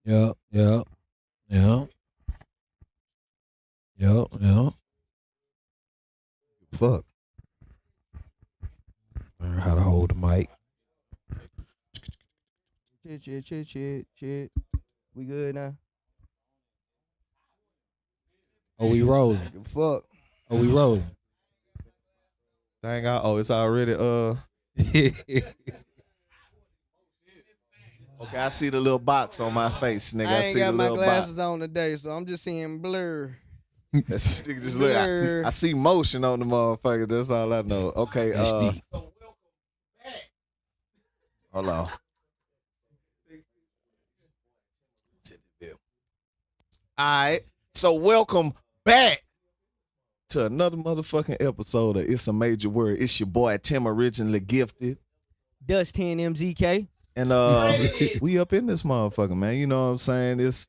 Yeah, yeah, yeah, yeah, yeah. Fuck. Learn how to hold the mic. Shit. We good now? Oh, we rolling. Give a fuck. Oh, we rolling. Dang, it's already Okay, I see the little box on my face, nigga. I I ain't see the got my little box. glasses on today, so I'm just seeing blur. This nigga just look. I see motion on the motherfucker. That's all I know. Okay, HD. hold on. Alright, so welcome back to another motherfucking episode of It's a Major Word. It's your boy Tim, originally gifted. Dus10MZK. And we up in this motherfucker, man. You know what I'm saying? It's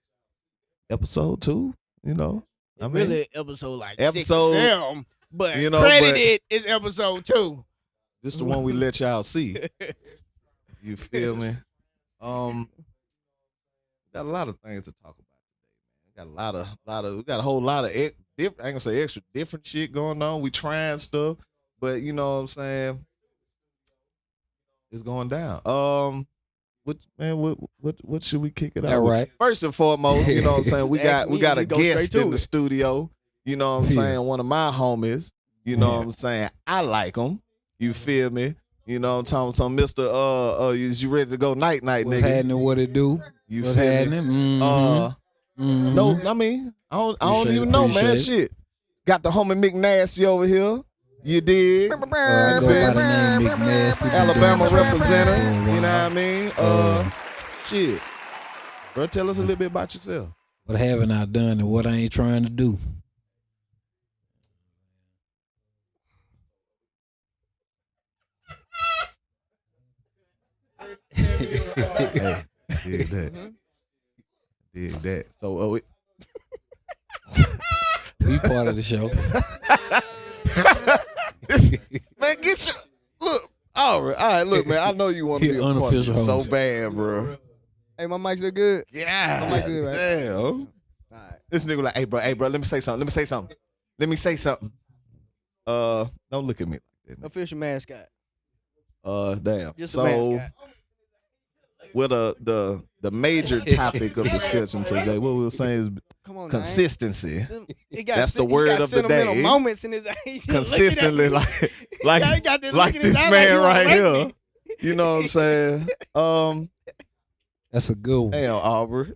episode 2, you know. I mean, Really episode like episode, 6 or 7, but you know, credited is episode 2. this the one we let y'all see. You feel me? Got a lot of things to talk about today, man. We got a whole lot of different, I ain't gonna say extra, different shit going on. We trying stuff, but you know what I'm saying? It's going down. What should we kick it out All with? right. First and foremost, you know what I'm saying? We got a go guest straight to in the it. studio. You know what I'm saying? One of my homies. You know what I'm saying? I like him. You feel me? You know what I'm talking about? Mr. Is you ready to go night, What's nigga? happening? What it do? You What's feel happening? me? Mhm. No, I mean, I don't Appreciate even it, know, man. appreciate Shit. Got the homie McNasty over here. You dig? I go by the name McNasty. Alabama Been doing this representative. for a You know while. what I mean? Shit. Bro, tell us a little bit about yourself. What haven't I done and what I ain't trying to do? Hey, dig that. Dig that. So, We part of the show. man, get your look. All right, look, man. I know you want to He be a part of unofficial this so host. bad, bro. Hey, my mic still good? Yeah, My mic good, right? damn. All right. This nigga like, hey, bro. Let me say something. Don't look at me like that. Official mascot. Damn. Just a So, mascot. with the major topic of discussion today, what we were saying is Come on, consistency. He got That's the he got word of the sentimental day. moments in his eyes. Consistently, like this man right here. You know what I'm saying? That's a good one. Damn, Aubrey.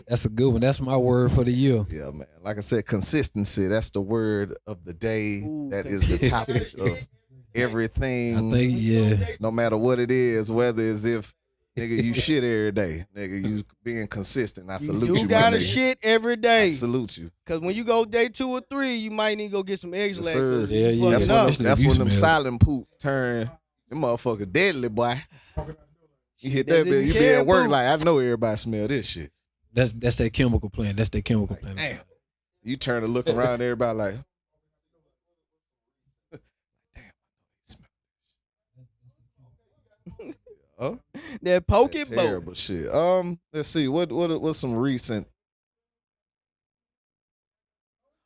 That's a good one. That's my word for the year. Yeah, man. Like I said, consistency. That's the word of the day. Ooh, That is the topic of everything. I think, yeah. No matter what it is, whether it's if nigga you shit every day, nigga you being consistent. I salute you. You gotta my nigga. shit every I day. salute you. Cause when you go day 2 or 3, you might need to go get some eggs. Yes, sir. Yeah, yeah. That's Fuck it when, up. them, that's You when them smell it. silent poops turn. Them motherfucker deadly, boy. You hit That's that bit, in you be can at work poop. like, I know everybody smell this shit. That's that chemical plant. That's that chemical plant. Damn. You turn to look around, everybody like, damn. Huh? That poke That it boat. terrible shit. Let's see. What's some recent?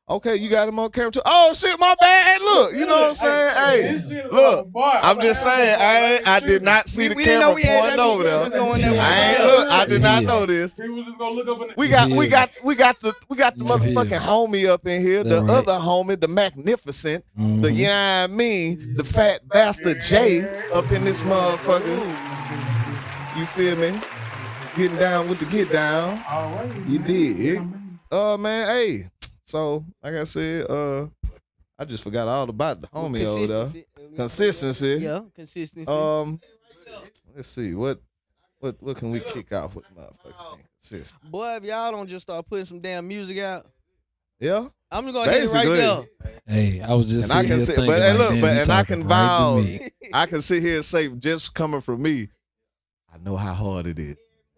Okay, you got him on camera too. Oh shit, my bad. Hey, look, you know what I'm saying? Hey, look, I'm just saying, I did not see the We didn't know camera we had pointing that over meeting. there. Let's go in there. I ain't look. I did not know this. He was just gonna look up in the We got the Yeah. motherfucking homie up in here. The That right. other homie, the magnificent, Mhm. the you know what I mean, the fat bastard Jay up in this motherfucker. You feel me? Getting down with the get down. All right. You did. Man, hey. So, like I said, I just forgot all about the homie over there. Consistency. Yeah, consistency. Let's see. What can we kick off with motherfuckers being consistent? Boy, if y'all don't just start putting some damn music out, Yeah? I'm just gonna hit it right Basically. there. Hey, I was just And I sitting can here say, thinking, but hey, like, look, damn, but he and I talking can right to vouch. me. I can sit here and say, just coming from me, I know how hard it is.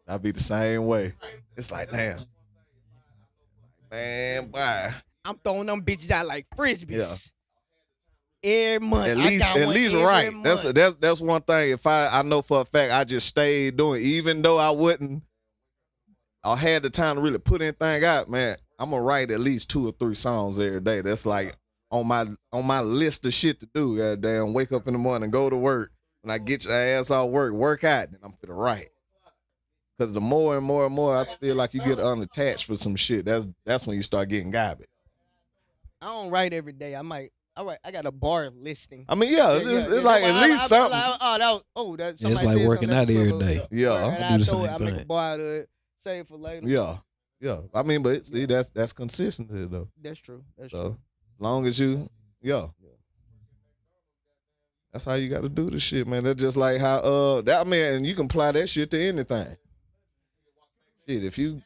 I be the same way. It's like, damn, man, why? I'm throwing them bitches out like frisbees. Yeah. Every month. At I least, got at one least every right. month. That's one thing. If I know for a fact, I just stayed doing, even though I wouldn't I had the time to really put anything out, man, I'm gonna write at least 2 or 3 songs every day. That's like on my list of shit to do. Goddamn, wake up in the morning, go to work. When I get your ass off work out, then I'm finna write. Cause the more and more and more I feel like you get unattached for some shit, that's when you start getting garbage. I don't write every day. I got a bar listing. I mean, it's like at least something. That's It's like working out every day. Yeah. And I do the same I make a thing. bar out of it, save for later. Yeah. I mean, but see, that's consistency though. That's true. That's So true. as long as you, that's how you got to do the shit, man. That's just like how and you can apply that shit to anything. Shit, if you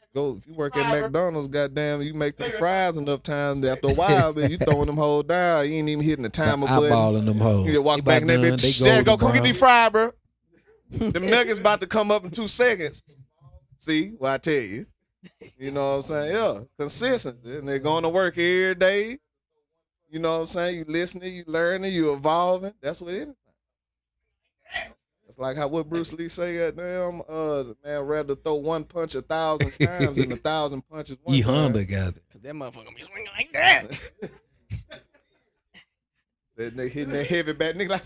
work at McDonald's, goddamn, you make them fries enough times. After a while, man, you throwing them hoes down. You ain't even hitting the timer button. Eyeballing them hoes. You just walk They back in that about done, bitch. they There, go golden come get brown. these fries, bro. Them nuggets about to come up in 2 seconds. See what I tell you? You know what I'm saying? Yeah, consistency. And they're going to work every day. You know what I'm saying? You listening, you learning, you evolving. That's what it is. It's like how what Bruce Lee say, goddamn, man, rather throw one punch 1,000 times than 1,000 punches one E time. Honda got it. Cause that motherfucker be swinging like that. That nigga hitting that heavy back, nigga like.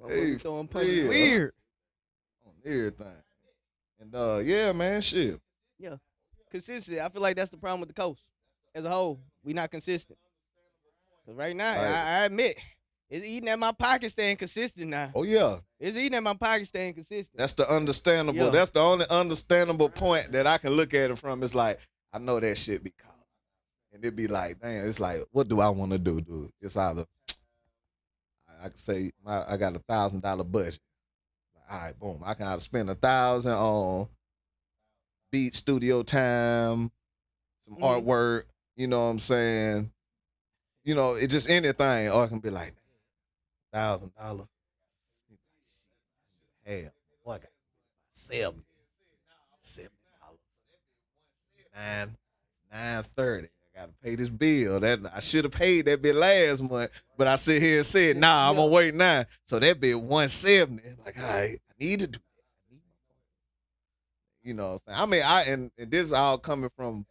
Hey, Throwing punches yeah. weird. On everything. And yeah, man, shit. Consistency. I feel like that's the problem with the coast as a whole. We not consistent. Cause right now, Right. I admit, it's eating at my pocket staying consistent now. Oh yeah. It's eating at my pocket staying consistent. That's the understandable. Yeah. That's the only understandable point that I can look at it from. It's like, I know that shit be caught. And it be like, damn, it's like, what do I want to do, dude? It's either, I can say, I got $1,000 budget. All right, boom. I can either spend 1,000 on beat studio time, some artwork, you know what I'm saying? You know, it's just anything. Or I can be like, $1,000. Hell, boy, I got $70. $930. I gotta pay this bill. That I should have paid that bit last month, but I sit here and said, nah, I'm gonna wait now. So that bit $170. Like, all right, I need to do that. You know what I'm saying? I mean, and this is all coming from,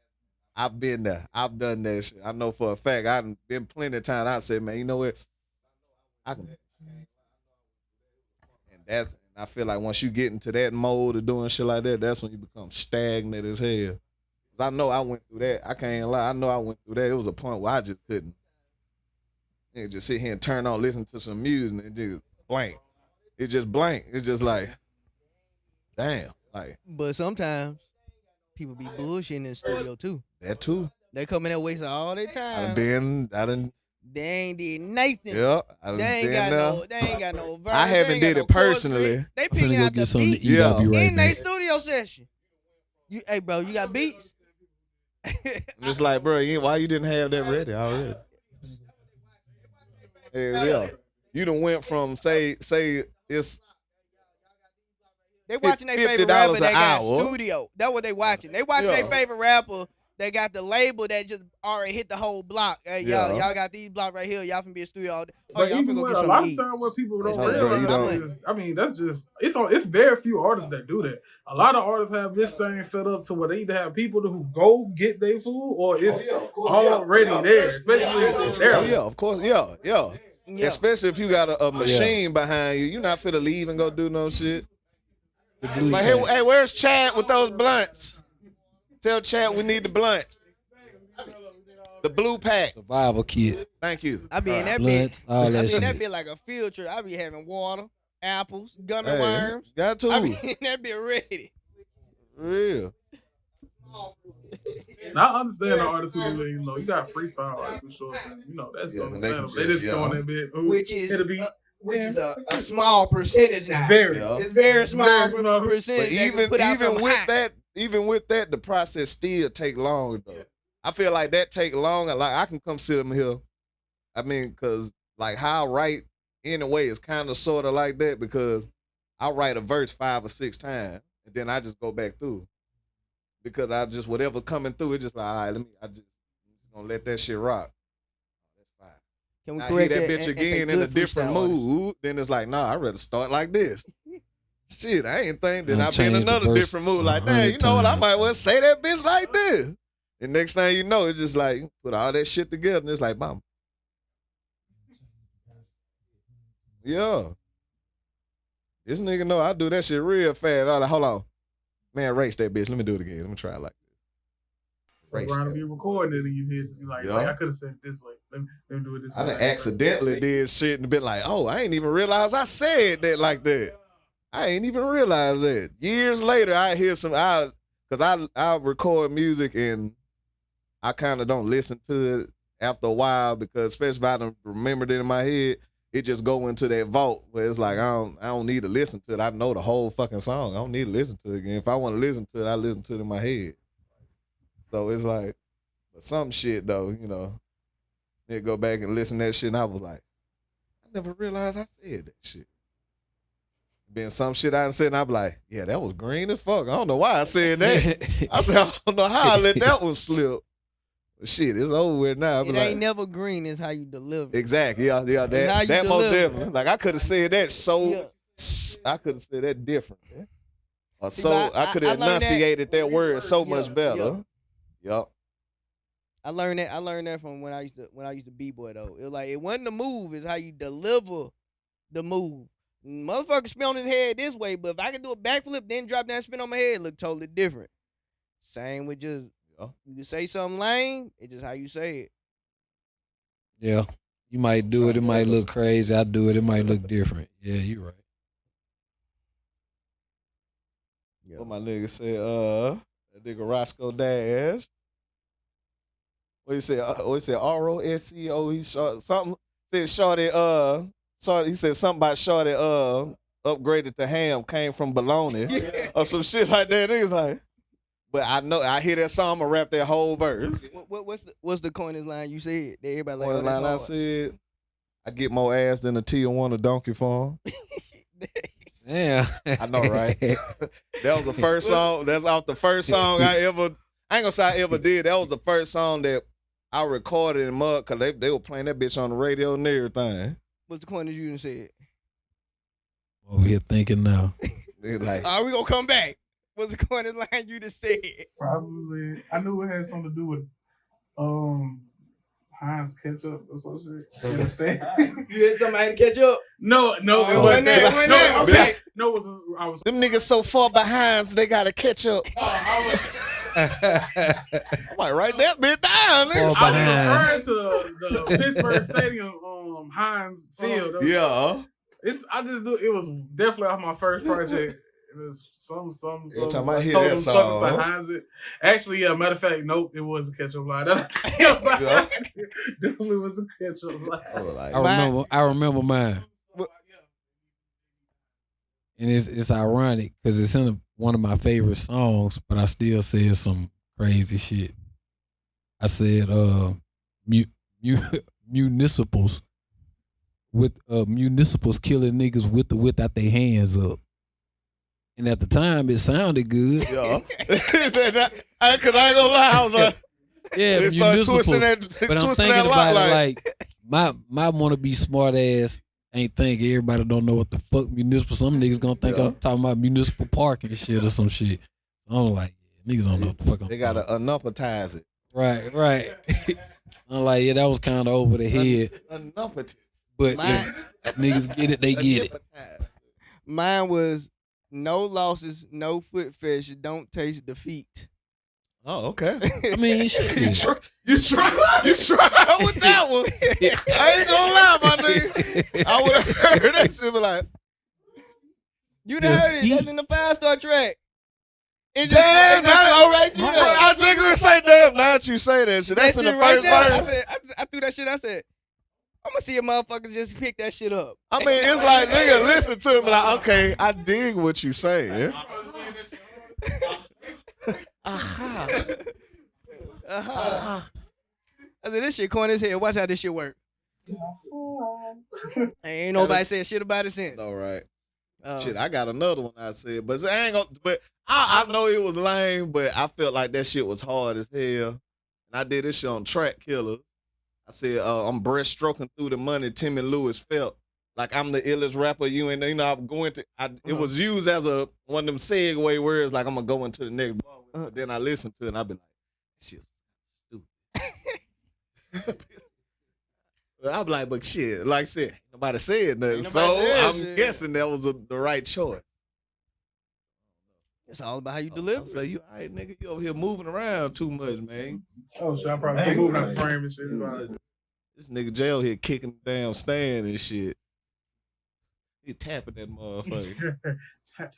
I've been there. I've done that shit. I know for a fact. I've been plenty of times. I said, man, you know what? I can. And I feel like once you get into that mode of doing shit like that, that's when you become stagnant as hell. 'Cause I know I went through that. I can't lie. I know I went through that. It was a point where I just couldn't. You know, just sit here and turn on, listen to some music, and it just blank. It just blank. It's just like, damn. Like, But sometimes people be bullshitting in the studio too. that too. They come in there wasting all their I time. done, They ain't did nothing. yeah. I done They ain't been got there. no. They ain't got no. Verse, I haven't they ain't did got it no chorus personally. script. They I'm picking finna go out get the something to beat eat. I'll be right in their back. studio session. Hey, bro, you got beats? And it's like, bro, why you didn't have that ready already? Yeah. You done went from say it's They watching their favorite $50 rapper an that got hour. studio. That's what they watching. They watching Yeah. their favorite rapper that got the label that just already hit the whole block. Hey, Yeah. y'all got these blocks right here. Y'all finna be a studio all day. Oh, But y'all even finna go with get a lot something of to eat. time where people don't Bro, you realize don't- is, I mean, that's just it's very few artists that do that. A lot of artists have this thing set up to where they either have people who go get their food or it's already there. Especially if they're Oh yeah, of course, yeah. Yeah. Especially if you got a machine behind you, you're not finna leave and go do no shit. The blue Like, pack. hey, where's Chad with those blunts? Tell Chad we need the blunts. The blue pack. Survival kit. Thank you. I be in that Blunts, bit. all I that be in that shit. bit like a field trip. I be having water, apples, gummy Hey, worms. got to. I be in that bit ready. Real. Now, I understand the artists who do, you got freestyle artists for sure. That's Yeah, understandable. they They can just throwing just, that bit. Which is it'll be which is a small percentage now. very. Yeah. It's very small Very small. But percentage. that can even put out something hot. with that, the process still take long though. I feel like that take longer. Like I can come sit them here. I mean, cause like how I write anyway is kind of sort of like that because I write a verse 5 or 6 times and then I just go back through because I just whatever coming through. It's just like all right, I'm just gonna let that shit rock. That's fine. Can we I hear correct that bitch and say again in a good different freestyle artists? mood. Then it's like, nah, I'd rather start like this. Shit, I ain't think that Done I be in changed the another verse different mood. Like, 100 man, you know what? I times. might well say that bitch like this. And next thing you know, it's just like, put all that shit together, and it's like, mom. Yeah. This nigga know I do that shit real fast. I like, hold on. Man, race that bitch. Let me do it again. Let me try it like this. Race Around to that. be recording it and you hit you like, Yeah. wait, I could have said it this way. Let me do it this I way. done accidentally did shit and been like, oh, I ain't even realize I said that like that. I ain't even realize that. Years later, I hear because I record music and I kind of don't listen to it after a while because especially if I don't remember it in my head, it just go into that vault where it's like I don't need to listen to it. I know the whole fucking song. I don't need to listen to it again. If I want to listen to it, I listen to it in my head. So it's like, but some shit though, you know, they go back and listen to that shit and I was like, I never realized I said that shit. Been some shit I done said and I'm like, yeah, that was green as fuck. I don't know why I said that. I said, I don't know how I let that one slip. But shit, it's over with now. It ain't never green. It's how you deliver. Exactly. Yeah, how you that most deliver. definitely. Like I could have said that Yeah. I could have said that different. Man. Or See, so but I could have I learned that- enunciated that word so Yeah, much better. Yup. I learned that from when I used to b-boy though. It was like it wasn't the move, it's how you deliver the move. Motherfucker spin on his head this way, but if I can do a backflip, then drop down, spin on my head, it look totally different. Same with just you can say something lame, it's just how you say it. Yeah. You might do it. It might look crazy. I do it. It might look different. Yeah, you're right. What my nigga said, that nigga Roscoe Dash. What he said? ROSCO. He short something. Said shorty. He said something about shorty. Upgraded to ham came from bologna or some shit like that. Niggas like, but I know I hear that song. I'ma rap that whole verse. What's the corniest line you said? That everybody like. One line I said, I get more ass than a Tijuana donkey farm. Yeah. I know, right? That was the first song. That's off the first song I ain't gonna say I ever did. That was the first song that I recorded in mud because they were playing that bitch on the radio and everything. What's the corniest you done said? Over here thinking now. They like, Are we gonna come back? What's the corniest line you just said? Probably. I knew it had something to do with Heinz ketchup or some shit. You understand? You had somebody to catch up? No, it Oh, wasn't that. it wasn't that. Okay. No, I was. them niggas so far behind, so they gotta catch up. I might write that bit down, nigga. Far I behind. was referring to the Pittsburgh Stadium Heinz Field. Yeah. It was definitely off my first project. It was some. Every time I hear told that them suckers song. behind it. Actually, yeah. Matter of fact, nope. It was a ketchup line. Yeah. Definitely was a ketchup line. I was like, I remember mine. And it's ironic because it's in one of my favorite songs, but I still said some crazy shit. I said municipals killing niggas without their hands up. And at the time, it sounded good. yeah. Cause I ain't gonna lie, I was like, Yeah, they started twisting municipals. But I'm twisting thinking that lot about it like my wannabe smart ass ain't think everybody don't know what the fuck municipal. Some niggas gonna think I'm talking about municipal park and shit or some shit. I'm like, niggas don't know what the fuck I'm they gotta unumpatize it. Right. I'm like, yeah, that was kind of over the head. Unumpatize. But Mine- if niggas get it, they get it. Mine was no losses, no foot fish, don't taste defeat. Oh, okay. I mean, shit. You try with that one. I ain't gonna lie, my nigga. I would have heard that shit, but like, You done heard it. That's in the 5-star track. It just damn, all right. I just gonna say damn. Now that you say that shit, that's in the first verse. I threw that shit. I said, I'm gonna see a motherfucker just pick that shit up. I mean, it's like, nigga, listen to me. Like, okay, I dig what you saying. Aha. I said, this shit corny as hell. Watch how this shit work. Ain't nobody said shit about it since. All right. Shit, I got another one I said, but I ain't gonna. But I know it was lame, but I felt like that shit was hard as hell. And I did this shit on Track Killers. I said, I'm breaststroking through the money Timmy Lewis felt like I'm the illest rapper. You and you know I'm going to. It was used as a one of them segue words. Like I'm gonna go into the next bar. But then I listen to it and I be like, shit, stupid. I'm like, but shit, like I said, nobody said nothing. So I'm guessing that was the right choice. It's all about how you deliver. So you, all right, nigga, you over here moving around too much, man. Oh, so I probably keep moving out the frame and shit. This nigga jail here kicking the damn stand and shit. He tapping that motherfucker. Tap.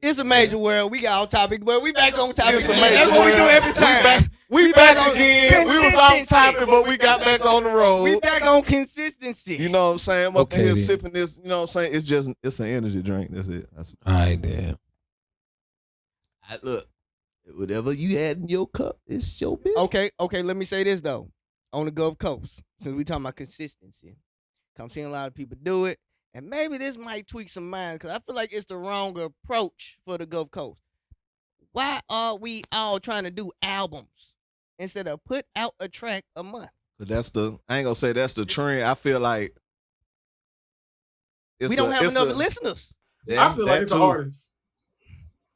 It's a major world. We got off topic, but we back on topic. It's a major That's what we world. do every time. We back again. We was off topic, but we got back on the road. We back on consistency. You know what I'm saying? I'm up Okay, here then. sipping this. You know what I'm saying? It's an energy drink. That's it. All right, then. Look, whatever you had in your cup, it's your business. Okay. Let me say this though. On the Gulf Coast, since we talking about consistency, I'm seeing a lot of people do it, and maybe this might tweak some minds because I feel like it's the wrong approach for the Gulf Coast. Why are we all trying to do albums instead of put out a track a month? But I ain't gonna say that's the trend. I feel like we don't have enough listeners. I feel like it's an artist.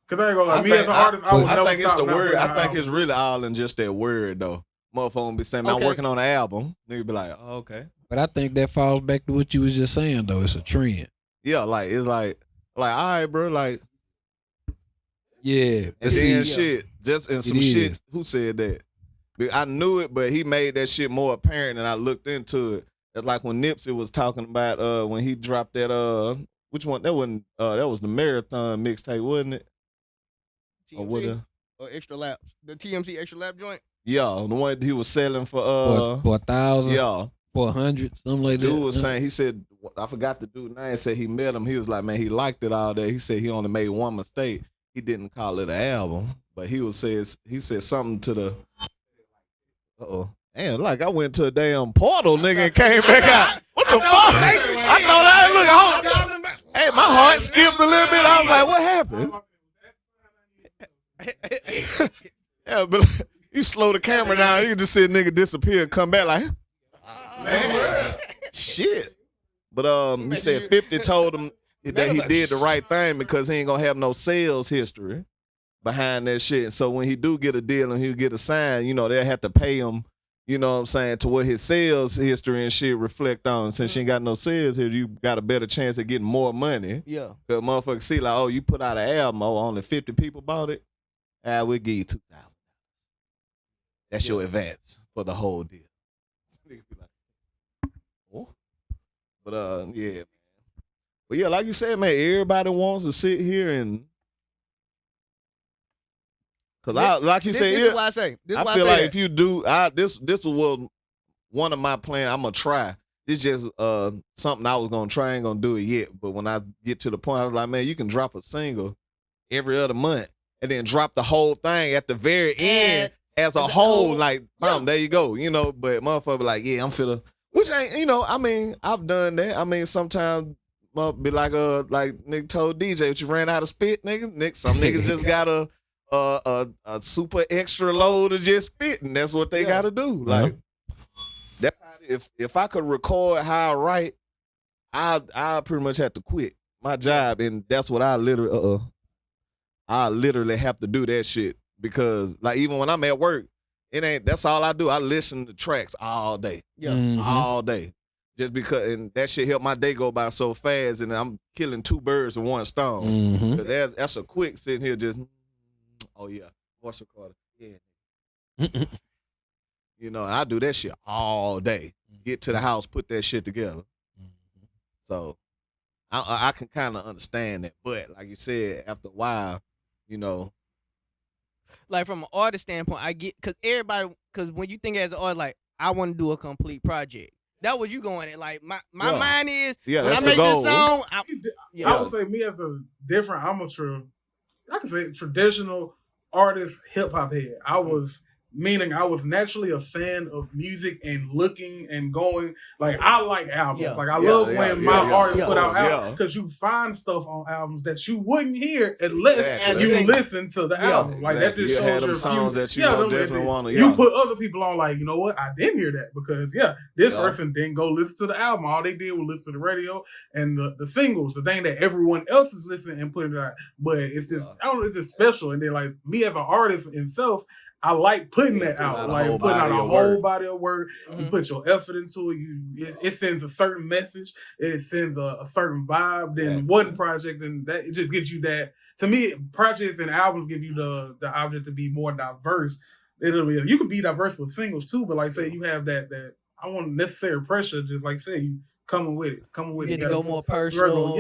Cause I ain't gonna lie, me as an artist, I would never think it's stop the word. I think album. it's really all in just that word though. Motherfucker be saying, man, I'm working on an album. Nigga be like, oh, okay. But I think that falls back to what you was just saying, though. It's a trend. Yeah, like it's like, all right, bro, like. Yeah. And then shit, just in some shit. Who said that? I knew it, but he made that shit more apparent, and I looked into it. That's like when Nipsey was talking about when he dropped that which one? That wasn't that was the Marathon mixtape, wasn't it? TMZ or Extra Laps, the TMZ Extra Lap joint. Yeah, the one he was selling for for 1,000. Yeah, for 100, something like that. Dude was saying, he said, I forgot the dude's name. Said he met him. He was like, man, he liked it all day. He said he only made one mistake. He didn't call it an album, but he said something to the. Damn, like I went to a damn portal, nigga, and came back out. What the fuck? I thought I look. Hey, my heart skipped a little bit. I was like, what happened? Yeah, but you slow the camera down, you can just see a nigga disappear and come back like, man, shit. But he said 50 told him that he did the right thing because he ain't gonna have no sales history behind that shit. So when he do get a deal and he'll get a sign, you know, they'll have to pay him, you know what I'm saying, to what his sales history and shit reflect on. Since you ain't got no sales here, you got a better chance of getting more money. Yeah. Cause motherfuckers see like, oh, you put out an album, oh, only 50 people bought it. We'll give you $2,000. That's your advance for the whole deal. But yeah, man. But yeah, like you said, man, everybody wants to sit here and this is why I say. I feel like if you do, this was one of my plans. I'm gonna try. It's just something I was gonna try. I ain't gonna do it yet. But when I get to the point, I was like, man, you can drop a single every other month and then drop the whole thing at the very end as a whole. Like, boom, there you go. You know, but motherfucker be like, yeah, I'm feeling. Which ain't, you know, I mean, I've done that. I mean, sometimes be like nigga told DJ, what you ran out of spit, nigga. Some niggas just got a super extra load of just spitting. That's what they gotta do. Like, that's how, if I could record how I write, I pretty much have to quit my job, and that's what I literally have to do that shit because like even when I'm at work. That's all I do. I listen to tracks all day. Yeah. All day. Just because, and that shit help my day go by so fast, and I'm killing two birds with one stone. That's a quick sitting here just, oh yeah, voice recorder. Yeah. You know, and I do that shit all day. Get to the house, put that shit together. So I can kind of understand that. But like you said, after a while, you know, like from an artist standpoint, I get because when you think as an artist, like I want to do a complete project. That was you going at. Like my mind is when I make this song. I would say me as a different amateur, I could say traditional artist, hip hop head. I was meaning I was naturally a fan of music and looking and going. Like, I like albums. Yeah. Like, I love when my artists put out Yeah. albums, because you find stuff on albums that you wouldn't hear unless you listen to the album. Like, that just shows your songs that you definitely want to. You put other people on, like, you know what? I didn't hear that because this person didn't go listen to the album. All they did was listen to the radio and the singles, the thing that everyone else is listening and putting it out. But it's just, I don't know, it's just special. And then, like, me as an artist himself, I like putting that out, like putting out a whole body of work. You put your effort into it. It sends a certain message. It sends a certain vibe. Then one project, and that it just gives you that. To me, projects and albums give you the object to be more diverse. You can be diverse with singles too, but like say you have that I want necessary pressure. Just like say you coming with it. You get to go more personal.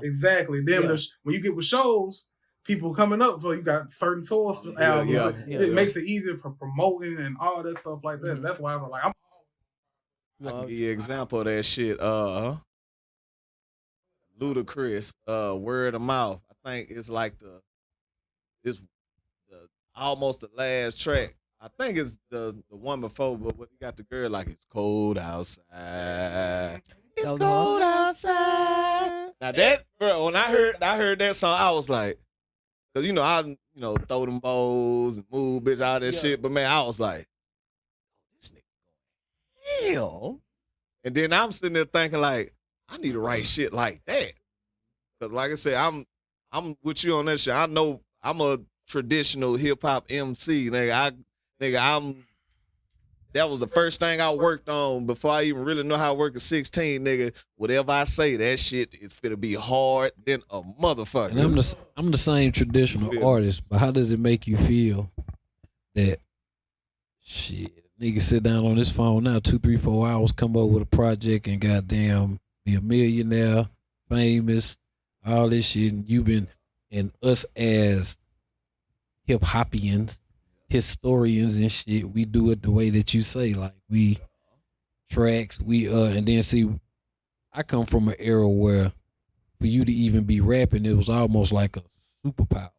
Exactly. Then when you get with shows, people coming up, so you got certain source albums. It makes it easier for promoting and all that stuff like that. That's why I was like, I can give you an example of that shit. Ludacris, Word of Mouth. I think it's like almost the last track. I think it's the one before, but what you got the girl like it's cold outside. It's cold outside. Now that bro, when I heard that song, I was like, cause I throw them bowls and move bitch all that shit. But man, I was like, this nigga hell. And then I'm sitting there thinking like, I need to write shit like that. Cause like I said, I'm with you on that shit. I know I'm a traditional hip hop MC, nigga. That was the first thing I worked on before I even really know how to work at 16, nigga. Whatever I say, that shit is finna be hard than a motherfucker. And I'm the same traditional artist, but how does it make you feel that shit, nigga sit down on this phone now 2, 3, 4 hours, come up with a project and goddamn be a millionaire, famous, all this shit, and us as hip hopians, historians and shit, we do it the way that you say, like we tracks, and then see, I come from an era where for you to even be rapping, it was almost like a superpower.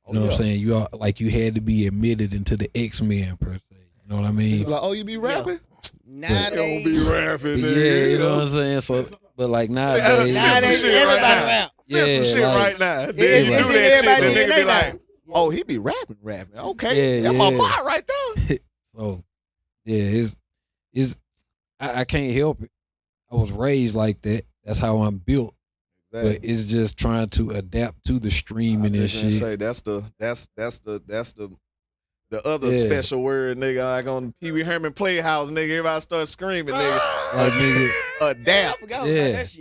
You know what I'm saying? You had to be admitted into the X-Men per se. You know what I mean? It's like, you be rapping? Nah, don't be rapping, nigga. Yeah, you know what I'm saying? So, but like nowadays, everybody rap. Yeah, some shit right now. Then you do that shit, and nigga be like, oh, he be rapping. Okay, that's my bar right there. So, I can't help it. I was raised like that. That's how I'm built. Exactly. But it's just trying to adapt to the streaming and shit. Say that's the other special word, nigga. Like on Pee Wee Herman Playhouse, nigga. Everybody starts screaming, nigga. Like nigga, adapt.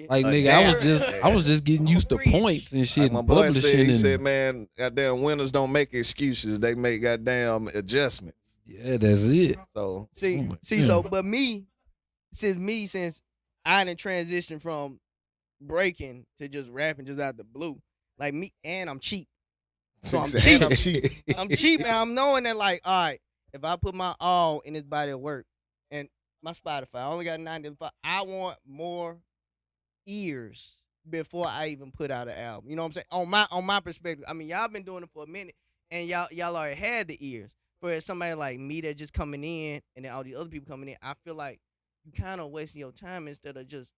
Like nigga, I was just getting used to points and shit. Like my boy said, he said, man, goddamn winners don't make excuses. They make goddamn adjustments. Yeah, that's it. So but since I didn't transition from breaking to just rapping just out the blue, like me, and I'm cheap. So I'm cheap. I'm cheap, and I'm knowing that, like, all right, if I put my all in this body of work, and my Spotify, I only got 95. I want more ears before I even put out an album. You know what I'm saying? On my perspective, I mean, y'all been doing it for a minute, and y'all already had the ears. For somebody like me that just coming in, and then all the other people coming in, I feel like you kind of wasting your time instead of just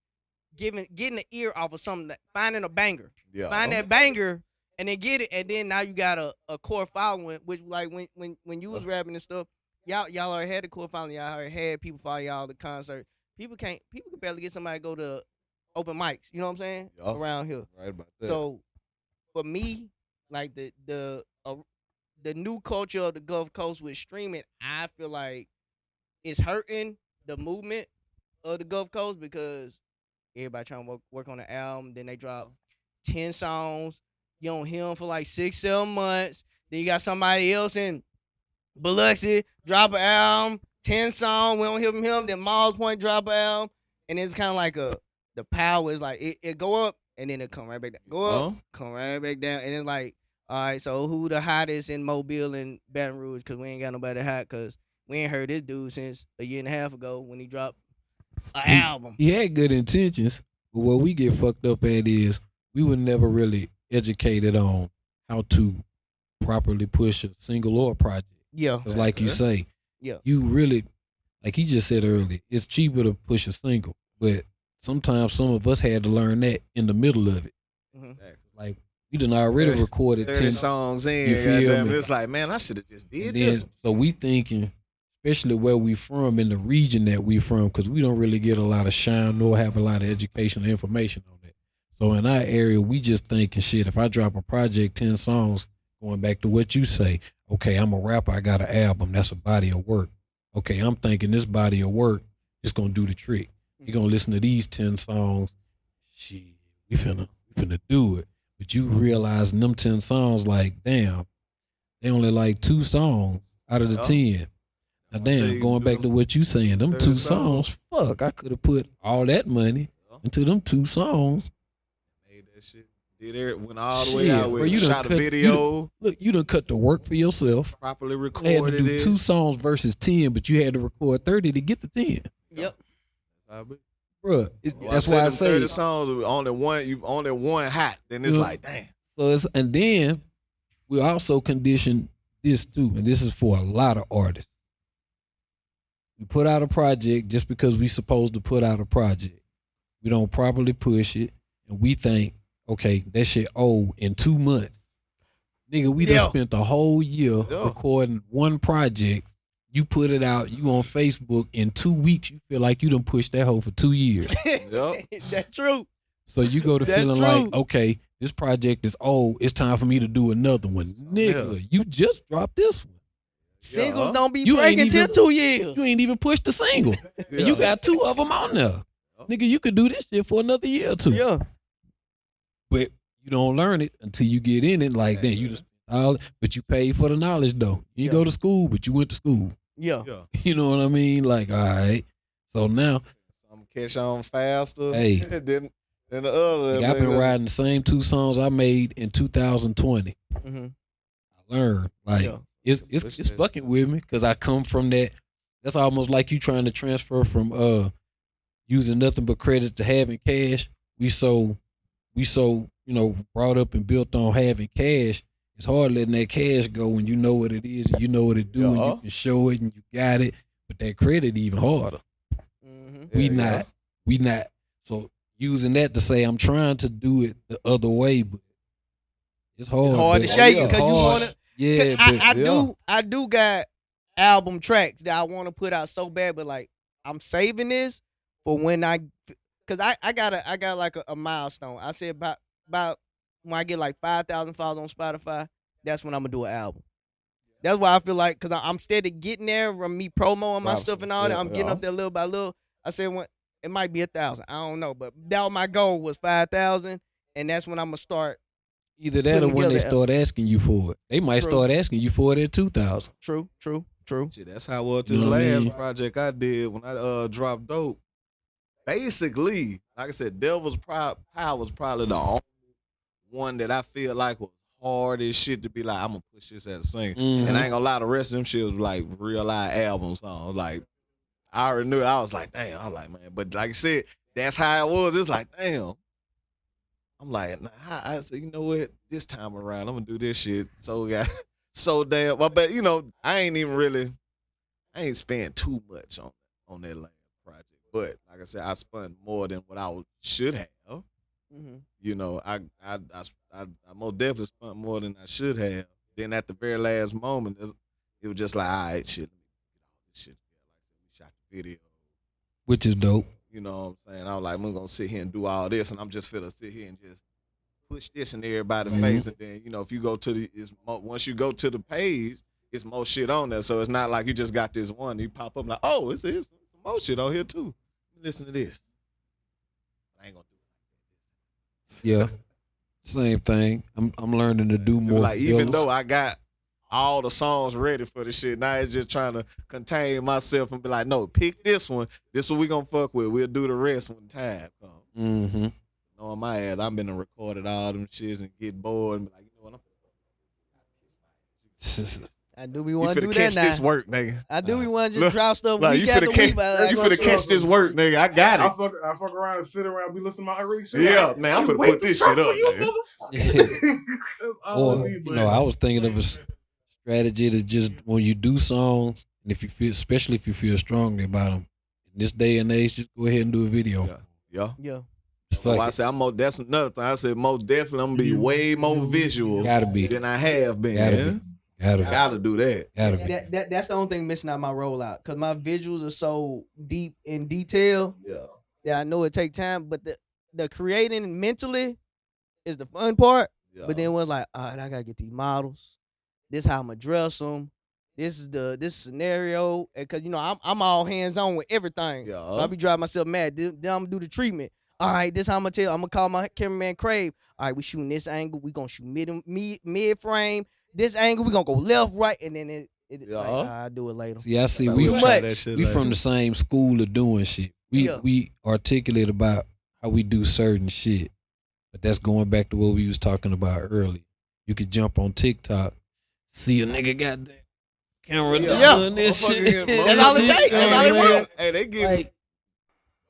getting the ear off of something, finding a banger, find that banger. And then get it, and then now you got a core following, which like when you was rapping and stuff, y'all already had the core following, y'all already had people follow y'all the concert. People can barely get somebody to go to open mics, you know what I'm saying? Around here. Right about that. So for me, like the new culture of the Gulf Coast with streaming, I feel like it's hurting the movement of the Gulf Coast because everybody trying to work on the album, then they drop 10 songs. You don't hear them for like 6-7 months. Then you got somebody else in Biloxi drop an album, 10 songs. We don't hear from him. Then Miles Point drop an album, and it's kind of like the power is like it go up and then it come right back down. Go up, come right back down, and it's like, all right, so who the hottest in Mobile and Baton Rouge? Because we ain't got nobody hot. Because we ain't heard this dude since a year and a half ago when he dropped an album. He had good intentions, but what we get fucked up at is we were never really educated on how to properly push a single or a project. Yeah. Because like you say, Yeah. you really, like he just said earlier, it's cheaper to push a single. But sometimes some of us had to learn that in the middle of it. Mm-hmm. Like we done already recorded 30 songs in. You feel goddamn, me? it's like, man, I should have just did and this. then, so we thinking, especially where we from, in the region that we from, because we don't really get a lot of shine nor have a lot of educational information on that. So in our area, we just thinking, shit, if I drop a project, 10 songs, going back to what you say, okay, I'm a rapper, I got an album, that's a body of work. Okay, I'm thinking this body of work is gonna do the trick. You're gonna listen to these 10 songs, shit, we finna do it. But you realizing them 10 songs, like, damn, they only like 2 songs out of the 10. Now, damn, going back to what you saying, them 2 songs, fuck, I could have put all that money into them 2 songs. Made that shit. Did it, went all the way out with bro, shot a video. You done cut the work for yourself. Properly They recorded had to do it. 2 songs versus 10, but you had to record 30 to get the 10. Yep. Bro, Well, that's why I them say 30 songs, only one hot. Then it's like, damn. so. And then we also condition this too, and this is for a lot of artists. We put out a project just because we supposed to put out a project. We don't properly push it, and we think, okay, that shit old in 2 months. Nigga, we done spent the whole year recording one project. You put it out, you on Facebook, in 2 weeks, you feel like you done pushed that hoe for 2 years. That's true. So you go to feeling like, okay, this project is old. It's time for me to do another one. Nigga, you just dropped this one. Singles don't be breaking till 2 years. You ain't even pushed the single. And you got 2 of them on there. Nigga, you could do this shit for another year or 2. Yeah. But you don't learn it until you get in it. Like, then you just, but you paid for the knowledge, though. You didn't go to school, but you went to school. Yeah. You know what I mean? Like, all right. So now, I'm catch on faster hey, than the other. I've been riding the same 2 songs I made in 2020. Mm-hmm. I learned. Like, it's fucking with me because I come from that. That's almost like you trying to transfer from using nothing but credit to having cash. We so brought up and built on having cash. It's hard letting that cash go when you know what it is and you know what it do and you can show it and you got it. But that credit even harder. Mm-hmm. We not. So using that to say I'm trying to do it the other way, but it's hard. It's hard to shake because you want to. Yeah, I do got album tracks that I want to put out so bad, but like I'm saving this for when cause I got like a milestone. I said about when I get like 5,000 followers on Spotify, that's when I'm gonna do an album. That's why I feel like, cause I'm steady getting there from me promoting my stuff and all that. I'm getting up there little by little. I said it might be 1,000. I don't know, but that was my goal was 5,000, and that's when I'm gonna start. Either that or when they start asking you for it. They might start asking you for it at 2,000. True. Shit, that's how it was this last project I did when I dropped Dope. Basically, like I said, Devil's Power was probably the only one that I feel like was hard as shit to be like, I'm gonna push this as a single. And I ain't gonna lie, the rest of them shit was like real live album songs. Like, I already knew it. I was like, damn. I was like, man. But like I said, that's how it was. It's like, damn. I'm like, I said, you know what? This time around, I'm gonna do this shit. So damn. But I ain't spent too much on that last project. But like I said, I spent more than what I should have. Mm-hmm. I most definitely spent more than I should have. Then at the very last moment, it was just like, all right, shit, this shit. Like we shot the video, which is dope. You know what I'm saying? I was like, I'm gonna sit here and do all this, and I'm just finna sit here and just push this in everybody's face. And then, if you go to once you go to the page, it's more shit on there. So it's not like you just got this one. You pop up like, oh, it's some more shit on here too. Listen to this. I ain't gonna do it. Yeah, same thing. I'm learning to do more. Like even though I got all the songs ready for the shit, now it's just trying to contain myself and be like, no, pick this one. This one we gonna fuck with. We'll do the rest when time comes. Mm-hmm. On my ass, I've been recorded all them shits and get bored and be like, you know what? I do we want to do that catch now. This work, nigga. I do we want to just drop stuff like, week after week. You finna catch this work, nigga. I got it. I fuck around and sit around, be listening to my Irene shit. Yeah, man, I'm finna put this shit up, man. Or, I was thinking of a strategy to just when you do songs, and if you feel, especially if you feel strongly about them, in this day and age, just go ahead and do a video. Yeah. Yeah. So I said, that's another thing. I said, most definitely, I'm gonna be way more visual than I have been. Gotta do that. That's the only thing missing out my rollout because my visuals are so deep in detail. Yeah. That I know it take time, but the creating mentally is the fun part. Yeah. But then was like, all right, I gotta get these models. This how I'm gonna dress them. This is this scenario, because I'm all hands on with everything. Yeah. So I be driving myself mad. Then I'm gonna do the treatment. All right, this how I'm gonna call my cameraman Crave. All right, we shooting this angle. We gonna shoot mid frame. This angle we gonna go left, right, and then I'll do it later. See, I see. We from the same school of doing shit. We articulate about how we do certain shit, but that's going back to what we was talking about earlier. You could jump on TikTok, see a nigga got that camera doing this shit. That's all it takes. That's all it wants. Hey, they get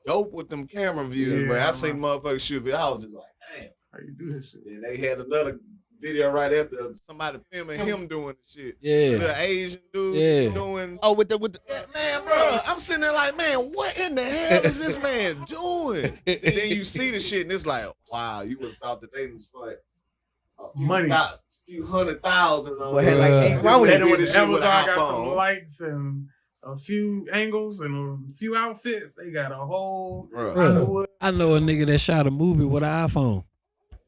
dope with them camera views, man. I seen motherfuckers shoot video. I was just like, damn, how you do this shit? And they had another video right after somebody filming him doing the shit. Yeah. The Asian dude doing. Oh, with the man, bro. I'm sitting there like, man, what in the hell is this man doing? And then you see the shit, and it's like, wow, you would have thought that they was spent money. A few 100,000 on had like 8 wrong with this shit with got some lights and a few angles and a few outfits. They got a whole. I know a nigga that shot a movie with an iPhone.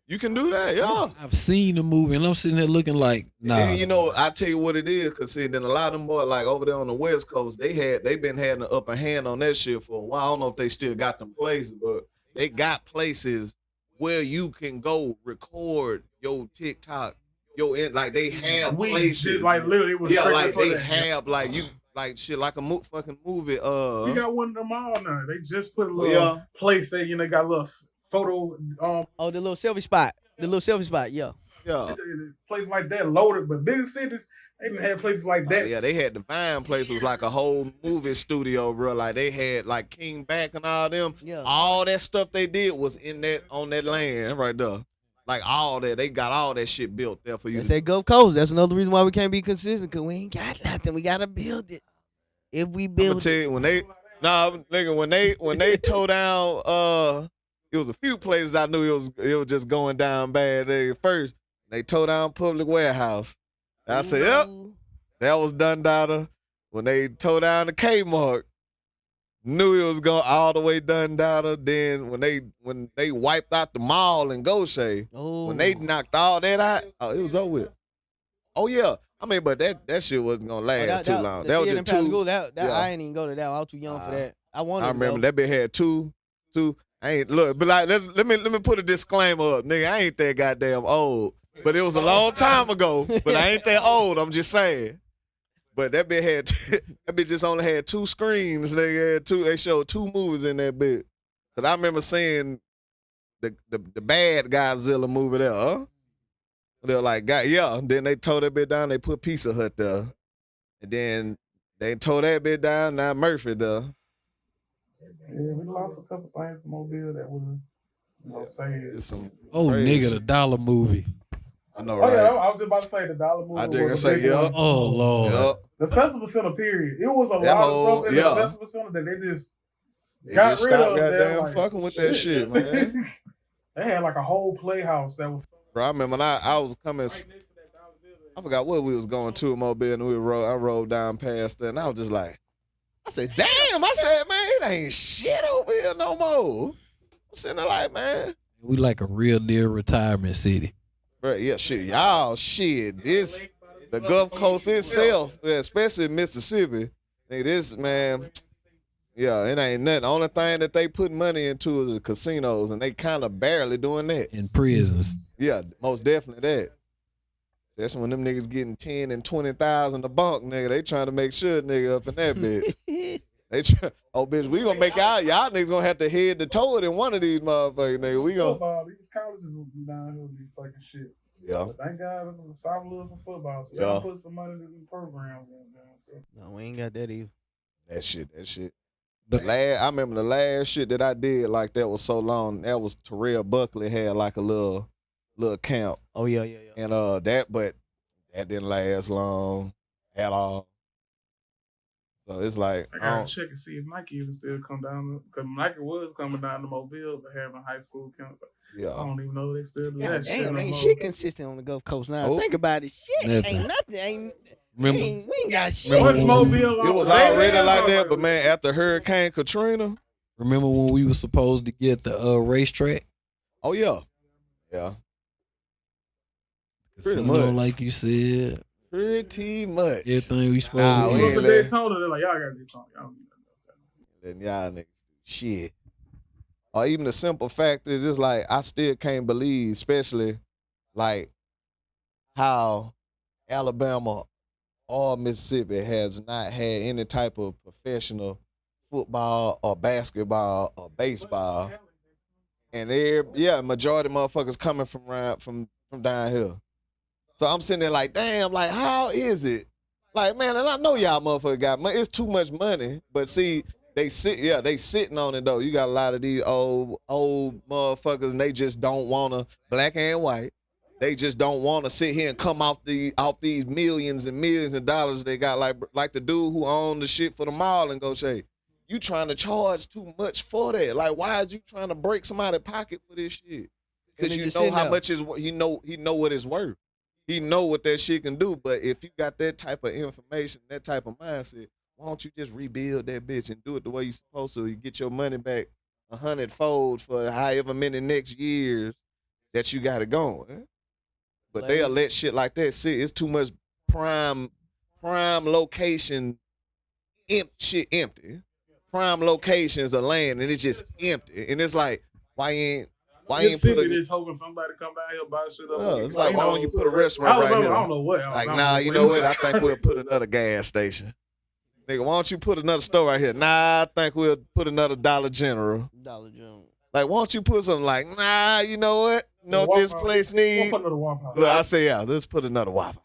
You can do that, yeah. I've seen the movie, and I'm sitting there looking like, nah. And I tell you what it is, because see, then a lot of them boys, like over there on the West Coast, they been having an upper hand on that shit for a while. I don't know if they still got them places, but they got places where you can go record your TikTok, like they have places. Shit, like literally, it was like they have like you. Like shit, like a fucking movie. We got one of them all now. They just put a little place there. They got a little photo. The little selfie spot. The little selfie spot. Yeah. Place like that loaded, but big cities they even had places like that. Yeah, they had the Vine place was like a whole movie studio, bro. Like they had like King Back and all them. Yeah. All that stuff they did was on that land right there. Like all that, they got all that shit built there for you. That's that Gulf Coast. That's another reason why we can't be consistent, because we ain't got nothing. We gotta build it. If we build it. Tell you, when they tore down, it was a few places I knew it was just going down bad. First, they tore down Public Warehouse. I said, yep, that was done data. When they tore down the Kmart, knew it was going all the way done data. Then when they wiped out the mall in Goshen, when they knocked all that out, it was over with. Oh yeah. I mean, but that shit wasn't gonna last too long. That was just too. I ain't even go to that. I was too young for that. I remember that bitch had two. I ain't look, but like let me put a disclaimer up, nigga. I ain't that goddamn old, but it was a long time ago. But I ain't that old. I'm just saying. But that bitch just only had 2 screens. They showed 2 movies in that bitch. Cause I remember seeing the bad Godzilla movie there. Huh? They're like, then they tore that bitch down. They put Pizza Hut there, and then they tore that bitch down. Now Murphy there. Yeah, we lost a couple things from Mobile that was saved. Nigga, the Dollar Movie. I know, right? Yeah, I was just about to say the Dollar Movie. I just gonna say, yeah. Oh Lord. Yeah. The Festival Center, period. It was a lot of stuff in the Festival Center that they just got rid of. Goddamn, like, fucking with that shit, man. They had like a whole playhouse that was. Bro, I remember when I was coming. I forgot where we was going to in Mobile, and I rolled down past there, and I was just like, I said, damn. I said, man, it ain't shit over here no more. I'm sitting there like, man. We like a real near retirement city. Bro, yeah, shit. Y'all, shit. The Gulf Coast itself, especially Mississippi, nigga, this, man, yeah, it ain't nothing. The only thing that they put money into is the casinos, and they kind of barely doing that. In prisons. Yeah, most definitely that. That's when them niggas getting 10 and 20,000 a bunk, nigga. They trying to make sure, nigga, up in that bitch. Bitch, we gonna make y'all niggas gonna have to head to toe it in one of these motherfuckers, nigga. We gonna. Football, these colleges will be down here with these fucking shit. Yeah. But thank God South loves some football, so y'all put some money in the programs. No, we ain't got that either. That shit. I remember the last shit that I did like that was so long. That was Terrell Buckley had like a little camp. Oh yeah. And but That didn't last long at all. So it's like I gotta check and see if Nike even still come down, because Nike was coming down to Mobile but having high school camp. yeah. I don't even know if they still do God that shit. damn, no ain't more. shit consistent on the Gulf Coast now. Oh. Think about it. Shit Nothing. ain't nothing. Ain't Remember, we ain't got shit. Remember Once when Mobile It was lost their already ass, like I was that, but man, after Hurricane Katrina, remember when we were supposed to get the racetrack? oh yeah. Yeah. Pretty Casino, much. like you said. Pretty much. Everything we supposed Nah, to we get. ain't Once let- Daytona, they're like, y'all got Daytona. Y'all don't need nothing. Then y'all niggas shit. Or even the simple fact is just like I still can't believe, especially like how Alabama or Mississippi has not had any type of professional football or basketball or baseball. And majority of motherfuckers coming from down here. So I'm sitting there like, damn, like how is it? Like, man, and I know y'all motherfuckers got money. It's too much money. But see, they sitting on it though. You got a lot of these old motherfuckers and they just don't wanna, black and white, they just don't wanna sit here and come off these millions and millions of dollars they got, like the dude who owned the shit for the mall and go say, you trying to charge too much for that. Like, why is you trying to break somebody's pocket for this shit? Because you know how much is he know what it's worth. He know what that shit can do. But if you got that type of information, that type of mindset, why don't you just rebuild that bitch and do it the way you're supposed to? You get your money back 100-fold for however many next years that you got it going. But they'll let shit like that sit. It's too much prime location shit empty. Prime locations of land and it's just empty. And it's like, why ain't put a, just hoping somebody come down here buy shit up. it's like, why don't you put a restaurant right Alabama, here? I don't know what. Like, nah, you know what? I think we'll put another gas station. Nigga, why don't you put another store right here? Nah, I think we'll put another Dollar General. Dollar General. Like, why don't you put something like, nah, you know what? No, this place needs. We'll put another Waffle House. Look, I say, yeah, let's put another Waffle.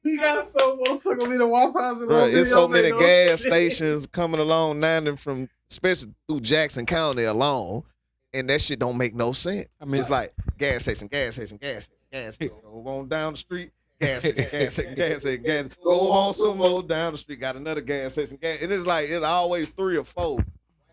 We got so motherfucking many Waffle Houses. Bro, it's so many gas stations coming along now, and from especially through Jackson County alone, and that shit don't make no sense. I mean, it's like gas station. Go on down the street, gas station. Go on some more down the street, got another gas station. And it's like it's always 3 or 4,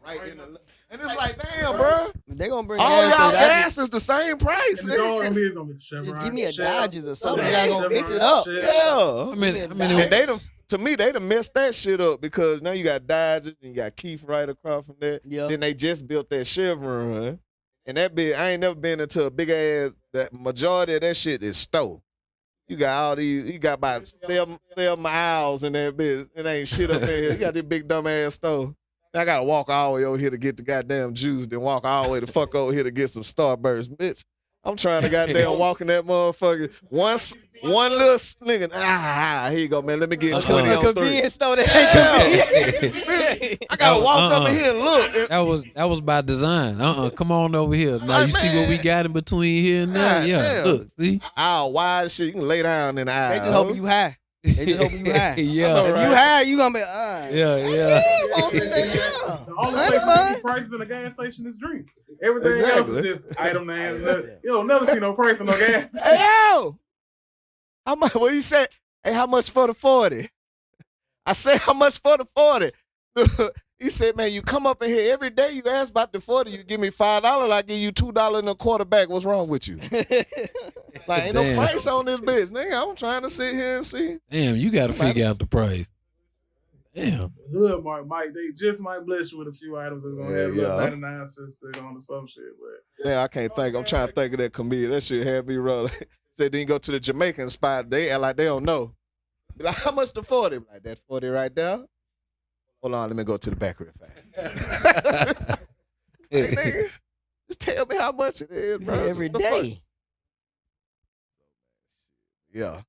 right in the. And it's like, damn, bro. They gonna bring all y'all gas is the same price. It's gonna be Chevron. Just give me a Dodges or something. Chevron, Y'all gonna mix it up. Yeah. I mean, And they done messed that shit up because now you got Dodgers and you got Keith right across from that. Yeah. Then they just built that Chevron, and that bitch, I ain't never been into a big ass. That majority of that shit is store. You got all these. You got about 7 miles in that bitch. It ain't shit up in here. You got this big dumb ass store. I gotta walk all the way over here to get the goddamn juice, then walk all the way the fuck over here to get some Starburst, bitch. I'm trying to goddamn walk in that motherfucker. One little nigga, here you go, man. Let me get 20 on 3. Convenience store that ain't convenient. I gotta walk over here and look. That was by design. Come on over here. Now you see what we got in between here and there? Yeah, damn. look, see? Aisle wide as shit. You can lay down in the aisle. They just hoping you high. They just hoping you high. Yeah. If you high, you gonna be alright. Yeah. The only place you see prices in a gas station is drink. Everything else is just item names. You don't never see no price for no gas station. Hey, yo! How much? What you say? Hey, how much for the 40? I said, how much for the 40? He said, man, you come up in here every day, you ask about the 40, you give me $5, I give you $2 and a quarter back. What's wrong with you? Like, ain't no price on this bitch, nigga. I'm trying to sit here and see. Damn, you got to figure out the price. Damn. Hood might they just might bless you with a few items that's gonna have little 99 cents on or some shit, but yeah, I can't think. I'm trying to think of that comedian. That shit had me rolling. Said then you go to the Jamaican spot, they act like they don't know. Be like, how much the 40? Like, that 40 right there? Hold on, let me go to the back real fast. Hey, nigga, just tell me how much it is, bro. Every day. Yeah.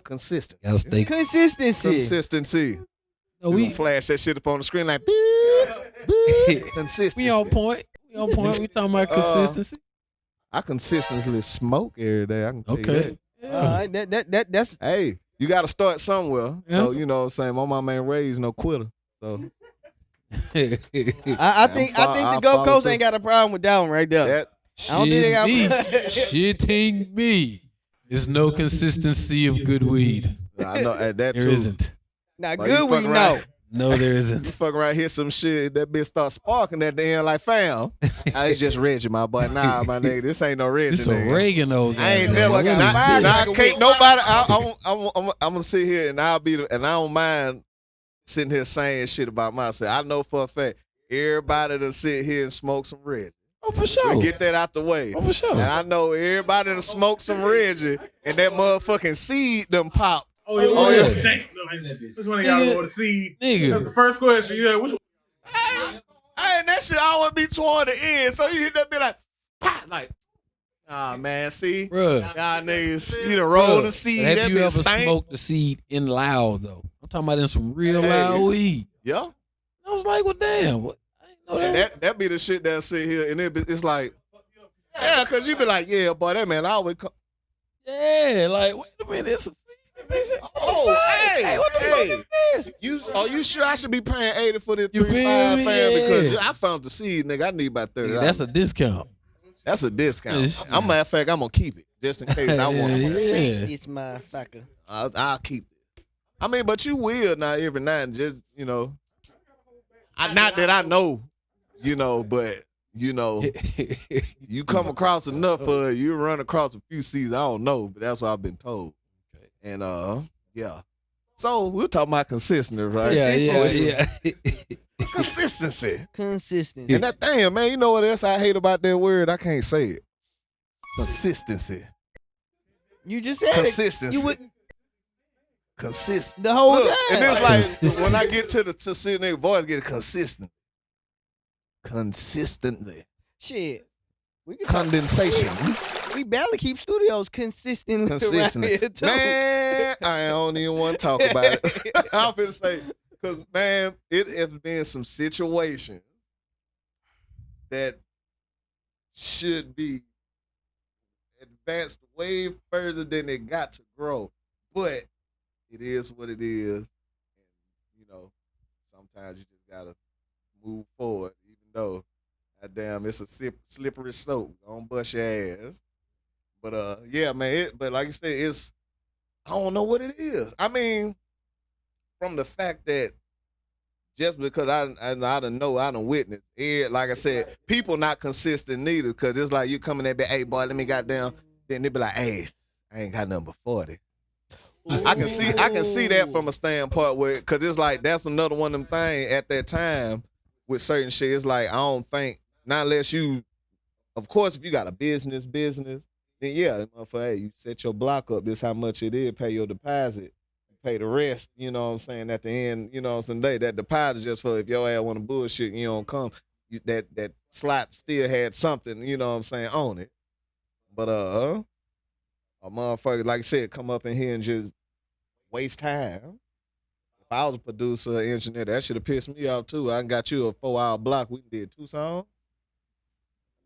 Consistent. Gotta stay. Consistency. No, We we gonna flash that shit up on the screen like beep. Consistency. we on point. We talking about consistency. I consistently smoke every day. I can tell you Okay. that. That's Hey, you got to start somewhere. Yeah. So, you know what I'm saying? My mama ain't raised no quitter. So I think the Gulf Coast ain't got a problem with that one right there. that I don't think they got Shitting me. There's no consistency of good weed. I know that There too. isn't. Now, But good you we fuck know. around- No, there You isn't. fuck around, hit some shit, that bitch start sparking at the end like, fam. It's just Reggie, my boy. Nah, my nigga, this ain't no Reggie. This nigga. oregano. I ain't goddamn. never What got is fired this? I like a can't week. nobody. I'm gonna sit here and I'll be and I don't mind sitting here saying shit about myself. I know for a fact everybody done sit here and smoke some Reggie. Oh, for sure. We get that out the way. Oh, for sure. And I know everybody done smoked some Reggie and that motherfucking seed done popped. Oh, yeah. Oh, yeah. yeah. Which one of y'all Nigga. want to see? Nigga. That's the first question. Yeah, which one? And that shit always be toward the end. So you hit that bit like, pop, like, man, see? Bruh. Y'all niggas, you done roll the seed. Have That you bitch ever stank. smoked the seed in loud though? I'm talking about in some real Hey. loud weed. Yeah. I was like, well, damn. What? I didn't know And that. that be the shit that sit here and it's like, yeah, cause you be like, yeah, boy, that man always come. Yeah, like, wait a minute. It's a seed. Oh, hey, what the fuck is this? You sure I should be paying 80 for this You 3-5 feel fan? me? Because Yeah. I found the seed, nigga. I need about $30. That's a discount. That's a discount. Yes. I'm matter of fact, I'm gonna keep it just in case I want it. Yeah. This motherfucker. I'll keep it. I mean, but you will now every night and just, you know. Not that I know, you know, but you know, you come across enough for you run across a few seeds. I don't know, but that's what I've been told. And yeah. So we're talking about consistency, right? Yeah. Consistency. Consistent. And that damn man, you know what else I hate about that word? I can't say it. Consistency. You just said it. Consistency. You would Consistent. the whole Look, time. and it's like Consistent. when I get to see nigga voice get consistent. Consistently. Shit. We can Condensation. we barely keep studios consistent Consistent. around here too. Man, I don't even want to talk about it. I'm finna say, because man, it has been some situations that should be advanced way further than it got to grow. But it is what it is. And, you know, sometimes you just gotta move forward, even though goddamn it's a slippery slope. Don't bust your ass. But yeah, man, but like you said, it's I don't know what it is. I mean, from the fact that just because I done witnessed, like I said, people not consistent neither, because it's like you coming there, be, hey boy, let me goddamn, then they be like, hey, I ain't got number 40. I can see that from a standpoint where, cause it's like that's another one of them things at that time with certain shit. It's like I don't think, not unless you, of course, if you got a business, then yeah, hey, you set your block up. This how much it is. Pay your deposit, pay the rest. You know what I'm saying? At the end, you know what I'm saying? That deposit just for if your ass want to bullshit, and you don't come. That slot still had something. You know what I'm saying on it. But a motherfucker, like I said, come up in here and just waste time. If I was a producer or engineer, that should have pissed me off too. I got you a 4-hour block. We did 2 songs.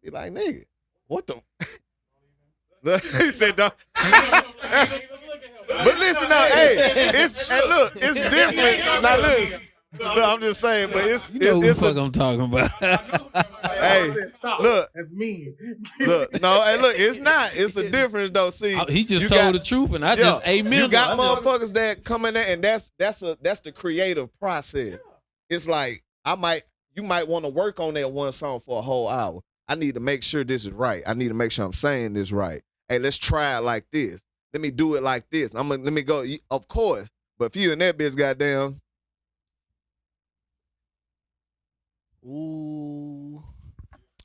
Be like, nigga, what the? He said, "Don't." But listen, now, hey, it's different. Now look, I'm just saying, but it's You know who the it's fuck I'm talking about. Hey, look. That's mean. Look, no, hey, look, it's not. It's a difference though. See, He just you told got- the truth, and I yeah, just amen. You got motherfuckers that come in there, and that's the creative process. It's like you might want to work on that one song for a whole hour. I need to make sure this is right. I need to make sure I'm saying this right. Hey, let's try it like this. Let me do it like this. Let me go. Of course, but if you in that bitch, goddamn. Ooh.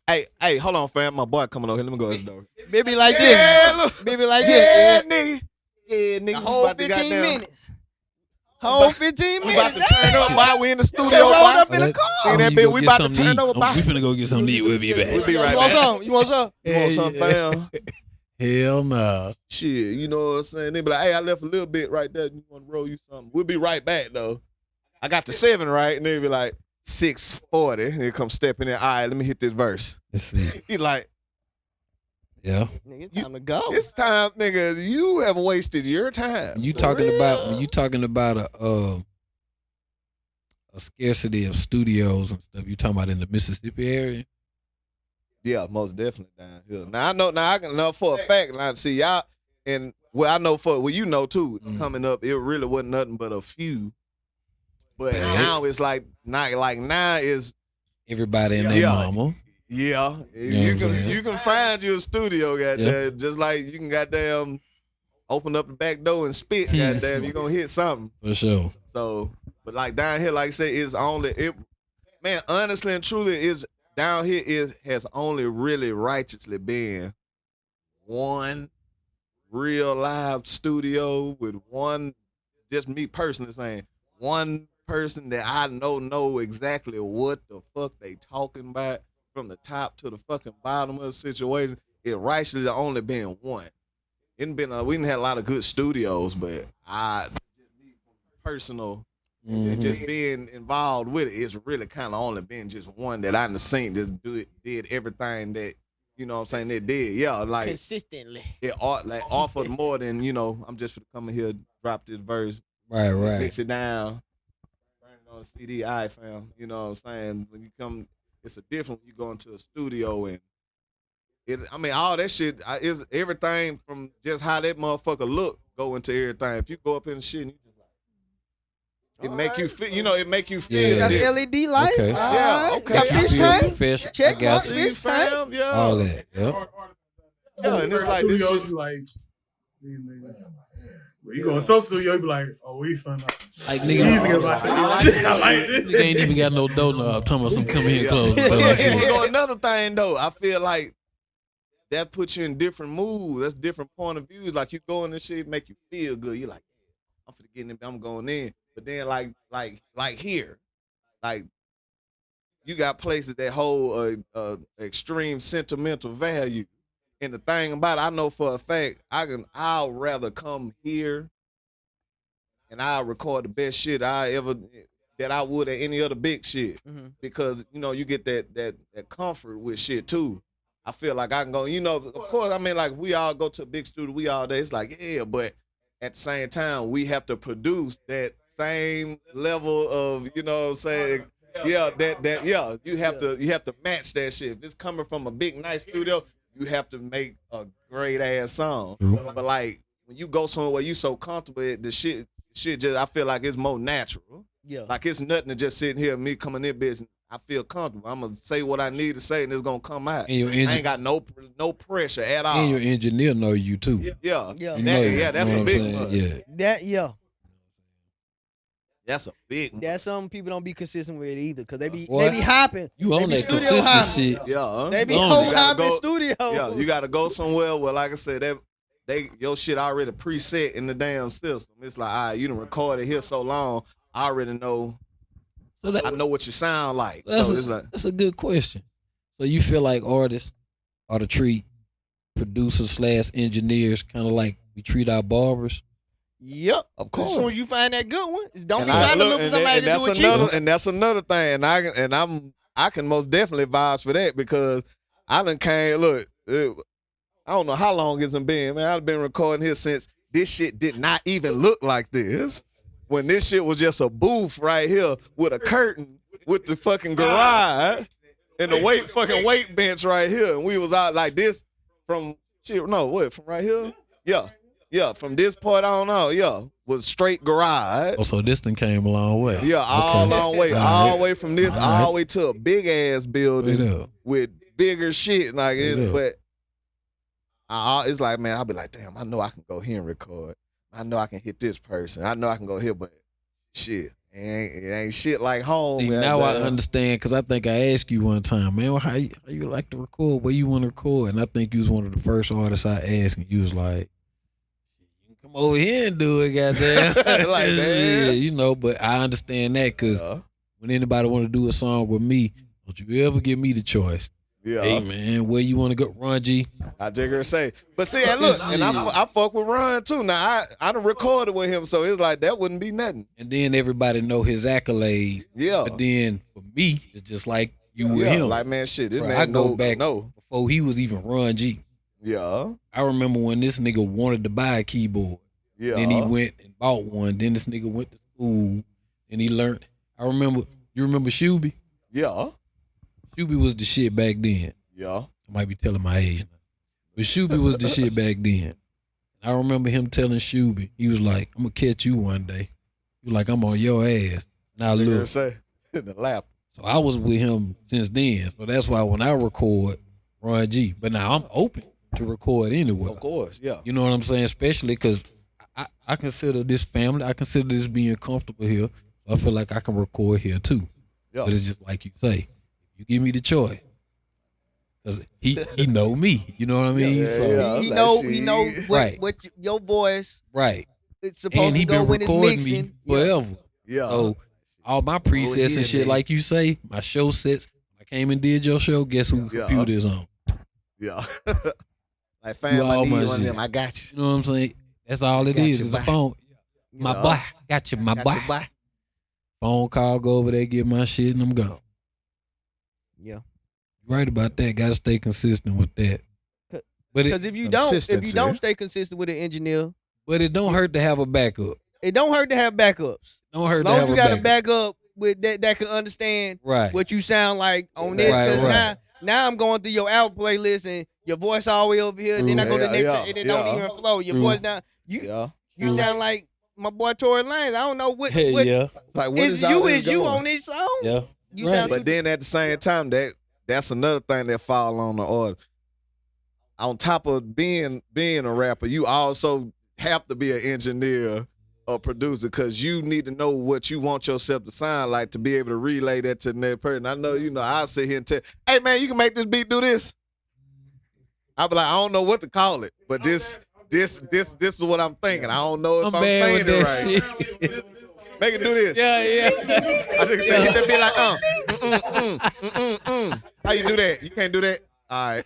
Hey, hold on, fam. My boy coming over here. Let me go to the door. Baby like Yeah, this. look. Baby like Yeah, this. nigga. Yeah, nigga. The we whole about to 15 goddamn- minutes. Whole 15 We minutes. about to turn up while we in the Just studio. rolled boy. up in the car. See that You bitch? go We get about to something turn to eat. over. Bye. We finna go get something to eat. We'll be back. We'll be right You want back. some? You want some? You want something, fam? Hell no. Shit, you know what I'm saying? They be like, hey, I left a little bit right there. You want to roll you something? We'll be right back, though. I got the 7 right, and they be like, 6:40. Here come stepping in. All right, let me hit this verse. Let's see. He like, Yeah. Nigga, it's time to go. it's time, nigga. You have wasted your time. When you talking about a scarcity of studios and stuff, you talking about in the Mississippi area? Yeah, most definitely down here. Now I know. Now I can know for a fact. Now see y'all, and Well, I know you know too. Mm. Coming up, it really wasn't nothing but a few. But Facts. now it's like now is Everybody and their mama. Yeah, You know you can find you a studio, goddamn. Just like you can goddamn open up the back door and spit, goddamn. You gonna hit something For sure. So, but like down here, like I say, it's only it. Man, honestly and truly, is down here has only really righteously been one real live studio with one, just me personally saying, one person that I know exactly what the fuck they talking about from the top to the fucking bottom of the situation. It rightfully only been one. We didn't have a lot of good studios, but personal and just being involved with it, it's really kind of only been just one that I done seen just did everything that, you know what I'm saying, they did. Yeah, like consistently. It offered more than, you know, I'm just coming here, drop this verse. Right. Fix it down. Burn it on a CD, fam. You know what I'm saying? When you come, it's a different when you go into a studio and all that shit is everything from just how that motherfucker look go into everything. If you go up in the shit and you just like, it make you feel, you know, it make you feel. Got different. LED lights. Okay. Yeah, okay. Got fish tank. Check mark, out fish tank. Yeah. all that. Yep. Yeah, and it's like this studios, shit. you like, these niggas. When you go in some studio, you be like, oh, we fun up. Like These nigga, niggas like, I like this shit. nigga ain't even got no doughnut. Talking about some come here and close. But look, here you go another thing though. I feel like that puts you in different moods. That's different point of views. Like you go in this shit, make you feel good. You're like, I'm finna get in, I'm going in. But then like here, like you got places that hold a extreme sentimental value. And the thing about it, I know for a fact, I'll rather come here and I'll record the best shit that I would at any other big shit. Because, you know, you get that comfort with shit too. I feel like I can go, you know, of course, I mean, like we all go to a big studio, we all day. It's like, yeah, but at the same time, we have to produce that same level of, you know what I'm saying? Yeah, you have to match that shit. If it's coming from a big nice studio, you have to make a great ass song. But like when you go somewhere where you so comfortable, the shit just, I feel like it's more natural. Yeah. Like it's nothing to just sitting here, me coming in bitch. I feel comfortable. I'm gonna say what I need to say, and it's gonna come out. I ain't got no pressure at all. And your engineer know you too. Yeah. You That's know a what big I'm one. saying? That's a big one. That's something people don't be consistent with either, cause they be Boy, hopping. You on be that studio consistent hopping. shit. Yeah. They be You whole gotta hopping go- studio. Yeah, you gotta go somewhere where, like I said, your shit already preset in the damn system. It's like, all right, you done recorded here so long, I already know. So I know what you sound like. That's, So it's like, that's a good question. So you feel like artists are to treat producers / engineers kind of like we treat our barbers? Yep. Of course. As soon as you find that good one, don't and be trying to look for somebody to do it cheap. And that's another thing. And I can most definitely vouch for that because I done came. Look, I don't know how long it's been, man. I've been recording here since this shit did not even look like this. When this shit was just a booth right here with a curtain with the fucking garage and the weight bench right here. And we was out like this from right here? Yeah, from this point on out, was straight garage. Oh, so this thing came a long way. Yeah, all long way. All the way from this, all the way to a big ass building with bigger shit. Like but it's like, man, I'll be like, damn, I know I can go here and record. I know I can hit this person. I know I can go here, but shit, it ain't shit like home. See, now I understand because I think I asked you one time, man, how you like to record? Where you want to record? And I think you was one of the first artists I asked, and you was like, you can come over here and do it, goddamn. Like that. Yeah, you know, but I understand that because when anybody want to do a song with me, don't you ever give me the choice. Yeah. Hey, man, where you want to go? Ron G. I just gonna say. But see, and look, and I fuck with Ron too. Now, I done recorded with him, so it's like that wouldn't be nothing. And then everybody know his accolades. Yeah. But then for me, it's just like you with him. Like, man, shit, this Bro, man I go back no. before he was even Ron G. Yeah. I remember when this nigga wanted to buy a keyboard. Yeah. Then he went and bought one. Then this nigga went to school and he learned. You remember Shuby? Yeah. Shuby was the shit back then. Yeah. I might be telling my age now. But Shuby was the shit back then. I remember him telling Shuby, he was like, I'm gonna catch you one day. He was like, I'm on your ass. Now look. Say the lap. So I was with him since then. So that's why when I record Ron G, but now I'm open to record anywhere. Of course, yeah. You know what I'm saying? Especially because I consider this family. I consider this being comfortable here. So I feel like I can record here too. Yeah. But it's just like you say, you give me the choice. Cause he know me, you know what I mean. Yeah, so yeah. he know what, Right. what your voice right, it's supposed and he to go been when it's recording mixing. me forever. Yeah. So all my presets yeah, and shit, man. like you say, my show sets. I came and did your show. Guess who Yeah. computer is on? Yeah. Like, fam, I all need my one of shit. them. I got you. You know what I'm saying? That's all it Got is. you, It's a boy. phone. My Yeah. boy, got you, my Got boy. you, boy. Phone call, go over there, get my shit, and I'm gone. Yeah. Right about that. Got to stay consistent with that. But Because it, if you Consistency. don't stay consistent with an engineer, but it don't hurt to have a backup. it don't hurt to have backups. Don't hurt As to long have as you a got a backup. backup with that can understand Right. what you sound like on this. Right, 'Cause right. now I'm going through your out playlist and your voice all the way over here. Then I go to the next track and it don't even flow. Your True. voice down. Yeah. You sound like my boy Tory Lanez. I don't know what yeah. Like, what is all you this is you going? on this song. Yeah. You Right. sound But then at the same time, that's another thing that fall on the order. On top of being a rapper, you also have to be an engineer or producer because you need to know what you want yourself to sound like to be able to relay that to the next person. I know, I'll sit here and tell, hey man, you can make this beat do this. I'll be like, I don't know what to call it, but this is what I'm thinking. I don't know if I'm bad saying with it that right. shit. Make it do this. yeah. I think say hit that be like, How you do that? You can't do that? All right.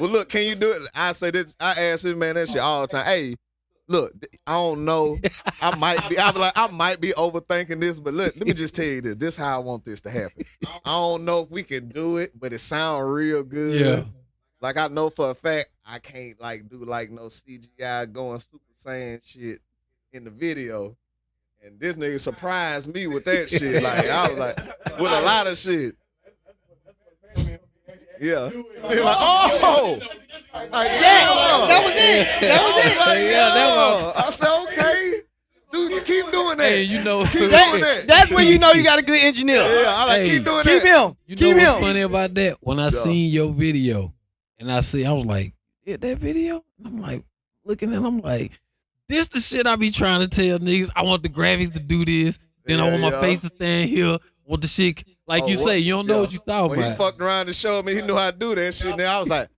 Well, look, can you do it? I say this. I ask this man that shit all the time. Hey, look, I don't know. I might be overthinking this, but look, let me just tell you this. This is how I want this to happen. I don't know if we can do it, but it sounds real good. Yeah. Like I know for a fact I can't do no CGI going Super Saiyan shit in the video. And this nigga surprised me with that shit. Like I was like, with a lot of shit. Yeah. He like, oh! Like, that was it. That was it. Like, Yeah, that was- I said, okay. Dude, you keep doing that. Hey, you know. Keep doing that. That's when you know you got a good engineer. Yeah, I like Hey, keep doing Keep that. him. You know Keep what's him. funny about that? When I Yeah. seen your video, and I was like, "Yeah, that video." I'm like, looking at, it, I'm like, "This the shit I be trying to tell niggas. I want the graphics to do this. Then I want my face to stand here. Want the shit like Oh, you what? say. You don't know Yeah. what you talking When he about." fucked around and showed me he knew how to do that shit, and then I was like,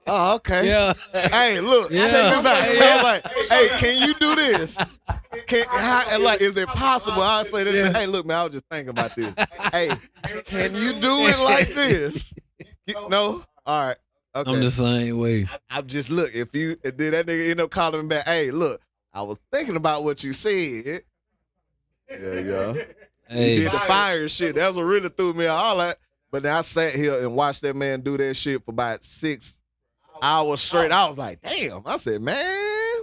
oh, okay. Yeah. Hey, look, Yeah. check this out. Yeah. I was like, hey, can you do this? Is it possible? I say this. Yeah. Hey, look, man, I was just thinking about this. Hey, can you do it like this? No? All right. Okay. I'm the same way. I'm just look. If you and then that nigga end up calling me back. Hey, look, I was thinking about what you said. Yeah. He Hey, did the fire shit. That's what really threw me out. All that. But then I sat here and watched that man do that shit for about 6 hours straight. I was like, damn. I said, man.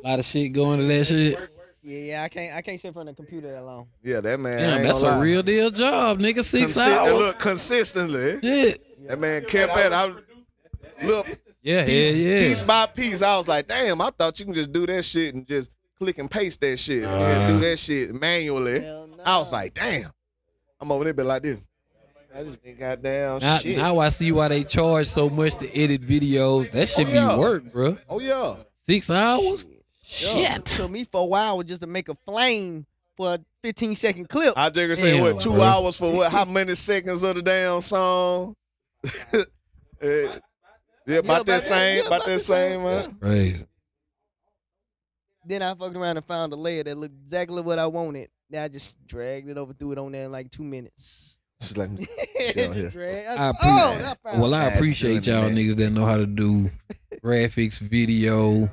a lot of shit going to that shit. Yeah, I can't sit in front of the computer that long. Yeah, that man. I Damn, ain't that's gonna a lie. real deal job, nigga. 6 And hours. look, consistently. Shit. That man kept at it. Look, Yeah, piece by piece. I was like, damn, I thought you can just do that shit and just click and paste that shit and do that shit manually. Hell no. I was like, damn. I'm over there been like this. I just ain't goddamn shit. Now I see why they charge so much to edit videos. That should yeah. be work, bro. Oh, yeah. 6 hours? Yeah. It took me for a while just to make a flame for a 15-second clip. I just say, Damn, what, 2 bro. hours for what? How many seconds of the damn song? Yeah, about that same, man. Crazy. Then I fucked around and found a layer that looked exactly what I wanted. Then I just dragged it over, threw it on there in like 2 minutes. Just like, shit on here. Just dragged. I I found Well, I That's appreciate doing y'all that. niggas that know how to do graphics, video,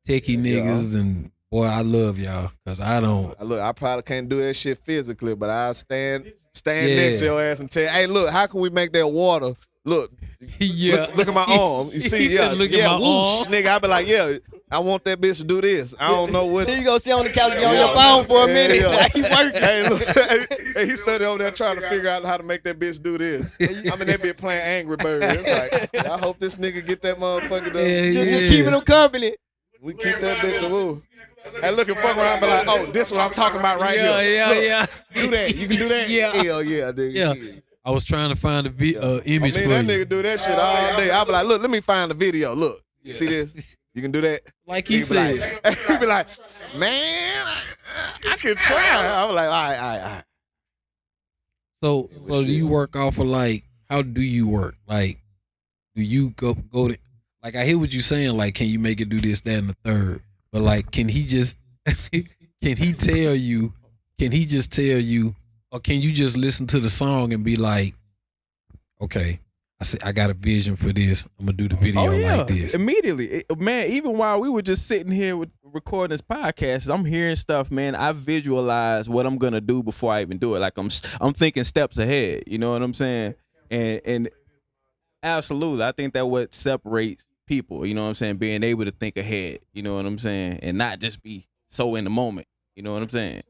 techie niggas, and boy, I love y'all because I don't. Look, I probably can't do that shit physically, but I stand Yeah. next to your ass and tell you, hey, look, how can we make that water? Look, Yeah. look at my arm. You He see, said, yeah, look at yeah, my whoosh, arm. nigga. I be like, yeah, I want that bitch to do this. I don't know what. Then you go sit on the couch and be on your phone for a minute. Yeah. Like you working. Hey, look, hey, he stood over there trying to figure out how to make that bitch do this. I mean, that bitch playing Angry Birds. It's like, I hope this nigga get that motherfucker done. Yeah, Just yeah. keeping them company. We keep that bitch to move. And look and fuck around and be like, oh, this what I'm talking about right Yeah, here. yeah. Do that. You can do that? Yeah. Hell yeah, nigga. Yeah. I was trying to find a image I mean, for that you. nigga do that shit all day. I be like, look, let me find the video. Look, you see this? You can do that? Like he He be like, said. he be like, man, I can try. I was like, all right. So do you work off of like, how do you work? Like, do you go to, like, I hear what you saying, like, can you make it do this, that, and the third? But like, can he just, can he just tell you, or can you just listen to the song and be like, okay, I got a vision for this. I'm gonna do the video like this. Immediately. Man, even while we were just sitting here recording this podcast, I'm hearing stuff, man. I visualize what I'm gonna do before I even do it. Like I'm thinking steps ahead. You know what I'm saying? And absolutely, I think that what separates people, you know what I'm saying, being able to think ahead, you know what I'm saying, and not just be so in the moment. You know what I'm saying?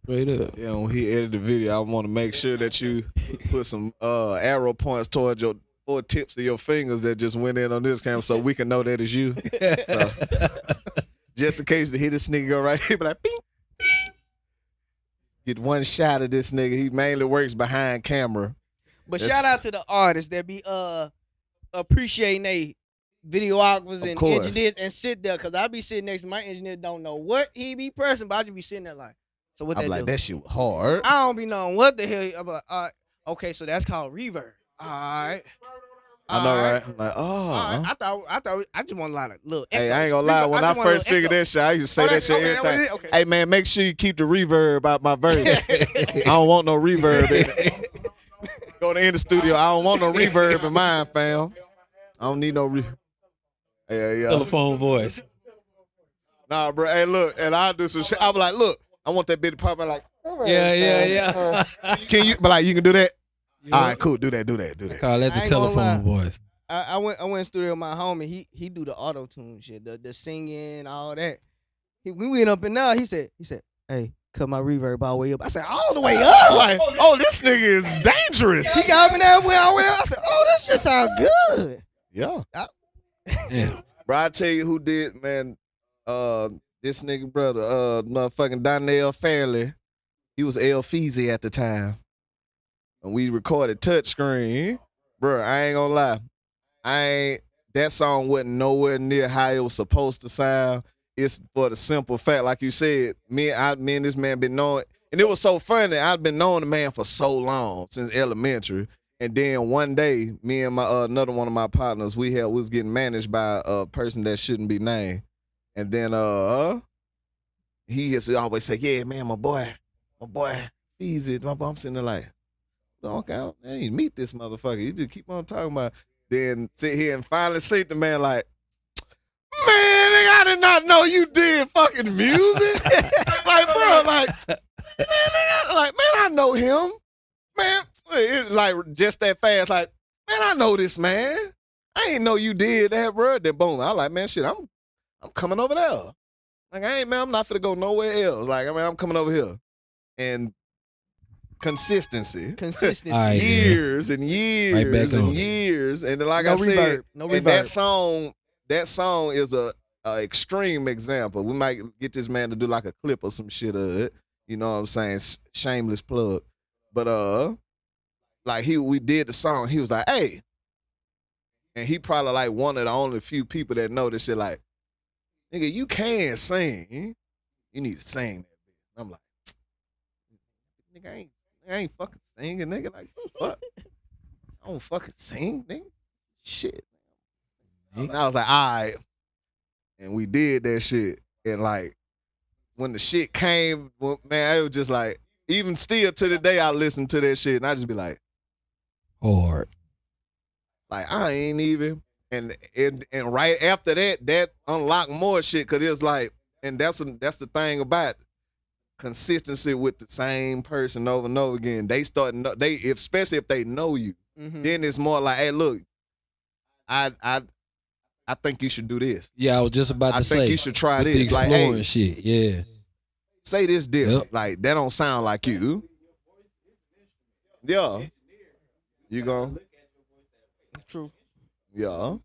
Straight up. Yeah, when he edited the video, I want to make sure that you put some arrow points towards your 4 tips of your fingers that just went in on this camera so we can know that it's you. So, just in case the hit this nigga go right here, be like, bing, bing. Get one shot of this nigga. He mainly works behind camera. But shout out to the artists that be appreciating they videographers and course. engineers and sit there, cause I be sitting next to my engineer, don't know what he be pressing, but I just be sitting there like, so what I'm that like, do? that shit was hard. I don't be knowing what the hell. I'm like, okay, so that's called reverb. All right. I know, right? I'm like, oh. All right. I thought I just want a lot of little. Hey, I ain't gonna lie. When I first figured that shit, I used to say that shit every time. Okay. Hey, man, make sure you keep the reverb out my verse. I don't want no reverb in it. Go to in the studio. I don't want no reverb in mine, fam. I don't need no reverb. Yeah. Telephone voice. Nah, bro. Hey, look, and I'll do some shit. I'll be like, look, I want that bitch to pop out like, Yeah. can you, but like, you can do that? All right, cool. Do that. Call that I the ain't gonna telephone voice. I went in the studio with my homie. He do the auto tune shit, the singing, all that. We went up and down. He said, hey, cut my reverb all the way up. I said, all the way up. Like, oh, this nigga is dangerous. He got me that way all the way up. I said, oh, that shit sound good. Yeah. Yeah. Bro, I tell you who did, man. This nigga brother, motherfucking Donnell Fairley. He was El Feezy at the time. And we recorded touchscreen. Bro, I ain't gonna lie. That song wasn't nowhere near how it was supposed to sound. It's for the simple fact, like you said, me and this man been knowing, and it was so funny. I've been knowing the man for so long, since elementary. And then one day, me and my another one of my partners, we was getting managed by a person that shouldn't be named. And then he used to always say, yeah, man, my boy, Feezy. I'm sitting there like, okay, I ain't meet this motherfucker. You just keep on talking about. Then sit here and finally say to the man like, man, nigga, I did not know you did fucking music. Like, bro, man, I know him. Man, it's like just that fast, like, man, I know this man. I ain't know you did that, bro. Then boom, I like, man, shit, I'm coming over there. Like, I'm not finna go nowhere else. Like, I'm coming over here. And consistency. Right, years and years Right back and on. years. And then, like No I said, reverb, no and reverb. that song is a extreme example. We might get this man to do like a clip or some shit of it. You know what I'm saying? Shameless plug. But like we did the song, he was like, hey. And he probably like one of the only few people that know this shit, like, nigga, you can sing. You need to sing that bitch. I'm like, nigga, I ain't fucking singing, nigga. Like, fuck. I don't fucking sing, nigga. Shit. And I was like, all right. And we did that shit. And like, when the shit came, man, it was just like, even still to the day I listen to that shit and I just be like, Hard. like, I ain't even. And right after that unlocked more shit, cause it's like, and that's the thing about consistency with the same person over and over again. They start especially if they know you, then it's more like, hey, look, I think you should do this. Yeah, I was just about to say. I think you should try with this. The Like, exploring hey, shit. Yeah. say this different. Yep. Like, that don't sound like you. Yeah. You go. True. Yeah.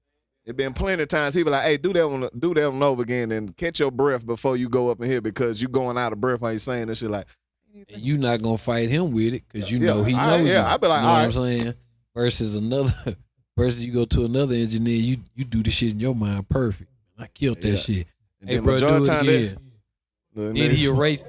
It been plenty of times he be like, "Hey, do that one over again, and catch your breath before you go up in here because you going out of breath while you saying this shit." Like, And you not gonna fight him with it because you know he I- knows. yeah, you. I be like, you know what I'm all saying? Versus you go to another engineer, you do the shit in your mind perfect. I killed that Yeah. shit. and Hey, then bro, majority do it of time again. that- Then he erased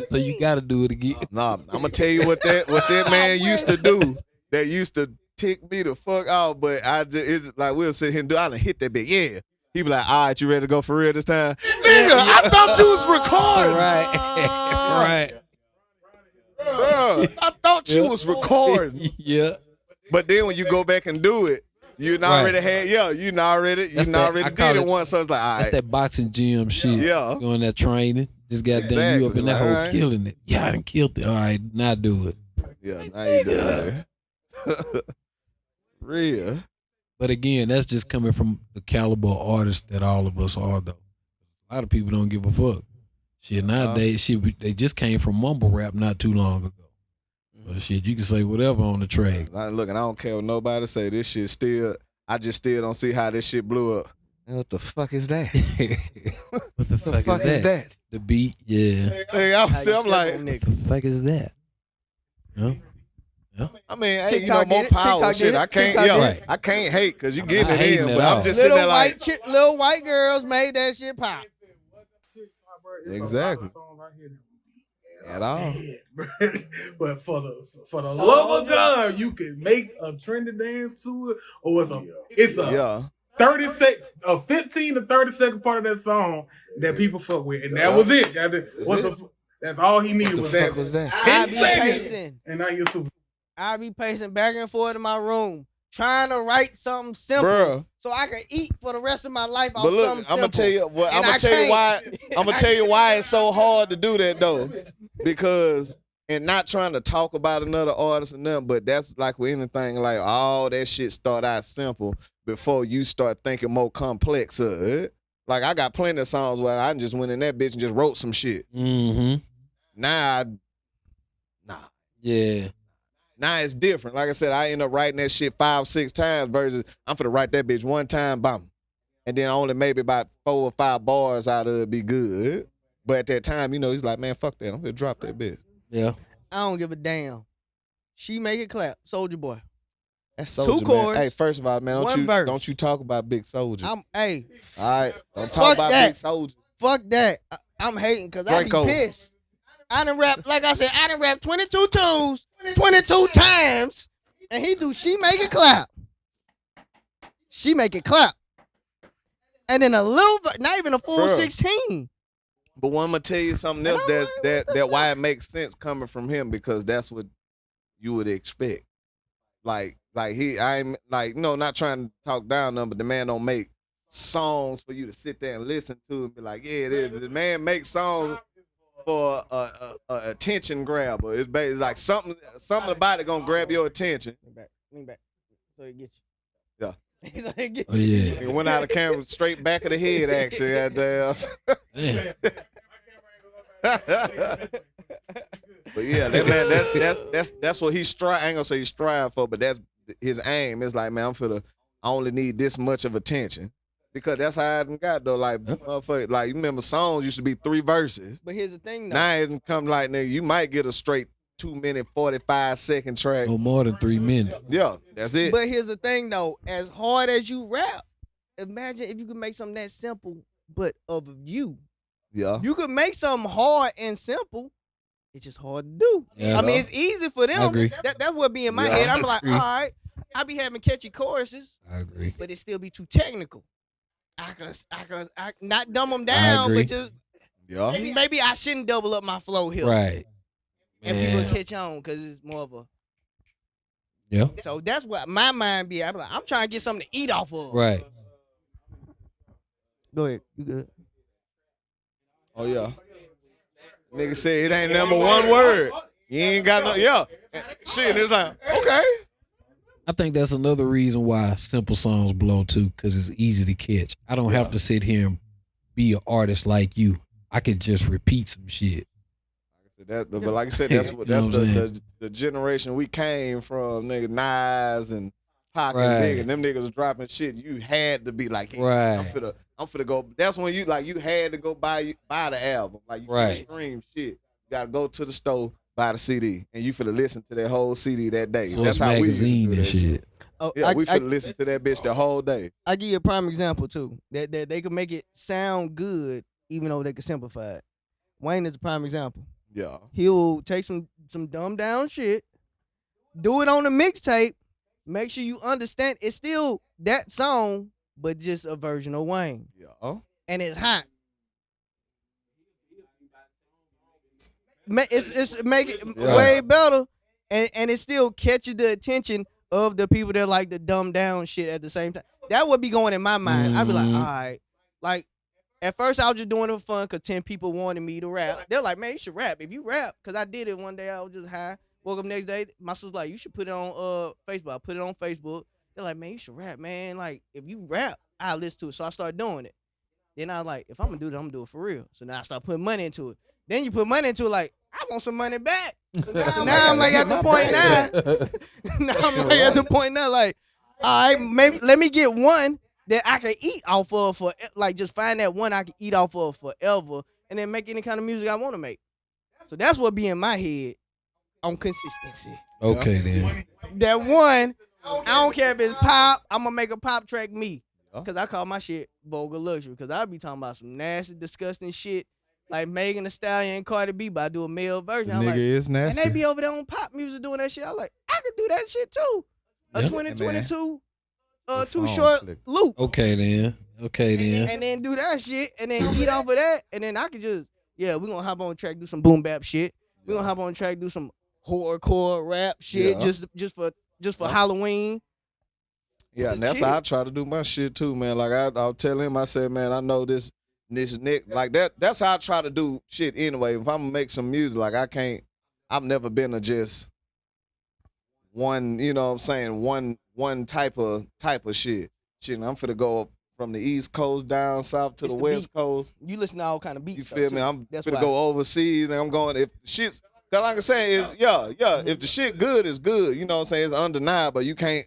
it, so you gotta do it again. Nah, I'm gonna tell you what that man used to do. That used to tick me the fuck out, but it's like we'll sit here and do. I done hit that bit. Yeah, he be like, "All right, you ready to go for real this time, nigga? I thought you was recording, Right. bro. I thought you was recording." Yeah. But then when you go back and do it, you already did it once. So it's like, all That's right, that boxing gym shit. Yeah. Doing that training. Just goddamn you up in that Exactly. hole Alright. killing it. Yeah, I done killed it. All right, now do it. yeah, now you do it. Real. But again, that's just coming from the caliber of artists that all of us are, though. A lot of people don't give a fuck. Shit, nowadays, they just came from mumble rap not too long ago. So shit, you can say whatever on the track. Like, look, and I don't care what nobody say. This shit still, I just still don't see how this shit blew up. What the fuck is that? What the fuck is that? The beat, yeah. Hey, I'm like, What the fuck is that? Huh? I mean, hey, TikTok more did it. power TikTok shit. did it. I can't, TikTok did it. I can't hate because you I'm getting not it hating in, at but I'm all. just sitting there Little like, little white girls made that shit pop. Exactly. At all. But for the love of God, you can make a trendy dance to it, or it's a Yeah. 15 to 30-second part of that song that people fuck with, and that was it. That's all he needed was that. that? I 10 be seconds, pacing. and now you're super. I be pacing back and forth in my room, trying to write something simple Bruh. so I can eat for the rest of my life off But look, something I'm gonna simple. tell you what. I'm And gonna I tell you why. can't. I'm gonna tell you why it's so hard to do that though, because and not trying to talk about another artist or nothing, but that's like with anything. Like all that shit start out simple before you start thinking more complex of it. Like I got plenty of songs where I just went in that bitch and just wrote some shit. Mm-hmm. Nah. Yeah. Now it's different. Like I said, I end up writing that shit 5-6 times versus I'm finna write that bitch one time, bam. And then only maybe about 4 or 5 bars out of it be good. But at that time, he's like, man, fuck that. I'm gonna drop that bitch. Yeah. I don't give a damn. She make it clap, Soldier Boy. That's Soldier, Two chords, man. Hey, first of all, man, one verse. don't you talk about Big Soldier. All right, Don't talk Fuck about that. Big Soldier. fuck that. I'm hating because I be Draco. pissed. I done rap, like I said, I done rap 22 twos, 22 times, and she make it clap. She make it clap. And then a little, not even a full Bruh. 16. But one, I'm gonna tell you something else that why it makes sense coming from him, because that's what you would expect. Like I'm like, not trying to talk down on him, but the man don't make songs for you to sit there and listen to and be like, yeah, it is. The man makes songs for a attention grabber. It's basically like something about it gonna grab your attention. Lean back. So he get Yeah. you. So he get Oh yeah. It went out of camera straight back of the head, actually. Goddamn. Damn. But yeah, that man, that's what he strive. I ain't gonna say he strive for, but that's his aim. It's like, man, I only need this much of attention, because that's how I done got though. Like, motherfucker, like you remember songs used to be 3 verses. But here's the thing, though. Now it's come like, nigga, you might get a straight 2-minute 45-second track. No more than 3 minutes. Yeah, that's it. But here's the thing, though. As hard as you rap, imagine if you could make something that simple, but of you. Yeah. You could make something hard and simple. It's just hard to do. Yeah. I mean, it's easy for them. I agree. That's what be in my Yeah. head. I'm like, I all agree. right, I be having catchy choruses, I agree. but it still be too technical. I not dumb them I down, agree. but just Yeah. maybe I shouldn't double up my flow here. Right. And Man. people catch on because it's more of a. Yeah. So that's what my mind be. I'm like, I'm trying to get something to eat off of. Right. Go ahead. You good? Oh yeah. Nigga said it ain't number one word. You ain't got no. Yeah. Shit. It's like, okay. I think that's another reason why simple songs blow too, because it's easy to catch. I don't have to sit here and be an artist like you. I could just repeat some shit. But like I said, that's You know what I'm the generation we came from, nigga. Nas and Pac Right. and Big, and them niggas was dropping shit. You had to be like, hey, Right. I'm finna go. That's when you had to go buy the album. Like you Right. can't stream shit. You gotta go to the store, buy the CD, and you finna listen to that whole CD that day. So That's it's how we used to magazine do and that shit. shit. Oh, Yeah, we finna listen to that bitch the whole day. I give you a prime example too. That they could make it sound good even though they could simplify it. Wayne is a prime example. Yeah. He'll take some dumbed down shit, do it on the mixtape, make sure you understand it's still that song, but just a version of Wayne. Yeah. And it's hot. It's make it Yeah. way better, and it still catches the attention of the people that like the dumbed down shit at the same time. That would be going in my mind. I'd be like, Mhm. all right. Like, at first I was just doing it for fun because 10 people wanted me to rap. They're like, man, you should rap. If you rap, because I did it one day, I was just high. Woke up next day, my sister's like, you should put it on Facebook. I put it on Facebook. They're like, man, you should rap, man. Like, if you rap, I'll listen to it. So I started doing it. Then I was like, if I'm going to do it, I'm going to do it for real. So now I start putting money into it. Then you put money into it like, I want some money back. So now I'm like at the point now. Now I'm like at the point now, like, all right, maybe let me get one that I can eat off of for, like, just find that one I can eat off of forever and then make any kind of music I want to make. So that's what be in my head on consistency. Okay then. That one, I don't care if it's pop, I'm going to make a pop track me. Because I call my shit vulgar luxury. Because I be talking about some nasty, disgusting shit like Megan Thee Stallion and Cardi B, but I do a male version. I'm Nigga like, is nasty. and they be over there on pop music doing that shit. I'm like, I could do that shit too. A Yeah. 2022 Your too phone short flick. loop. Okay then. Okay then. And then do that shit and then eat off of that. And then I could just, yeah, we're going to hop on track, do some boom bap shit. We're going to hop on track, do some horrorcore rap shit Yeah. just for Halloween. Yeah, and that's how I try to do my shit too, man. Like I'll tell him, I said, man, I know this Nick, like that. That's how I try to do shit anyway. If I'm gonna make some music, like I've never been a just one, you know what I'm saying, one type of shit. Shit, I'm finna go from the East Coast down south to It's the the West beat. Coast. You listen to all kind of beats. You though, feel too. me? I'm That's finna why. go overseas and I'm going, if shit's, cause like I say, is yeah. If the shit good, it's good. You know what I'm saying? It's undeniable. You can't,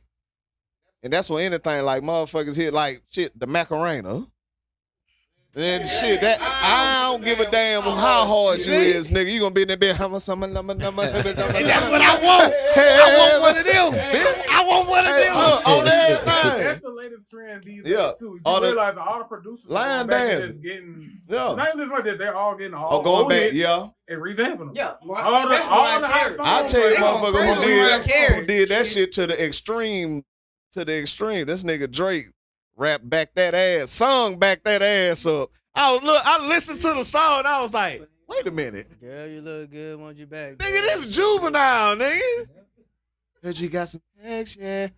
and that's what anything like motherfuckers hit like shit, the Macarena. And shit, that I don't give a damn how hard you is, nigga. You gonna be in that bed, and that's what I want. I want one of them. I want one of them on everything. That's the latest trend these days too. All You the realize that all the producers line back then dancing. is getting Yeah. not even just like this, they're all getting all Oh, going old back, hits yeah. and revamping them. Yeah, all the hot songs. I tell you, They gonna motherfucker, crazy who did that shit to the extreme. This nigga Drake rapped back that ass, sung back that ass up. I listened to the song and I was like, wait a minute. Girl, you look good, want you back. Nigga, this Juvenile, nigga. Heard you got some action.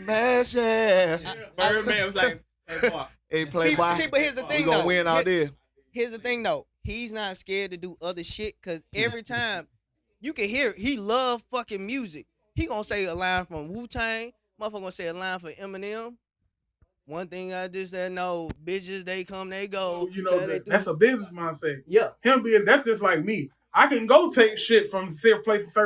Action. Birdman was like, hey, boy. Hey, Playboy. See, but here's the We thing, gonna though. win out there. Here's the thing, though. He's not scared to do other shit because every time you can hear it, he love fucking music. He gonna say a line from Wu-Tang. Motherfucker gonna say a line from Eminem. One thing I just said, no, bitches, they come, they go. You know, So they that's do- a business mindset. Yeah. That's just like me. I can go take shit from certain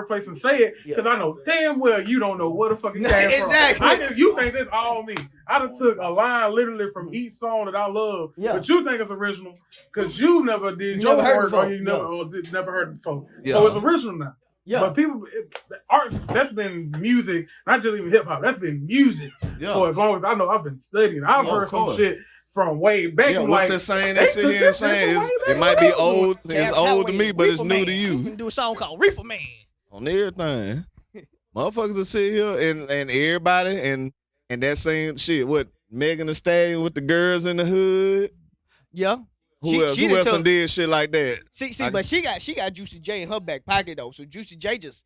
place and say it because I know damn well you don't know where the fuck it came Exactly. from. You think it's all me. I done took a line literally from each song that I love, but you think it's original because you never did your never heard work it or you never heard it before. Yeah. So it's original now. Yeah. But people, art, that's been music, not just even hip hop, that's been music for as long as I know. I've been studying. I've heard some shit from way back. Yeah, like, what's that saying that sit here and saying? It might be old. It's old to me, but it's new to You you. can do a song called Reefer Man. On everything. Motherfuckers will sit here and everybody and that same shit. What, Megan Thee Stallion with the girls in the hood? Yeah. Who else? Who else done did shit like that? See, but she got Juicy J in her back pocket though. So Juicy J just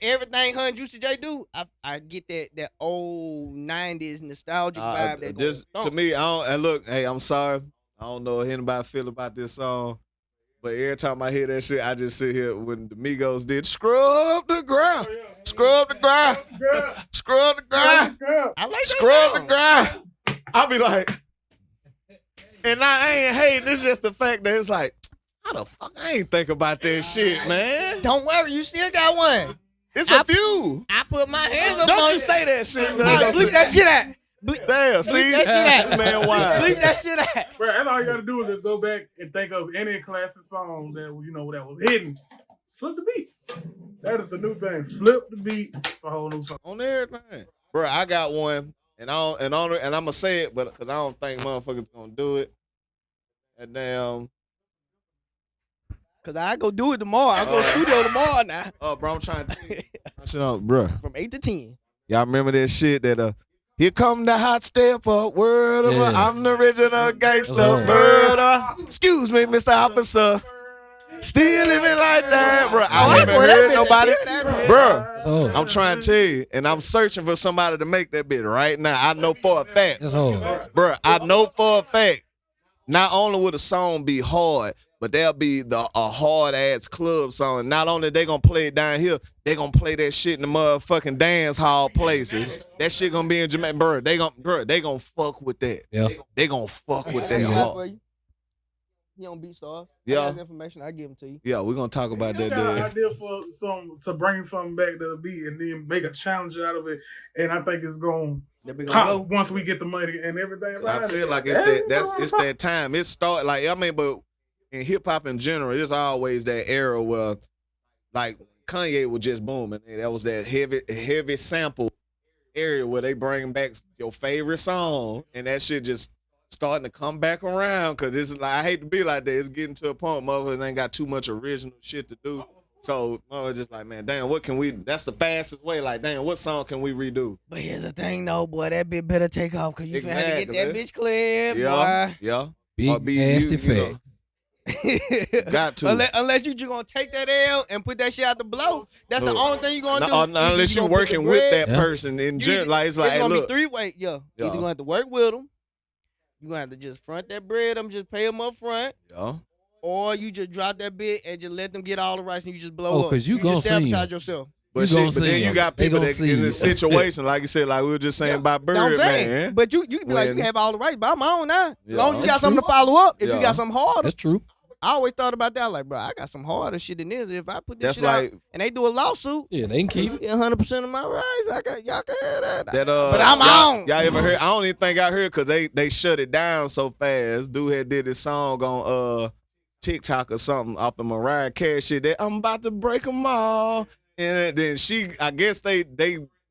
everything her and Juicy J do, I get that old 90s nostalgic vibe. That This to me, I don't. And look, hey, I'm sorry. I don't know how anybody feel about this song, but every time I hear that shit, I just sit here when the Migos did scrub the ground, scrub the ground, scrub the ground, I like that scrub the song. ground. I'll be like, and I ain't hating. It's just the fact that it's like, how the fuck I ain't think about that shit, man. Don't worry, you still got one. It's a few. I put my hands up Don't on you say that shit. Bleep that shit out. Damn, see? that shit out. Man, why? Bleep that shit out. Bro, that's all you gotta do is just go back and think of any classic song that that was hidden. Flip the beat. That is the new thing. Flip the beat. It's a whole new song. On everything. Bro, I got one, and I'm gonna say it, but because I don't think motherfuckers gonna do it. And damn. Cause I go do it tomorrow. I go studio tomorrow now. Oh, bro, I'm trying to shit on, bro. From 8 to 10. Y'all remember that shit that here come the hot step up, word of I'm the original gangster, murder. Excuse me, Mr. Officer. Still living like that, bro. I haven't heard nobody, bro. I'm trying to tell you, and I'm searching for somebody to make that bit right now. I know for a fact, bro. I know for a fact. Not only will the song be hard, but there'll be a hard ass club song. Not only they gonna play it down here, they gonna play that shit in the motherfucking dance hall places. That shit gonna be in Jamaica, bro. They gonna fuck with that. Yeah. They gonna fuck with that For hard. you. He on BeatStars. Yeah. I got his information. I give him to you. Yeah, we're gonna talk about that. I got an idea for to bring something back to the beat and then make a challenge out of it. And I think it's going to pop once we get the money and everything. I feel like it's that time. It start like but in hip hop in general, there's always that era where like Kanye was just booming. And that was that heavy sample area where they bring back your favorite song, and that shit just starting to come back around. Cause it's like, I hate to be like that. It's getting to a point motherfuckers ain't got too much original shit to do. So just like, man, damn, what can we? That's the fastest way. Like, damn, what song can we redo? But here's the thing, though, boy. That bitch better take off because you finna have to get that bitch cleared, yeah, boy. Yeah. Big nasty fact. Got to. Unless you just gonna take that L and put that shit out the blow. That's the only thing you gonna do. Unless you working with that person in general. Like, it's like, hey, gonna look. be 3 ways. Either gonna have to work with them. You gonna have to just front that bread. Just pay them up front. Yeah. Or you just drop that bit and just let them get all the rights and you just blow up. Because you just sing. sabotage yourself. But then you got people that in this situation, like you said, like we were just saying about Birdman. But you be like, you have all the rights, but I'm on now. As long as you got something to follow up, if you got something harder. That's true. I always thought about that, like, bro, I got some harder shit than this. If I put this shit like, out and they do a lawsuit, yeah, they can keep it. 100% of my rights. Y'all can have that. But I'm on. Y'all ever heard? I don't even think I heard because they shut it down so fast. Dude had did this song on TikTok or something off the Mariah Carey shit that I'm about to break them all. And then I guess they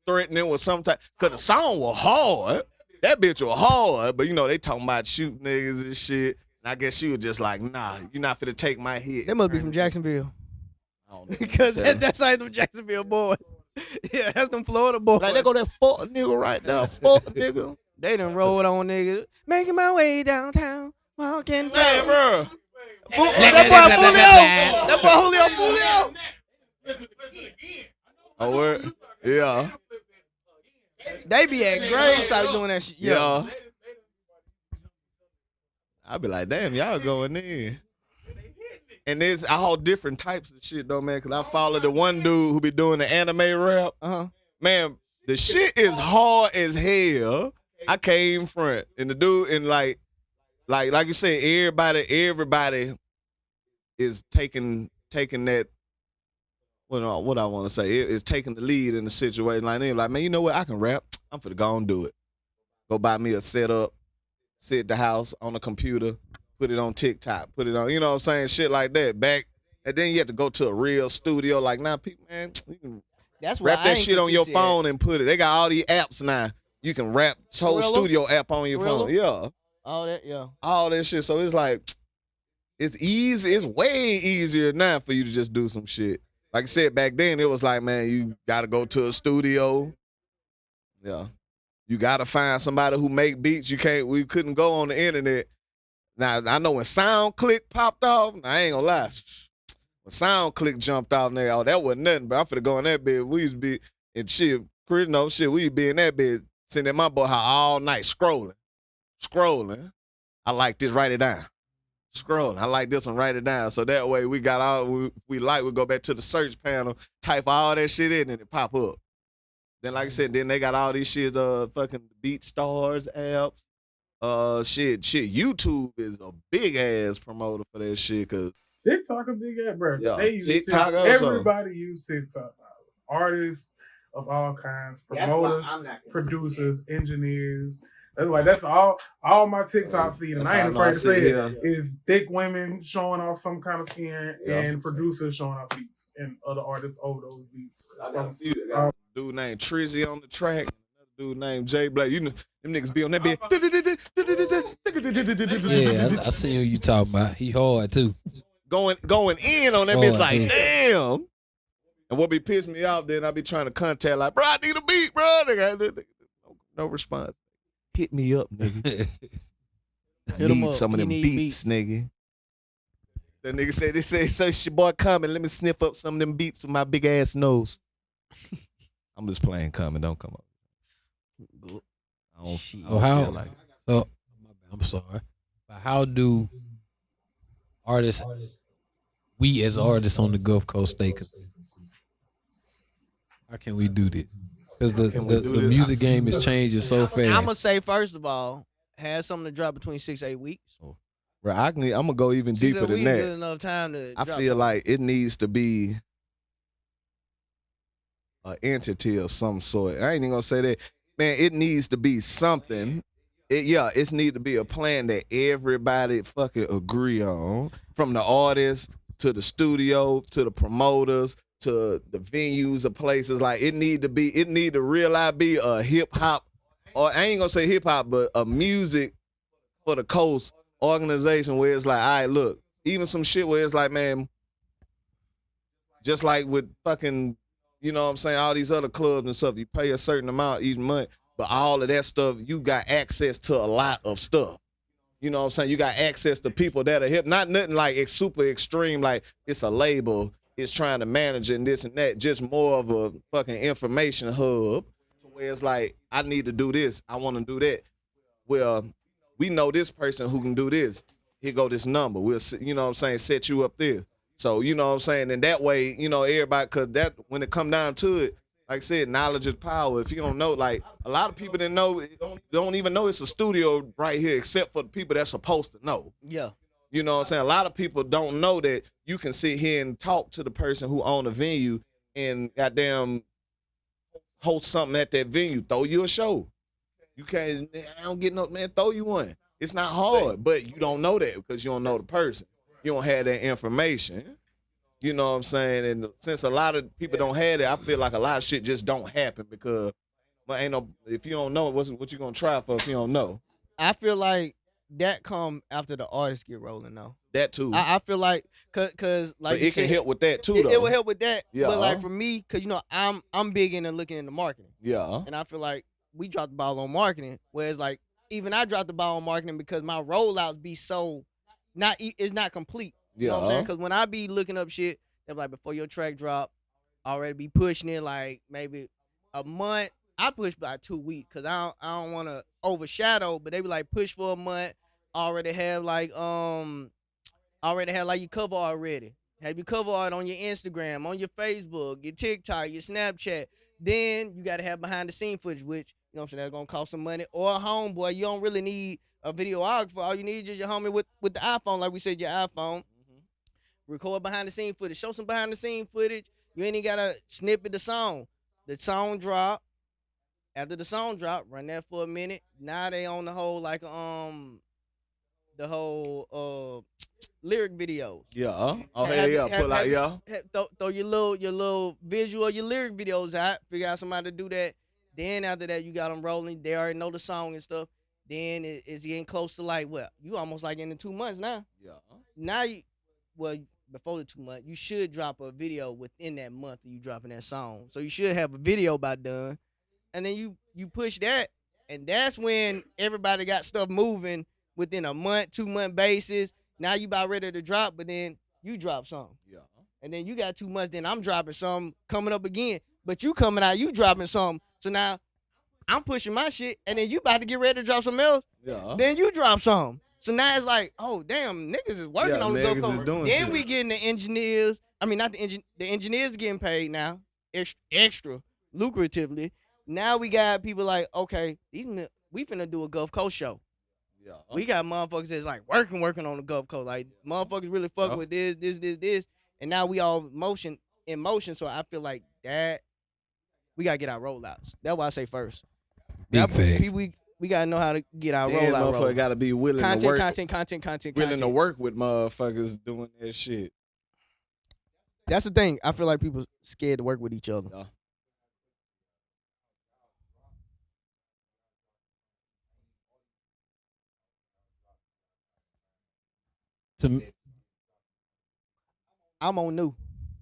threatened it with some type, because the song was hard. That bitch was hard, but they talking about shooting niggas and shit. And I guess she was just like, nah, you're not finna take my hit. They must be from Jacksonville. I don't know. Because that's how them Jacksonville boys. Yeah, that's them Florida boys. Like, they go that fuck nigga right now. Fuck nigga. They done rolled on niggas. Making my way downtown. Walking Man, bro. That boy Julio. Oh, word? Yeah. They be at grave site doing that shit. Yeah. I be like, damn, y'all going in. And there's all different types of shit though, man. Cause I follow the one dude who be doing the anime rap. Man, the shit is hard as hell. I came front, and the dude, and like you said, everybody is taking that. What I want to say is taking the lead in the situation. Like, they like, man, you know what? I can rap. I'm finna go and do it. Go buy me a setup, sit at the house on the computer, put it on TikTok, put it on, you know what I'm saying? Shit like that. Back, and then you have to go to a real studio. Like, nah, people, man, you can rap that shit on your phone and put it. They got all these apps now. You can rap whole studio app on your phone. Yeah. All that, yeah. All that shit. So it's like, it's easy. It's way easier now for you to just do some shit. Like I said, back then, it was like, man, you got to go to a studio. Yeah. You got to find somebody who make beats. We couldn't go on the internet. Now, I know when SoundClick popped off, I ain't gonna lie. When SoundClick jumped off there, that wasn't nothing, but I'm finna go in that bed. We used to be, and shit, Chris, no shit, we used to be in that bed, sitting at my boy house all night, scrolling. I like this, write it down. Scrolling. I like this one, write it down. So that way we got all we go back to the search panel, type all that shit in, and it pop up. Then, like I said, then they got all these shit, fucking BeatStars apps. Shit. YouTube is a big ass promoter for that shit, cause TikTok a big ass, bro. Yeah, They use TikTok. Everybody use TikTok. artists of all kinds, promoters, producers, engineers. That's all my TikTok feed, and I ain't afraid to say it, is thick women showing off some kind of skin and producers showing off beats and other artists over those beats. I got a few. Dude named Trizzy on the track. Another dude named Jay Black. You know them niggas be on that bit. Yeah, I see who you talking about. He hard too. Going in on that bitch like damn. And what be pissing me off, then I be trying to contact like, bro, I need a beat, bro. No response. Hit me up, nigga. I need some of them beats, nigga. That nigga said, they say, so it's your boy coming. Let me sniff up some of them beats with my big ass nose. I'm just playing coming. Don't come up. I don't feel like it. So, I'm sorry. But how do artists, we as artists on the Gulf Coast stay consistent? How can we do this? Because the music game is changing so fast. I'm gonna say first of all, have something to drop between 6 to 8 weeks. Bro, I'm gonna go even deeper than that. Good enough time to I feel like it needs to be an entity of some sort. I ain't even gonna say that. Man, it needs to be something. It needs to be a plan that everybody fucking agree on. From the artists to the studio to the promoters to the venues or places. Like it need to really be a hip hop, or I ain't gonna say hip hop, but a music for the coast organization where it's like, all right, look, even some shit where it's like, man, just like with fucking, you know what I'm saying, all these other clubs and stuff, you pay a certain amount each month, but all of that stuff, you got access to a lot of stuff. You know what I'm saying? You got access to people that are hip, not nothing like it's super extreme, like it's a label, it's trying to manage it and this and that, just more of a fucking information hub where it's like, I need to do this, I want to do that. Well, we know this person who can do this. Here go this number. We'll, you know what I'm saying, set you up there. So, you know what I'm saying? And that way, you know, everybody, because that, when it come down to it, like I said, knowledge is power. If you don't know, like, a lot of people that know, don't even know it's a studio right here, except for the people that's supposed to know. Yeah. You know what I'm saying? A lot of people don't know that you can sit here and talk to the person who own the venue and goddamn host something at that venue, throw you a show. You can't, I don't get no, man, throw you one. It's not hard, but you don't know that because you don't know the person. You don't have that information. You know what I'm saying? And since a lot of people don't have that, I feel like a lot of shit just don't happen because, well, ain't no, if you don't know, what you gonna try for if you don't know? I feel like that come after the artists get rolling though. That too. I feel like, cause like but it can help with that too, though. It will help with that. Yeah. But like for me, cause you know I'm big into looking into marketing. Yeah. And I feel like we dropped the ball on marketing, whereas like even I dropped the ball on marketing because my rollouts be so it's not complete. You know what I'm saying? Because when I be looking up shit, they're like before your track drop, I already be pushing it like maybe a month. I push by 2 weeks because I don't want to overshadow, but they be like push for a month. Already have like your cover already. Have your cover art on your Instagram, on your Facebook, your TikTok, your Snapchat. Then you gotta have behind the scene footage, which you know what I'm saying, that's gonna cost some money. Or a homeboy, you don't really need a videographer. All you need is your homie with the iPhone, like we said, your iPhone. Record behind the scene footage. Show some behind the scene footage. You ain't even gotta snippet the song. The song drop. After the song drop, run that for a minute. Now they on the whole like lyric videos. Yeah. Oh hell yeah. Pull out, yeah. Throw your little visual, your lyric videos out. Figure out somebody to do that. Then after that, you got them rolling. They already know the song and stuff. Then it's getting close to like what? You almost like in the 2 months now. Yeah. Now before the 2 months, you should drop a video within that month of you dropping that song. So you should have a video about done. And then you push that, and that's when everybody got stuff moving within a month, 2 month basis. Now you about ready to drop, but then you drop something. Yeah. And then you got 2 months, then I'm dropping something coming up again. But you coming out, you dropping something. So now I'm pushing my shit, and then you about to get ready to drop something else. Yeah. Then you drop something. So now it's like, oh damn, niggas is working on the go code. Then shit. we getting the engineers. I mean, not the engineers getting paid now, extra lucratively. Now we got people like, okay, we finna do a Gulf Coast show. Yeah. We got motherfuckers that's like working on the Gulf Coast. Like motherfuckers really fuck with this. And now we all in motion. So I feel like that we gotta get our rollouts. That's why I say first. Big facts. We gotta know how to get our Then rollout. motherfucker got to be willing to work. Willing to work with motherfuckers doing that shit. That's the thing. I feel like people scared to work with each other. Yeah. To me, I'm on new.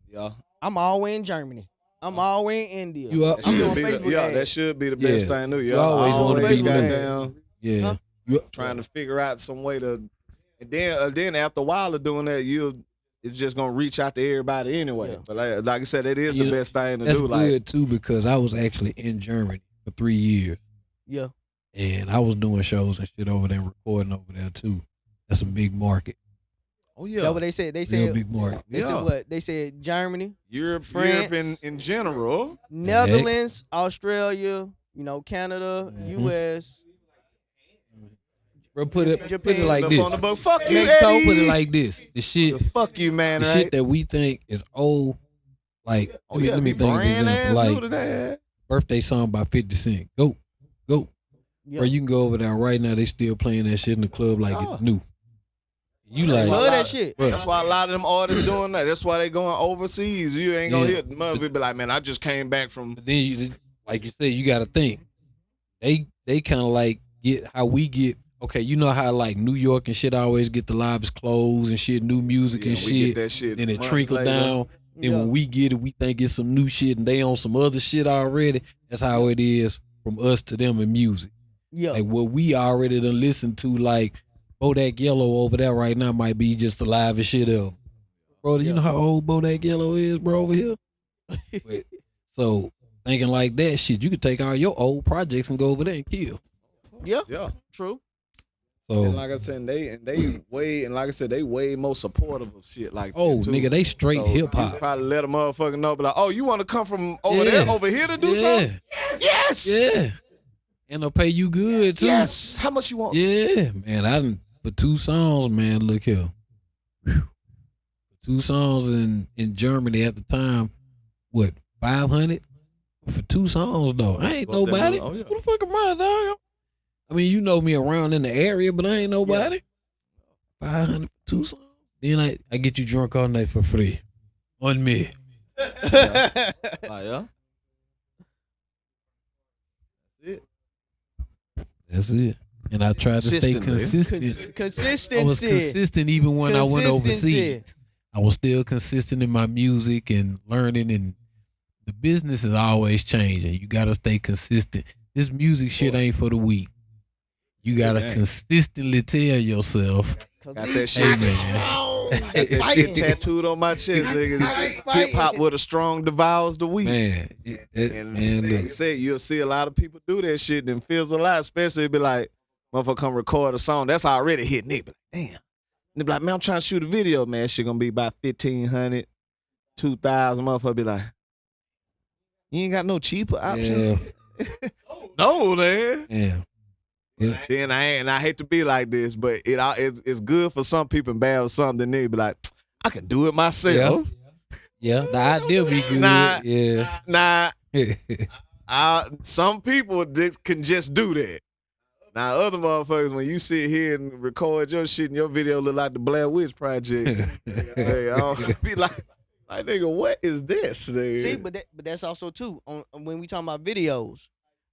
Yeah. I'm always in Germany. I'm always in India. You are- That I'm should doing be Facebook ads. that should be the best Yeah. thing to do. You Yeah. always wanna be goddamn yeah. Huh? You, trying to figure out some way to, and then after a while of doing that, it's just gonna reach out to everybody anyway. Yeah. But like I said, it is You the know, best thing to that's do. good Like, too because I was actually in Germany for 3 years Yeah. and I was doing shows and shit over there, recording over there too. That's a big market, oh yeah, That's what they said. They real said big market. They said Yeah. what? They said Germany, Europe France. in general. Netherlands, Australia, Canada, Mhm. US, Bro, put it Japan. like Up this. on the book. Fuck you, Mexico, Eddie. Put it like this. The shit, The fuck you, man. the Right? shit that we think is old. Like, oh let yeah, me be think of an brand ass example. new Like to that. birthday song by 50 Cent. Go. Yeah. Or you can go over there right now. They still playing that shit in the club like Yeah. it's new. You That's like, why love a lot- that shit. Bruh. That's why a lot of them artists doing that. That's why they going overseas. You ain't gonna Yeah. hear the mother be like, man, I just came back from. but then you, like you said, you got to think. They kind of like get how we get. Okay, you know how like New York and shit always get the lives closed and shit, new music Yeah, and we get shit. that shit. Then it months trickle later. down. Then Yeah. when we get it, we think it's some new shit, and they on some other shit already. That's how it is from us to them in music. Yeah. Like what we already done listened to, like Bodak Yellow over there right now might be just the livest shit ever. Bro, do you Yeah. know how old Bodak Yellow is, bro, over here? But- so thinking like that shit, you could take all your old projects and go over there and kill. Yeah. Yeah. True. So And like I said, they way more supportive of shit like oh that too. nigga, they straight So hip you hop. probably let a motherfucker know, but like, oh, you want to come from over Yeah. there, over here to do something? Yes. Yeah. And they'll pay you good too. Yes. How much you want? Yeah, man. I done for 2 songs, man. Look here, Whew. 2 songs in Germany at the time. What 500 for 2 songs though? I ain't Fuck that nobody. dude. Oh, yeah. Who the fuck am I, dog? I mean, you know me around in the area, but I ain't nobody. 500 for 2 songs. Then I get you drunk all night for free, on me. Like, yeah. That's it. That's it. And I tried to stay Consistently. consistent. Consistency. I was consistent even when I went Consistency. overseas. I was still consistent in my music and learning, and the business is always changing. You gotta stay consistent. This music shit ain't for the weak. You gotta It ain't. consistently tell yourself, Cause Got these that shit. niggas man. strong. Got They that fighting. shit tattooed on my chest, niggas. fighting. Hip hop with a strong devours the weak. man, And man, like look, I said, you'll see a lot of people do that shit and feels a lot, especially it be like, motherfucker come record a song that's already hit nigga. Damn. They be like, man, I'm trying to shoot a video, man. Shit gonna be about 1,500, 2,000. Motherfucker be like, you ain't got no cheaper option. yeah, No, man. yeah. Then I hate to be like this, but it's good for some people and bad for some. Then they be like, I can do it myself. Yeah, the idea be good. Nah. Yeah. Nah, some people can just do that. Now, other motherfuckers, when you sit here and record your shit and your video look like the Blair Witch Project, hey, I don't be like, nigga, what is this, nigga? See, but that's also too on when we talking about videos.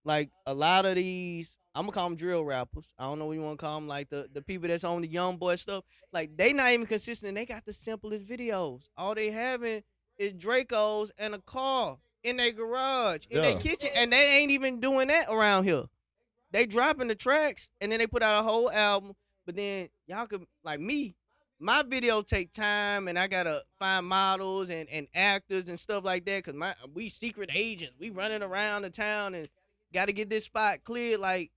Like a lot of these, I'm gonna call them drill rappers. I don't know what you want to call them. Like the people that's on the young boy stuff. Like they not even consistent. And they got the simplest videos. All they having is Dracos and a car in their garage, in their Yeah. kitchen, and they ain't even doing that around here. They dropping the tracks and then they put out a whole album. But then y'all could like me. My videos take time, and I gotta find models and actors and stuff like that. Cause we secret agents. We running around the town and gotta get this spot cleared. Like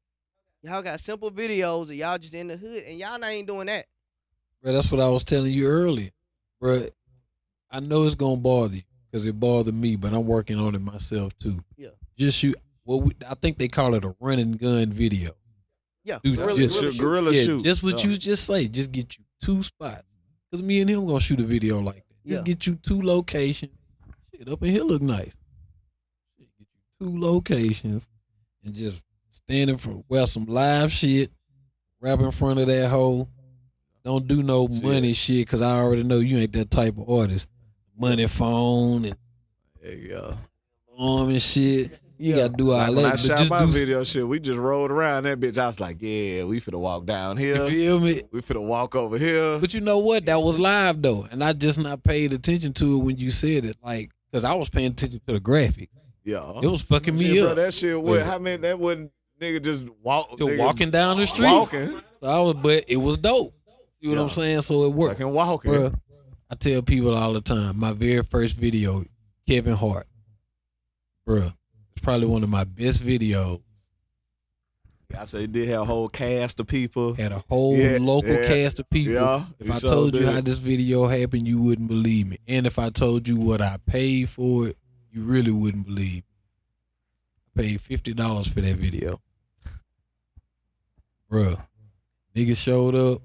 y'all got simple videos, and y'all just in the hood, and y'all not ain't doing that. Bro, that's what I was telling you earlier, bro. I know it's gonna bother you because it bothered me, but I'm working on it myself too. Yeah. Just shoot. Well, I think they call it a run and gun video. Yeah, Dude, Guerrilla shoot. Just what Yeah. you just say. Just get you 2 spots. Cause me and him gonna shoot a video like that. Just Yeah. get you 2 locations. Shit, up in here look nice. Shit, get you 2 locations and just standing for some live shit, rap in front of that hoe. Don't do no money shit because I already know you ain't that type of artist. Money phone and arm and shit. You gotta do all Like that. when I but shot just my do video shit, we just rolled around that bitch. I was like, yeah, we finna walk down here. You feel me? We finna walk over here. But you know what? That was live though, and I just not paid attention to it when you said it, like, cause I was paying attention to the graphics. Yeah, It was fucking me shit, up. bro, that shit. What? Yeah. How many? That wasn't nigga just walk. Just nigga walking down the street. Walking. So but it was dope. You know what I'm saying? So it worked. Fucking walking. Bruh, I tell people all the time, my very first video, Kevin Hart. Bruh, it's probably one of my best videos. I say he did have a whole cast of people. Had a whole local cast of people. Yeah, if I told you how this video happened, you wouldn't believe me. And if I told you what I paid for it, you really wouldn't believe me. I paid $50 for that video. Bruh, niggas showed up.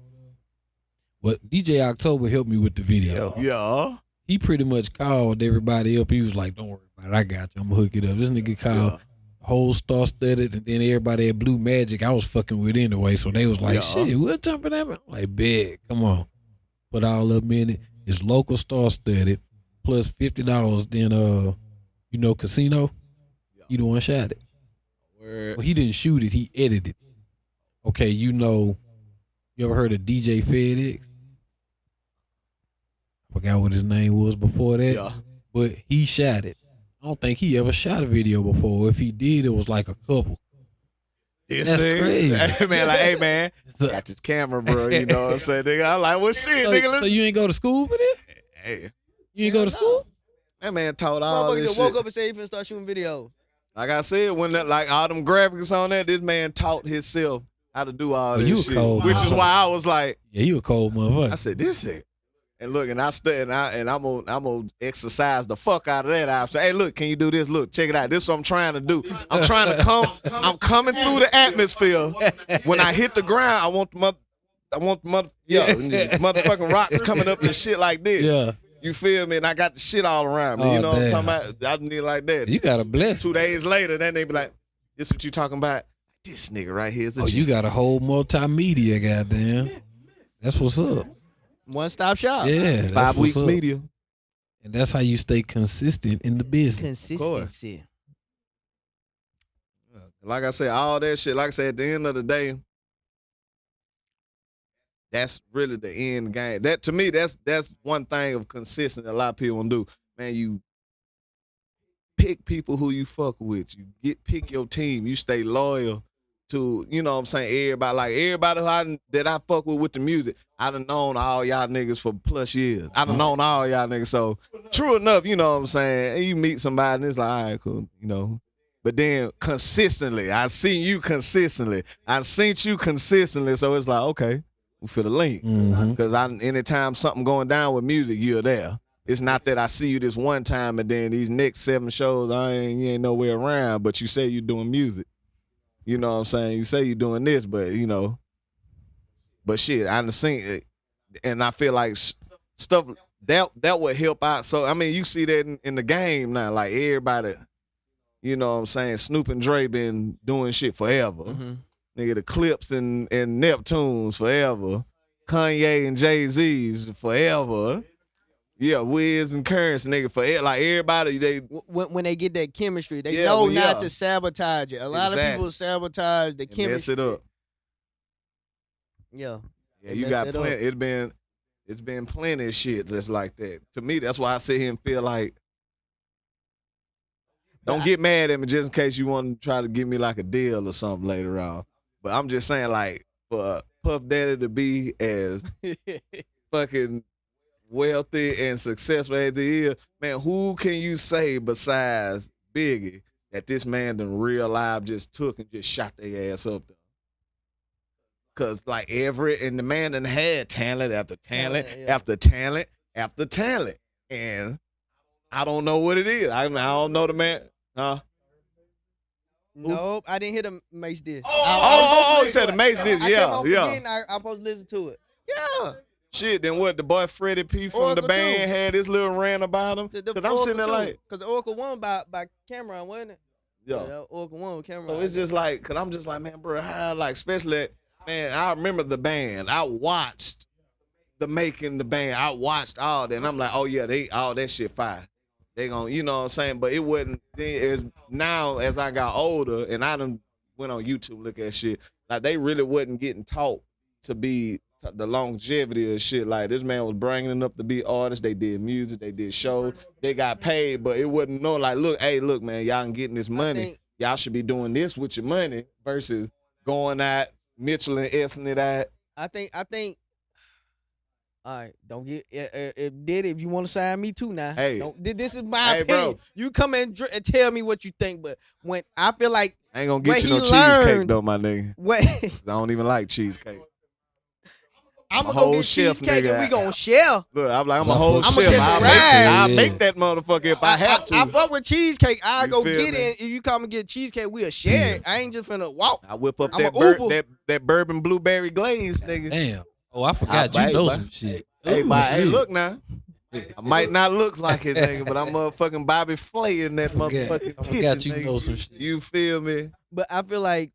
What DJ October helped me with the video. Yeah. He pretty much called everybody up. He was like, don't worry about it. I got you. I'm going to hook it up. This nigga called whole star studded, and then everybody at Blue Magic I was fucking with anyway. So they was like, shit, we'll jump in that. I'm like, big, come on. Put all up in it. It's local star studded plus $50. Then, you know, Casino, he the one shot it. Well, he didn't shoot it. He edited it. Okay, you know, you ever heard of DJ FedEx? Forgot what his name was before that. Yeah. But he shot it. I don't think he ever shot a video before. If he did, it was like a couple. That's crazy. Hey, man, like, hey, man, got this camera, bro. You know what I'm saying, nigga? I'm like, well, shit, nigga. So you ain't go to school for this? Hey. You ain't go to school? That man taught all this just shit. woke up and said he finna start shooting videos. Like I said, when that, like all them graphics on that, this man taught himself how to do all this shit. Cold, which is why I was like, yeah, you a cold motherfucker. I said, this it. And look, and I studied, and I'm gonna exercise the fuck out of that. I say, hey, look, can you do this? Look, check it out. This is what I'm trying to do. I'm trying to I'm coming through the atmosphere. When I hit the ground, I want the motherfucking rocks coming up and shit like this. Yeah. You feel me? And I got the shit all around me. Oh, you know damn. what I'm talking about? I need like that. You got a bless. 2 days later, then they be like, this what you talking about? This nigga right here is a G. You got a whole multimedia, goddamn. That's what's up. One-stop shop. Yeah. that's 5 what's weeks up. media. And that's how you stay consistent in the business. Consistency. Like I said, all that shit, like I said, at the end of the day, that's really the end game. That to me, that's one thing of consistency a lot of people don't do. Man, you pick people who you fuck with. You pick your team. You stay loyal to, you know what I'm saying, everybody that I fuck with the music. I done known all y'all niggas for plus years. I done known all y'all niggas. So true enough, you know what I'm saying, and you meet somebody and it's like, all right, cool, you know. But then consistently, I seen you consistently. So it's like, okay, we feel the link. Because anytime something going down with music, you're there. It's not that I see you this one time and then these next 7 shows, you ain't nowhere around, but you say you're doing music. You know what I'm saying? You say you're doing this, but you know. But shit, I done seen it. And I feel like stuff that would help out. So, I mean, you see that in the game now. Like everybody, you know what I'm saying? Snoop and Dre been doing shit forever. Nigga, the Clips and Neptunes forever. Kanye and Jay-Z's forever. Yeah, Wiz and Currency, nigga, forever. Like everybody, they when they get that chemistry, they know not to sabotage it. A lot of Exactly. people sabotage the chemistry. mess it up. Yeah. Yeah, They you mess got it up. plenty. It's been plenty of shit that's like that. To me, that's why I sit here and feel like, don't get mad at me just in case you want to try to give me like a deal or something later on. But I'm just saying, like, for Puff Daddy to be as fucking wealthy and successful as he is, man, who can you say besides Biggie that this man done real life just took and just shot their ass up there? Cause like and the man done had talent after talent after talent after talent, and I don't know what it is. I don't know the man. Huh? Nope, I didn't hear the Mace diss. You said the Mace diss. Yeah. I'm supposed to listen to it. Yeah. Shit, then what? The boy Freddie P from Oracle the band too. had this little rant about him. Cause I'm sitting there like, because the Oracle won by Cameron, wasn't it? Yeah. that Orca 1 with Cameron. So it's just like, cause I'm just like, man, bro, how, like, especially, man, I remember the band. I watched the making the band. I watched all that, and I'm like, oh yeah, they all that shit fire. They gonna, you know what I'm saying? But it wasn't. It's now as I got older, and I done went on YouTube look at shit. Like they really wasn't getting taught to be the longevity of shit. Like this man was bringing them up to be artists. They did music. They did shows. They got paid, but it wasn't no like, look, hey, look, man, y'all getting this money. Y'all should be doing this with your money versus going out Mitchell and Essing it out. I think. All right, don't get if you want to sign me too now. Hey, this is my opinion. bro. You come and tell me what you think, but when I feel like I ain't gonna get you no learned, cheesecake though, my nigga. What? I don't even like cheesecake. I'm gonna go get chef, cheesecake nigga. and we gonna share. Look, I'm a whole I'ma chef. catch a ride. I'll make that motherfucker if I have to. I fuck with cheesecake. I You go feel get me? it. If you come and get cheesecake, we'll share it. I ain't just finna walk. I whip up I'm that, a Uber. that bourbon blueberry glaze, nigga. Damn. Oh, I forgot I you know bite. some shit. Hey, Ooh, hey, shit. look now. I might not look like it, nigga, but I'm motherfucking Bobby Flay in that motherfucking I kitchen, forgot you nigga. know some shit. You feel me? But I feel like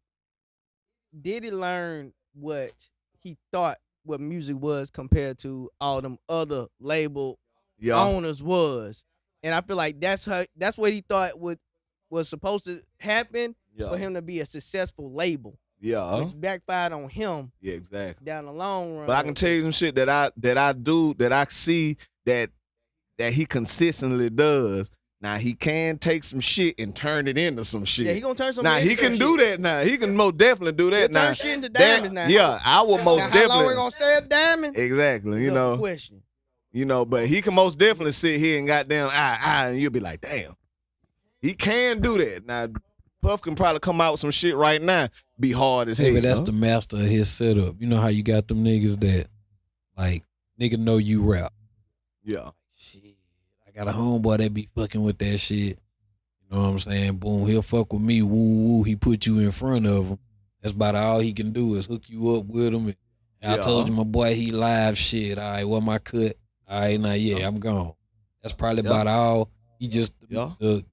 did he learn what he thought what music was compared to all them other label Yeah. owners was, and I feel like that's what he thought was supposed to happen Yeah. for him to be a successful label, Yeah. which backfired on him Yeah, exactly. down the long run. But I can tell you some shit that I see that he consistently does. Now he can take some shit and turn it into some shit. Yeah, he gonna turn some. Now he can do that. Now he can most definitely do that. He'll now turn shit into diamonds now. Yeah, I will most Now, how definitely. long we gonna stay at diamond? Exactly. You Good know. question. You know, but he can most definitely sit here and goddamn and you'll be like, damn. He can do that. Now Puff can probably come out with some shit right now, be hard as hell. Maybe that's the master of his setup. You know how you got them niggas that, like, nigga know you rap. Yeah. Shit, I got a homeboy that be fucking with that shit. You know what I'm saying? Boom, he'll fuck with me. Woo, woo. He put you in front of him. That's about all he can do is hook you up with him. And I told you, my boy, he live shit. All right, well, my cut. All right, now, yeah, I'm gone. That's probably about all. He just the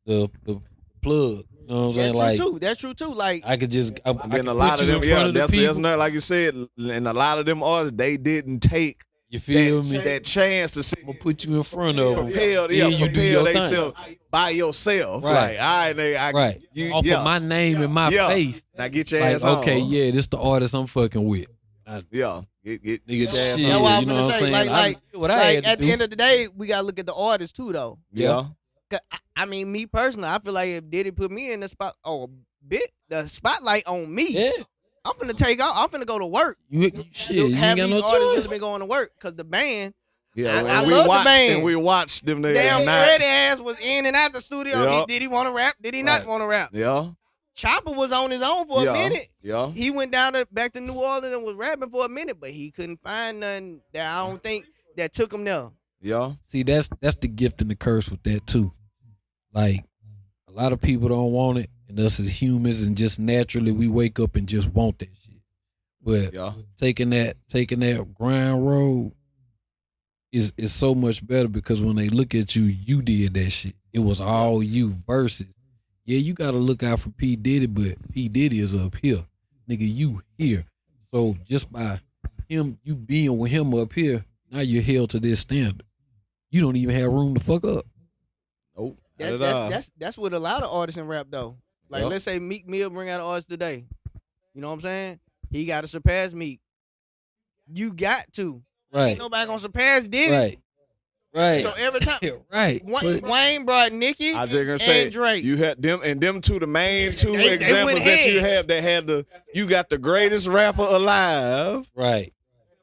plug. You know what I'm saying? That's true Like, too. That's true too. Like I could just, I And could then a put lot of you them, in front of the that's people. not like you said, and a lot of them artists, they didn't take You feel me? that chance to sit I'm gonna put you in front of them. propel, Yeah, you do propel your thing. themselves by yourself. Right. Like, all right, nigga, Right. You, Off of my name and my face. Now get your Like, ass on. okay, yeah, this the artist I'm fucking with. Yeah. Get Nigga, your ass shit, That's what I'm you know gonna what I'm say. saying? Like, I did what I had to at do. the end of the day, we gotta look at the artist too, though. Yeah. 'Cause I mean, me personally, I feel like if Diddy put me in the spot, the spotlight on me, Yeah. I'm finna take out. I'm finna go to work. You shit, you ain't Have got these no artists choice. really been going to work because the band, Yeah. I and we love the watched band. and we watched them niggas. damn not- Freddie ass was in and out the studio. Yup. Did he want to rap? Did he not Right. want to rap? Yeah. Chopper was on his own for yeah. a minute. Yeah. He went back to New Orleans and was rapping for a minute, but he couldn't find nothing that I don't think that took him there. Yeah. See, that's the gift and the curse with that too. Like, a lot of people don't want it, and us as humans and just naturally we wake up and just want that shit. But Yeah. taking that grind road is so much better because when they look at you, you did that shit. It was all you versus. Yeah, you gotta look out for P. Diddy, but P. Diddy is up here. Nigga, you here. So just by you being with him up here, now you're held to this standard. You don't even have room to fuck up. Nope. Not at all. That's what a lot of artists in rap though. Like Yup. let's say Meek Mill bring out an artist today. You know what I'm saying? He got to surpass Meek. You got to. Right. Ain't nobody gonna surpass Diddy. Right. Right. So every time right. Wayne brought Nicki I just gonna say and Drake. you had them and them two, the main two They examples went that you head. have that had you got the greatest rapper alive, Right.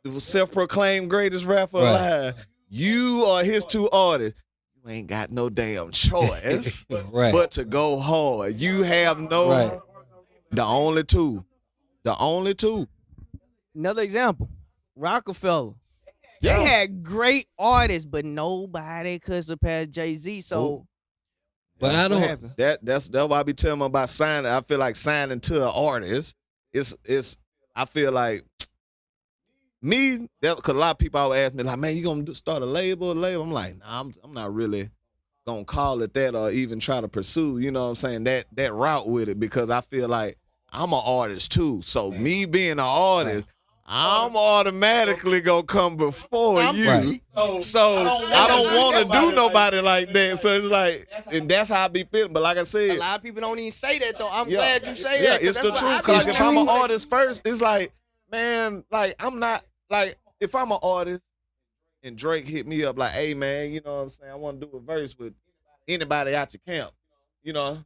the self-proclaimed greatest rapper Right. alive. You are his two artists. You ain't got no damn choice Right. but to go hard. You have no Right. the only two. The only two. Another example, Rockefeller. Yeah. They had great artists, but nobody could surpass Jay-Z. So But I what don't. happened? That's why I be telling them about signing. I feel like signing to an artist. It's I feel like because a lot of people always ask me like, man, you gonna start a label? I'm like, nah, I'm not really gonna call it that or even try to pursue, you know what I'm saying, that route with it, because I feel like I'm an artist too. So me being an artist, I'm automatically gonna come before you. Right. So I don't want to do nobody like that. So it's like, and that's how I be feeling. But like I A said, lot of people don't even say that though. I'm yeah, glad you say yeah, that. 'cause it's that's the what I truth. be Cause if I'm an doing. artist first, it's like, man, like I'm not like, if I'm an artist and Drake hit me up like, hey man, you know what I'm saying, I want to do a verse with anybody out your camp, you know.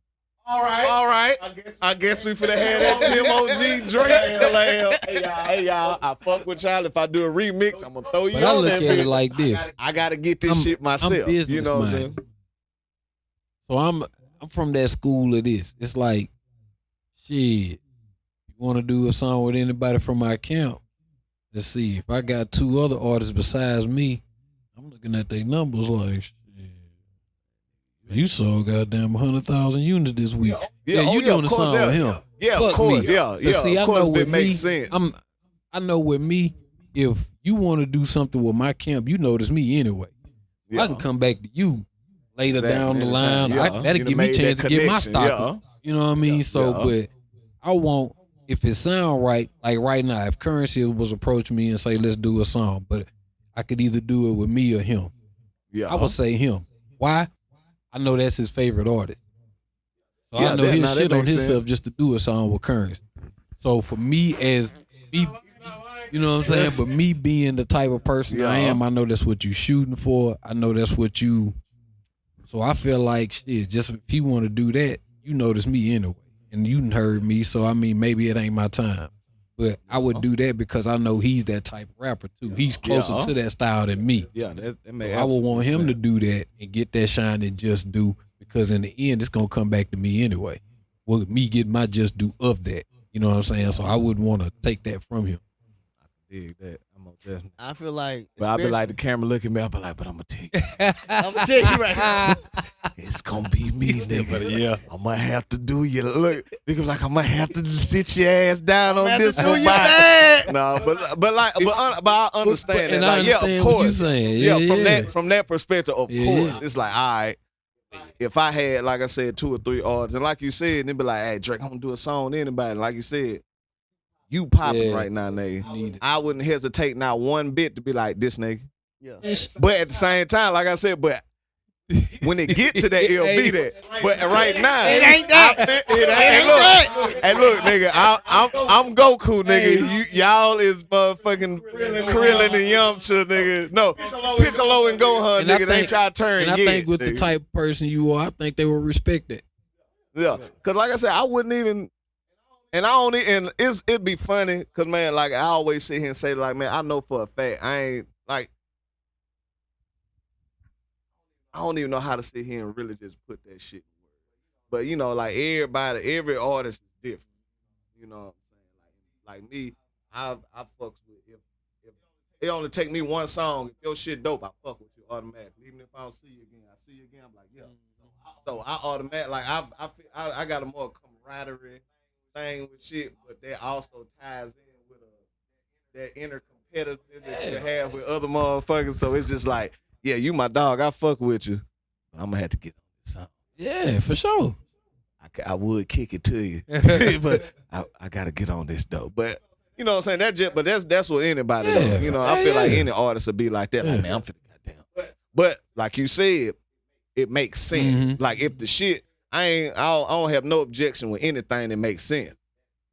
All right. I guess we finna have that Tim OG Drake collab. Hey y'all, I fuck with y'all. If I do a remix, I'm gonna throw you But I on look that at it bitch. like this. I gotta get this shit myself. I'm business You know what I'm saying? minded. So I'm from that school of this. It's like, shit, you want to do a song with anybody from my camp? Let's see. If I got 2 other artists besides me, I'm looking at their numbers like, shit, you sold goddamn 100,000 units this week. Yeah, you doing a song with him. Yeah, Fuck of course. me. Yeah. But see, Of I course, know it with makes me, sense. I know with me, if you want to do something with my camp, you notice me anyway. Yeah. I can come back to you later Exactly. down the Anytime. line. Yeah. That'll You done give me a made chance that to get my connection. stock. Yeah. Up. You know what I mean? So, but I want, if it sound right, like right now, if Currency was approach me and say, let's do a song, but I could either do it with me or him. Yeah. I would say him. Why? I know that's his favorite artist. So Yeah, I know that his shit on makes himself sense. just to do a song with Currency. So for me as me, you know what I'm saying? But me being the type of person I am, I know that's what you shooting for. I know that's what you. So I feel like shit. Just if you want to do that, you notice me anyway, and you heard me. So I mean, maybe it ain't my time, but I would do that because I know he's that type of rapper too. He's closer to that style than me. Yeah, that makes So I would want him sense. to do that and get that shine that Just Do, because in the end, it's gonna come back to me anyway. With me getting my Just Do of that. You know what I'm saying? So I wouldn't want to take that from him. Dig that. I'm gonna definitely. I feel like, But I be like, the camera looking at me, I be like, but I'm gonna tell you, I'm gonna tell you right now. it's gonna be me, nigga. Yeah. I'm gonna have to do you. Look, nigga, like I'm gonna have to sit your ass down on have this to do one. you bad. No, but I understand and that. I Like, yeah, understand of what course. you're saying. Yeah, from that perspective, of Yeah, course, yeah. it's like, all right. If I had, like I said, 2 or 3 artists, and like you said, they'd be like, hey, Drake, I'm gonna do a song with anybody. And like you said, you popping Yeah. right now, nigga. Need it. I wouldn't hesitate not one bit to be like, this nigga. Yeah. But at the same time, like I said, but when it get to that, it'll be that. But right now, It ain't that. It ain't. Hey, look, nigga, I'm Goku, nigga. Y'all is motherfucking Krillin and Yamcha, nigga. No, Piccolo and Gohan, And I nigga. It think- ain't y'all turn And I yet. think with the nigga. type of person you are, I think they will respect that. Yeah, cause like I said, I wouldn't even, and I don't, and it'd be funny, cause man, like I always sit here and say, like, man, I know for a fact I ain't like, I don't even know how to sit here and really just put that shit in words. But you know, like every artist is different. You know what I'm saying? Like me, I fucks with if it only take me one song, if your shit dope, I fuck with you automatically. Even if I don't see you again, I see you again, I'm like, yeah. So I automatically, like I got a more camaraderie thing with shit, but that also ties in with that inner competitiveness that you have with other motherfuckers. So it's just like, yeah, you my dog, I fuck with you, but I'm gonna have to get on this song. Yeah, for sure. I would kick it to you, but I gotta get on this though. But you know what I'm saying? That's what anybody Yeah, does. You know, I feel yeah. like any artist would be like that. Like, Yeah. man, I'm finna goddamn. But like you said, it makes sense. Mhm. Like if the shit, I don't have no objection with anything that makes sense.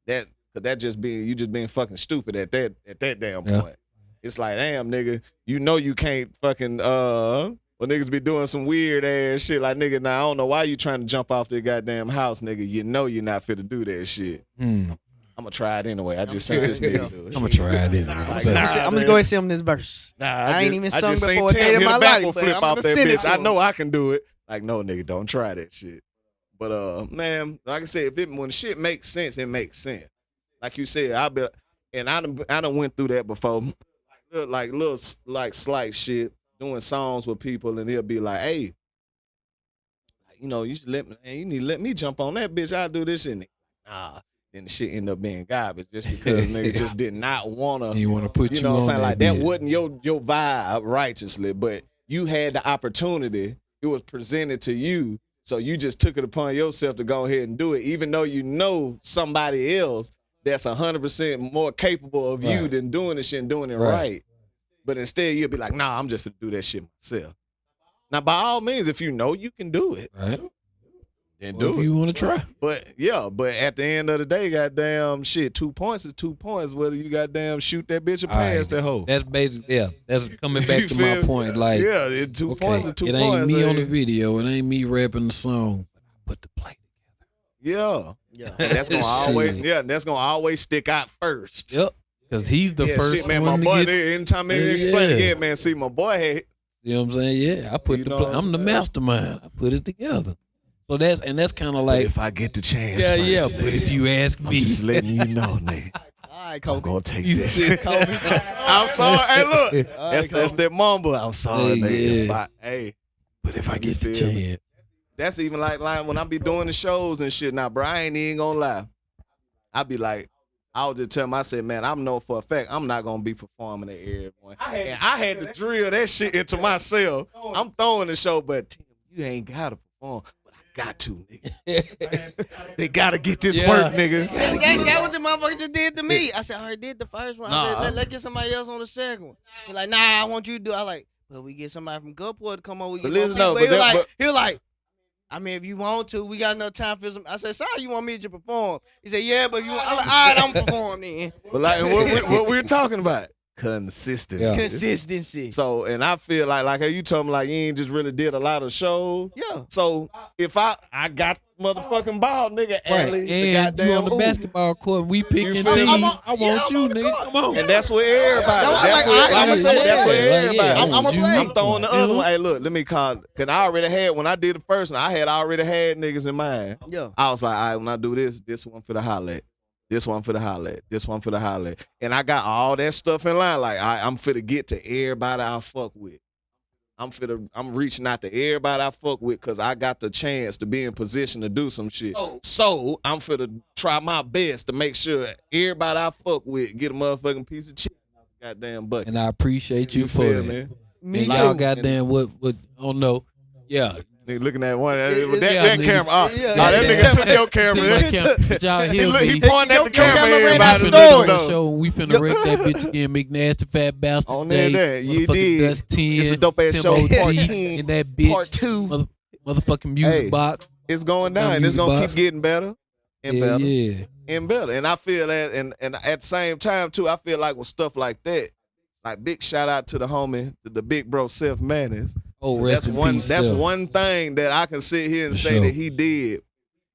Cause that just being you just being fucking stupid at that damn Yeah. point. It's like, damn, nigga, you know you can't fucking well, niggas be doing some weird ass shit. Like, nigga, now I don't know why you trying to jump off the goddamn house, nigga. You know you're not fit to do that shit. I'm gonna try it anyway. I just sent this nigga to it. I'm gonna try it anyway. Like, I'm nah, just man. going to sing this verse. Nah, I ain't even sung just before a seen day Tim in hit my a back life, but flip I'm off gonna that send it bitch. to I him. know I can do it. Like, no, nigga, don't try that shit. But man, like I said, when shit makes sense, it makes sense. Like you said, I done went through that before. Little slight shit, doing songs with people, and he'll be like, hey, you know, you should you need to let me jump on that bitch. I'll do this shit. Nah. Then the shit end up being garbage just because nigga just did not wanna. You want to put you know what I'm on saying? that Like that bit. wasn't your vibe righteously, but you had the opportunity It was presented to you, so you just took it upon yourself to go ahead and do it, even though you know somebody else that's 100% more capable of you than doing this shit and doing it right. But instead, you'll be like, nah, I'm just gonna do that shit myself. Now, by all means, if you know you can do it, then do it. If you want to try. But at the end of the day, goddamn shit, 2 points is 2 points. Whether you goddamn shoot that bitch or pass that hoe. That's basically That's coming back to my point. Like 2 points is 2 points. It ain't me on the video. It ain't me rapping the song. But I put the play together. And that's gonna always stick out first. Yep. Because he's the first shit, man. one My boy, to get, anytime they explain it, man. See, my boy had. You know what I'm saying? Yeah, I put I'm the mastermind. I put it together. So that's kind of like, but if I get the chance, but if you ask me, I'm just letting you know, nigga. All right, Kobe. I'm gonna take this shit. I'm sorry. Hey, look, that's that mumble. I'm sorry, nigga. But if I get the chance, that's even like when I be doing the shows and shit. Now, bro, I ain't even gonna lie. I be like, I was just telling him, I said, man, I'm know for a fact I'm not gonna be performing at everyone. And I had to drill that shit into myself. I'm throwing the show, but you ain't gotta perform. Got to, nigga. They gotta get this work, nigga. That what the motherfucker just did to me. I said, I already did the first one. I said, let's get somebody else on the second one. He's like, nah, I want you to do it. I like, well, we get somebody from Gulfport to come over. He was like, I mean, if you want to, we got enough time for some. I said, sorry, you want me to perform? He said, yeah, but if you want, I'm like, all right, I'm performing then. But like, what we're talking about? Consistency. Consistency. So, and I feel like how you told me, like, you ain't just really did a lot of shows. Yeah. So, if I got motherfucking ball, nigga, and you on the basketball court, we picking teams. I want you, nigga. Come on. And that's what everybody. That's what everybody. I'm throwing the other one. Hey, look, let me call. Cause I already had when I did the first one, I had already had niggas in mind. Yeah. I was like, all right, when I do this one for the highlight. This one for the highlight. This one for the highlight. And I got all that stuff in line. Like, I'm finna get to everybody I fuck with. I'm reaching out to everybody I fuck with because I got the chance to be in position to do some shit. So I'm finna try my best to make sure everybody I fuck with get a motherfucking piece of chicken. Goddamn bucket. And I appreciate you for that. Man. Me and y'all goddamn what I don't know. Yeah. Nigga looking at one that camera. That nigga took your camera. Y'all he pointing at the camera. Everybody the show. We finna wreck that bitch again. McNasty Fat Bastard. On that, you did. It's a dope ass show. Part 10. In that bitch. Part 2. Motherfucking music box. It's going down. It's gonna keep getting better and better. Yeah. And better. And I feel that, and at the same time too, I feel like with stuff like that, like big shout out to the homie, to the big bro Seth Manners. Oh, rest in peace. That's one thing that I can sit here and say that he did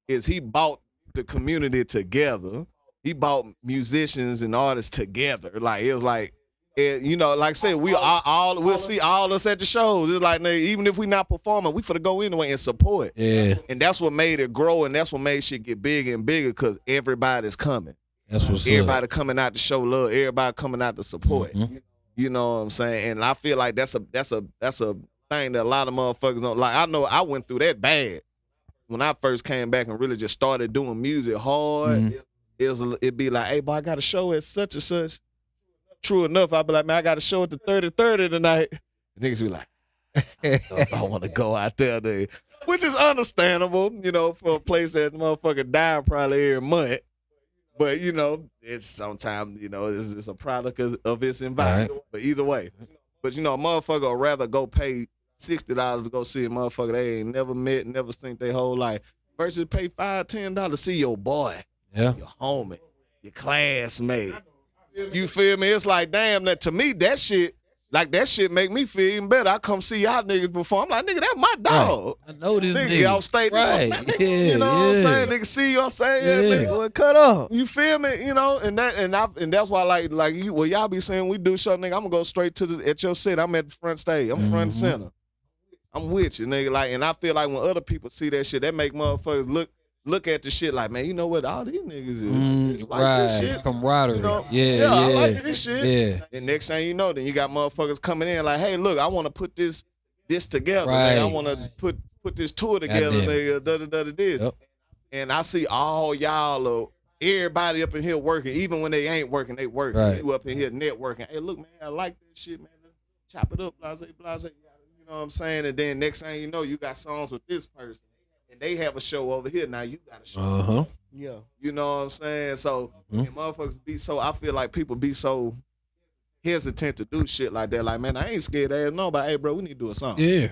is he brought the community together. He brought musicians and artists together. Like it was like, you know, like I said, we'll see all us at the shows. It's like even if we not performing, we finna go anyway and support. Yeah. And that's what made it grow, and that's what made shit get bigger and bigger because everybody's coming. That's what's everybody coming out to show love. Everybody coming out to support. Mm-hmm. You know what I'm saying? And I feel like that's a thing that a lot of motherfuckers don't like. I know I went through that bad when I first came back and really just started doing music hard. Mm-hmm. It'd be like, hey, boy, I got a show at such and such. True enough, I'd be like, man, I got a show at the 30 tonight. Niggas be like, I don't know if I want to go out there, which is understandable, you know, for a place that motherfucker die probably every month. But you know, it's sometimes, you know, it's a product of its environment. Right. But either way, but you know, a motherfucker would rather go pay $60 to go see a motherfucker they ain't never met, never seen their whole life, versus pay $5, $10 to see your boy, your homie, your classmate. You feel me? It's like, damn, that to me, that shit make me feel even better. I come see y'all niggas before. I'm like, nigga, that's my dog. Right. I know this nigga. Y'all stay, right? You know what I'm saying? Nigga, see what I'm saying? Yeah, nigga, cut off. You feel me? You know, and that's why like you, well, y'all be saying we do show, nigga. I'm gonna go straight to at your set. I'm at the front stage. I'm front and center. I'm with you, nigga. Like, and I feel like when other people see that shit, that make motherfuckers look at the shit like, man, you know what? All these niggas is like this shit. Camaraderie. You know? I like this shit. Yeah. And next thing you know, then you got motherfuckers coming in like, hey, look, I want to put this together. Right. Nigga. I want to put this tour together, nigga. This. Yep. And I see all y'all, everybody up in here working, even when they ain't working, they working. Right. You up in here networking. Hey, look, man, I like this shit, man. Chop it up, blase. You know what I'm saying? And then next thing you know, you got songs with this person, and they have a show over here. Now you got a show. Yeah. You know what I'm saying? So and motherfuckers be so. I feel like people be so hesitant to do shit like that. Like, man, I ain't scared of nobody. Hey, bro, we need to do a song. Yeah.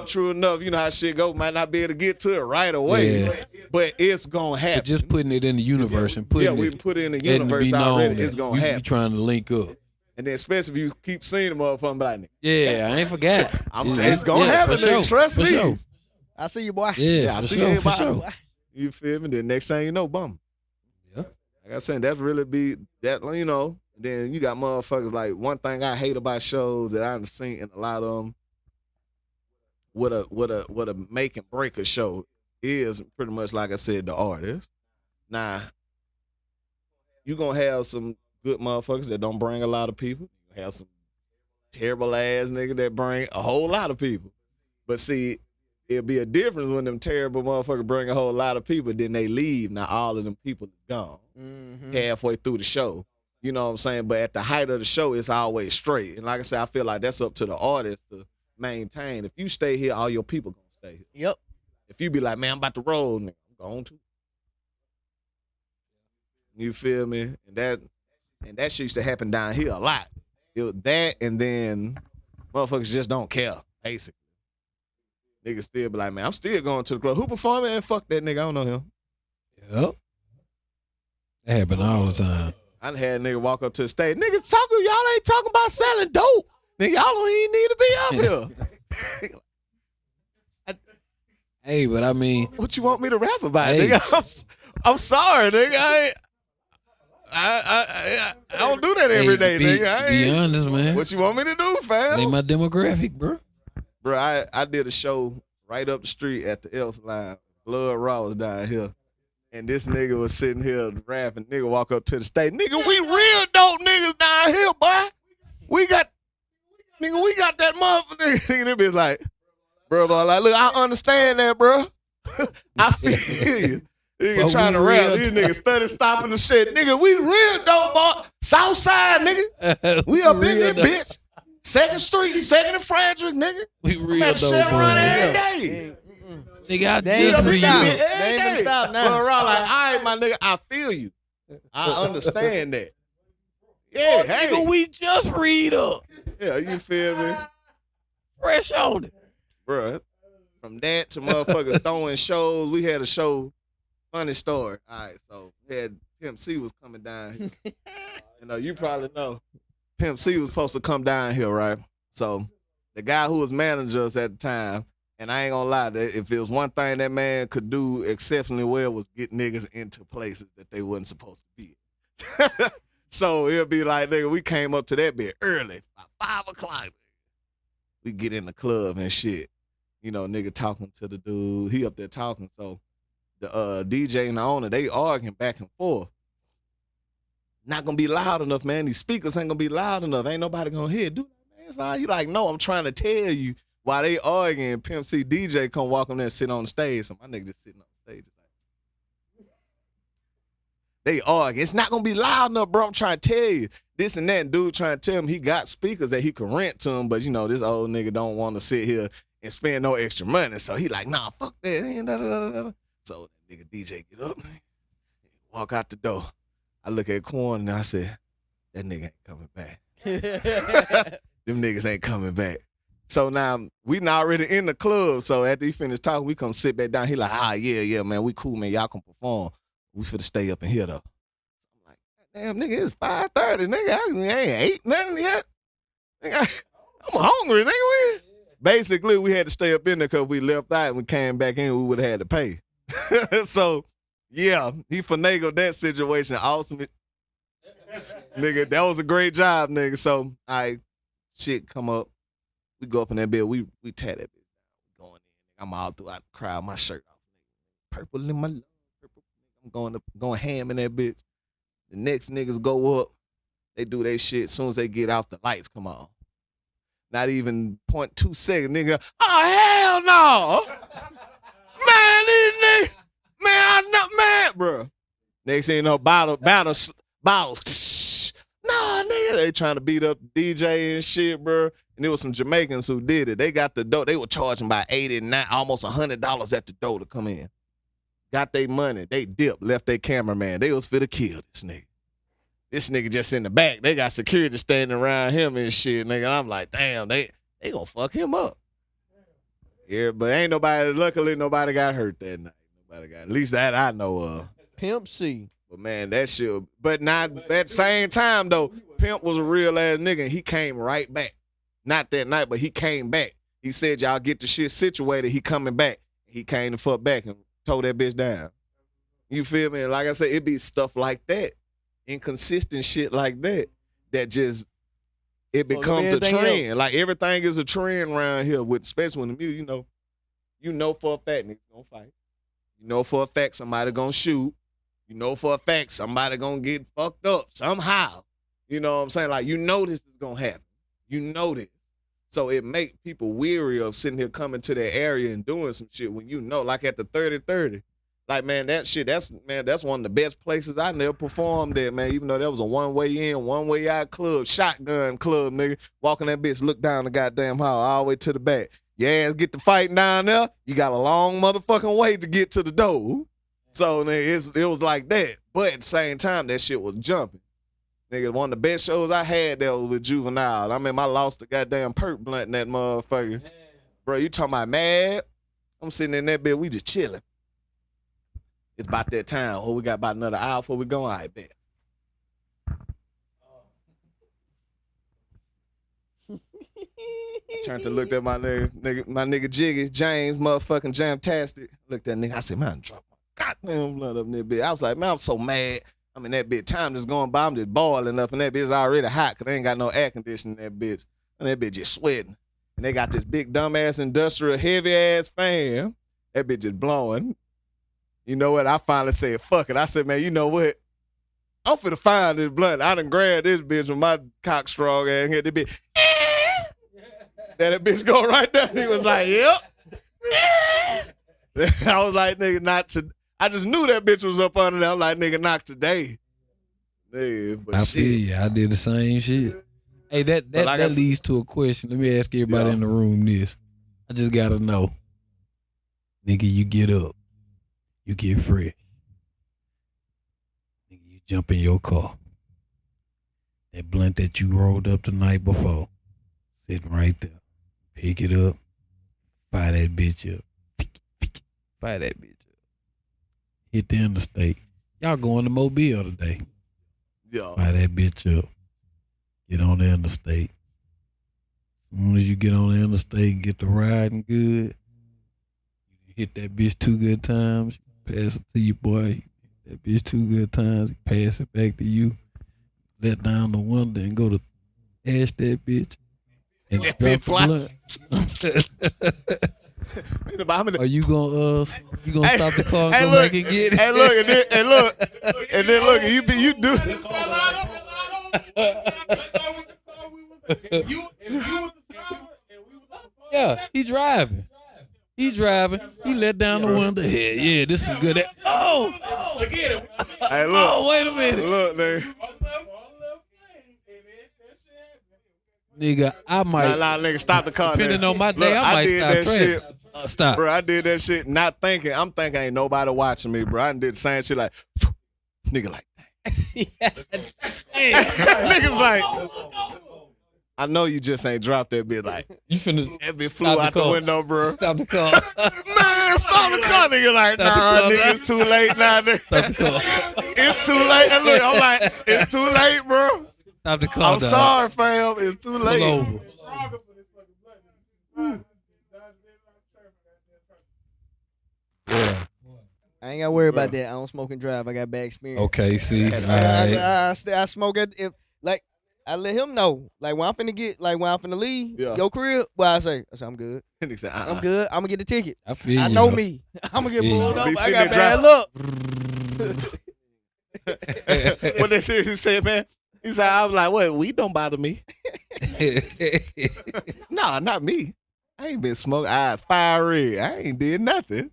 True enough, you know how shit go. Might not be able to get to it right away, but it's gonna happen. But just putting it in the universe and putting we it, put it in the letting it universe be known already. that It's gonna you happen. be trying to link up. And then especially if you keep seeing the motherfucker, be like, Yeah, I ain't forgot. it's gonna happen. For sure. Trust For me. sure. I see you, boy. Yeah, I for see sure. For everybody. sure. You feel me? Then next thing you know, bum. Yeah. Like I said, that's really be that, you know. Then you got motherfuckers like, one thing I hate about shows that I've seen in a lot of them, what a make and break a show is pretty much like I said, the artist. Now, you gonna have some good motherfuckers that don't bring a lot of people. You have some terrible ass nigga that bring a whole lot of people. But see, it'll be a difference when them terrible motherfuckers bring a whole lot of people, then they leave. Now all of them people is gone halfway through the show. You know what I'm saying? But at the height of the show, it's always straight. And like I said, I feel like that's up to the artist to maintain. If you stay here, all your people gonna stay here. Yep. If you be like, man, I'm about to roll, nigga, I'm going to. You feel me? And that shit used to happen down here a lot. It was that, and then motherfuckers just don't care, basically. Niggas still be like, man, I'm still going to the club. Who performing? And fuck that nigga, I don't know him. Yep. That happen all the time. I done had a nigga walk up to the stage. Niggas talking, y'all ain't talking about selling dope. Nigga, y'all don't even need to be up here. Hey, but I mean, What you want me to rap about, Hey. nigga? I'm sorry, nigga. I don't do that every day, nigga. Be honest, man. What you want me to do, fam? Ain't my demographic, bro. Bro, I did a show right up the street at the Else Line. Blood Raw was down here. And this nigga was sitting here rapping. Nigga walk up to the stage. Nigga, we real dope niggas down here, boy. We got that motherfucker. Nigga, they be like, bro, like, look, I understand that, bro. I feel you. Nigga But trying to we rap. real These niggas study stopping the shit. Nigga, we real dope, boy. South side, nigga. We up in Real there, dope. bitch. 2nd Street, 2nd and Frederick, nigga. We I'm real at dope, Chevron boy. every day. Nigga, I They ain't just gonna read stop. it. They ain't gonna stop now. Bro, Raw, like, all right, my nigga, I feel you. I understand that. Yeah, hey. Nigga, we just read up. Yeah, you feel me? Fresh on it. Bro, from that to motherfuckers throwing shows, we had a show, funny story. All right, so we had Pimp C was coming down here. You know, you probably know. Pimp C was supposed to come down here, right? So the guy who was manager us at the time, and I ain't gonna lie, that if it was one thing that man could do exceptionally well was get niggas into places that they wasn't supposed to be. So it'll be like, nigga, we came up to that bit early, about 5 o'clock. We get in the club and shit. You know, nigga talking to the dude. He up there talking. So the DJ and the owner, they arguing back and forth. Not gonna be loud enough, man. These speakers ain't gonna be loud enough. Ain't nobody gonna hear it. Dude, man, it's all right. He like, no, I'm trying to tell you. While they arguing, Pimp C DJ come walk on there and sit on the stage. So my nigga just sitting on the stage. They argue. It's not gonna be loud enough, bro. I'm trying to tell you. This and that. And dude trying to tell him he got speakers that he can rent to him, but you know, this old nigga don't want to sit here and spend no extra money. So he like, nah, fuck that. So nigga DJ get up, walk out the door. I look at Quan and I said, that nigga ain't coming back. Them niggas ain't coming back. So now we not already in the club. So after he finished talking, we come sit back down. He like, yeah, man, we cool, man. Y'all can perform. We finna stay up in here though. I'm like, damn, nigga, it's 5:30, nigga. I ain't ate nothing yet. Nigga, I'm hungry, nigga. Basically, we had to stay up in there because we left out and we came back in, we would have had to pay. So, yeah, he finagled that situation. Awesome. Nigga, that was a great job, nigga. So, shit come up. We go up in that bed. We tear that bitch down. Going in. I'm all throughout the crowd. My shirt off. Purple in my love. I'm going ham in that bitch. The next niggas go up. They do their shit. As soon as they get off, the lights come on. Not even 0.2 seconds, nigga. Oh, hell no. Man, these niggas. Man, I know, man, bro. Next thing you know, bottles. Nah, nigga, they trying to beat up the DJ and shit, bro. And there was some Jamaicans who did it. They got the dough. They were charging by $89, almost $100 at the door to come in. Got their money. They dipped, left their cameraman. They was fit to kill this nigga. This nigga just in the back. They got security standing around him and shit, nigga. I'm like, damn, they gonna fuck him up. Yeah, but ain't nobody, luckily nobody got hurt that night. Nobody got, at least that I know of. Pimp C. But man, that shit, but not at the same time though, Pimp was a real ass nigga and he came right back. Not that night, but he came back. He said, y'all get the shit situated, he coming back. He came the fuck back and tore that bitch down. You feel me? Like I said, it be stuff like that. Inconsistent shit like that just it becomes a trend. Else. Like everything is a trend around here with, especially when the music, you know for a fact niggas gonna fight. You know for a fact somebody gonna shoot. You know for a fact somebody gonna get fucked up somehow. You know what I'm saying? Like, you know this is gonna happen. You know this. So it make people weary of sitting here coming to that area and doing some shit when you know, like at the 30-30. Like, man, that shit, that's one of the best places I never performed at, man. Even though that was a one-way in, one-way out club, shotgun club, nigga. Walking that bitch, look down the goddamn hall all the way to the back. Your ass get to fighting down there, you got a long motherfucking way to get to the door. So, nigga, it was like that. But at the same time, that shit was jumping. Nigga, one of the best shows I had there was with Juvenile. I mean, I lost the goddamn perk blunt in that motherfucker. Bro, you talking about mad? I'm sitting in that bed, we just chilling. It's about that time. Oh, we got about another hour before we go. I bet. I turned to look at my nigga Jiggy, James, motherfucking Jamtastic. Looked at that nigga. I said, man, drop my goddamn blood up in that bitch. I was like, man, I'm so mad. I'm in that bitch. Time just going by. I'm just boiling up, and that bitch already hot because they ain't got no air conditioning in that bitch. And that bitch just sweating. And they got this big dumbass industrial heavy ass fan. That bitch just blowing. You know what? I finally said, fuck it. I said, man, you know what? I'm finna find this blunt. I done grabbed this bitch with my cock strong ass and hit the bitch. That bitch go right there. He was like, yep. I was like, nigga, not to. I just knew that bitch was up under there. I'm like, nigga, not today. Nigga, but I shit. feel you. I did the same shit. Hey, that leads to a question. Let me ask everybody in the room this. I just gotta know. Nigga, you get up. You get fresh. Nigga, you jump in your car. That blunt that you rolled up the night before, sitting right there. Pick it up. Fire that bitch up. Fire that bitch up. Hit the interstate. Y'all going to Mobile today. Yeah. Fire that bitch up. Get on the interstate. As soon as you get on the interstate and get the riding good, you hit that bitch 2 good times. Pass it to your boy. That bitch 2 good times. Pass it back to you. Let down the window and go to ash that bitch. And That drop bitch fly. the blunt. Are you gonna stop the car and hey, go look, back and get it? Hey, look, and then look, you do. Yeah, he driving. He let down the window. Yeah, this is good. Oh, Hey, look. Oh, wait a minute. Look, nigga. Nigga, I might. Nah, nigga, stop the car. Depending nigga. on my day, Look, I might did stop that traffic. shit. Stop. Bro, I did that shit not thinking. I'm thinking ain't nobody watching me, bro. I did the same shit like, nigga like, niggas like, I know you just ain't dropped that bit like, you finna that bit flew out the window, bro. Stop the car. Man, stop the car, nigga. Like, nah, nigga, it's too late now, nigga. Stop the car. It's too late. And look, I'm like, it's too late, bro. Stop the car. I'm sorry, fam. It's too late. Pull over. Yeah. I ain't gotta worry about that. I don't smoke and drive. I got bad experience. Okay, see. All right. I smoke at like I let him know. Like when I'm finna leave your crib, well I say I'm good. I'm good. I'm gonna get the ticket. I feel I you. know me. I'm gonna get pulled Be over. I sitting got there bad luck. What they said, man? He said, I was like, what? Weed don't bother me. Nah, not me. I ain't been smoking. I fiery. I ain't did nothing.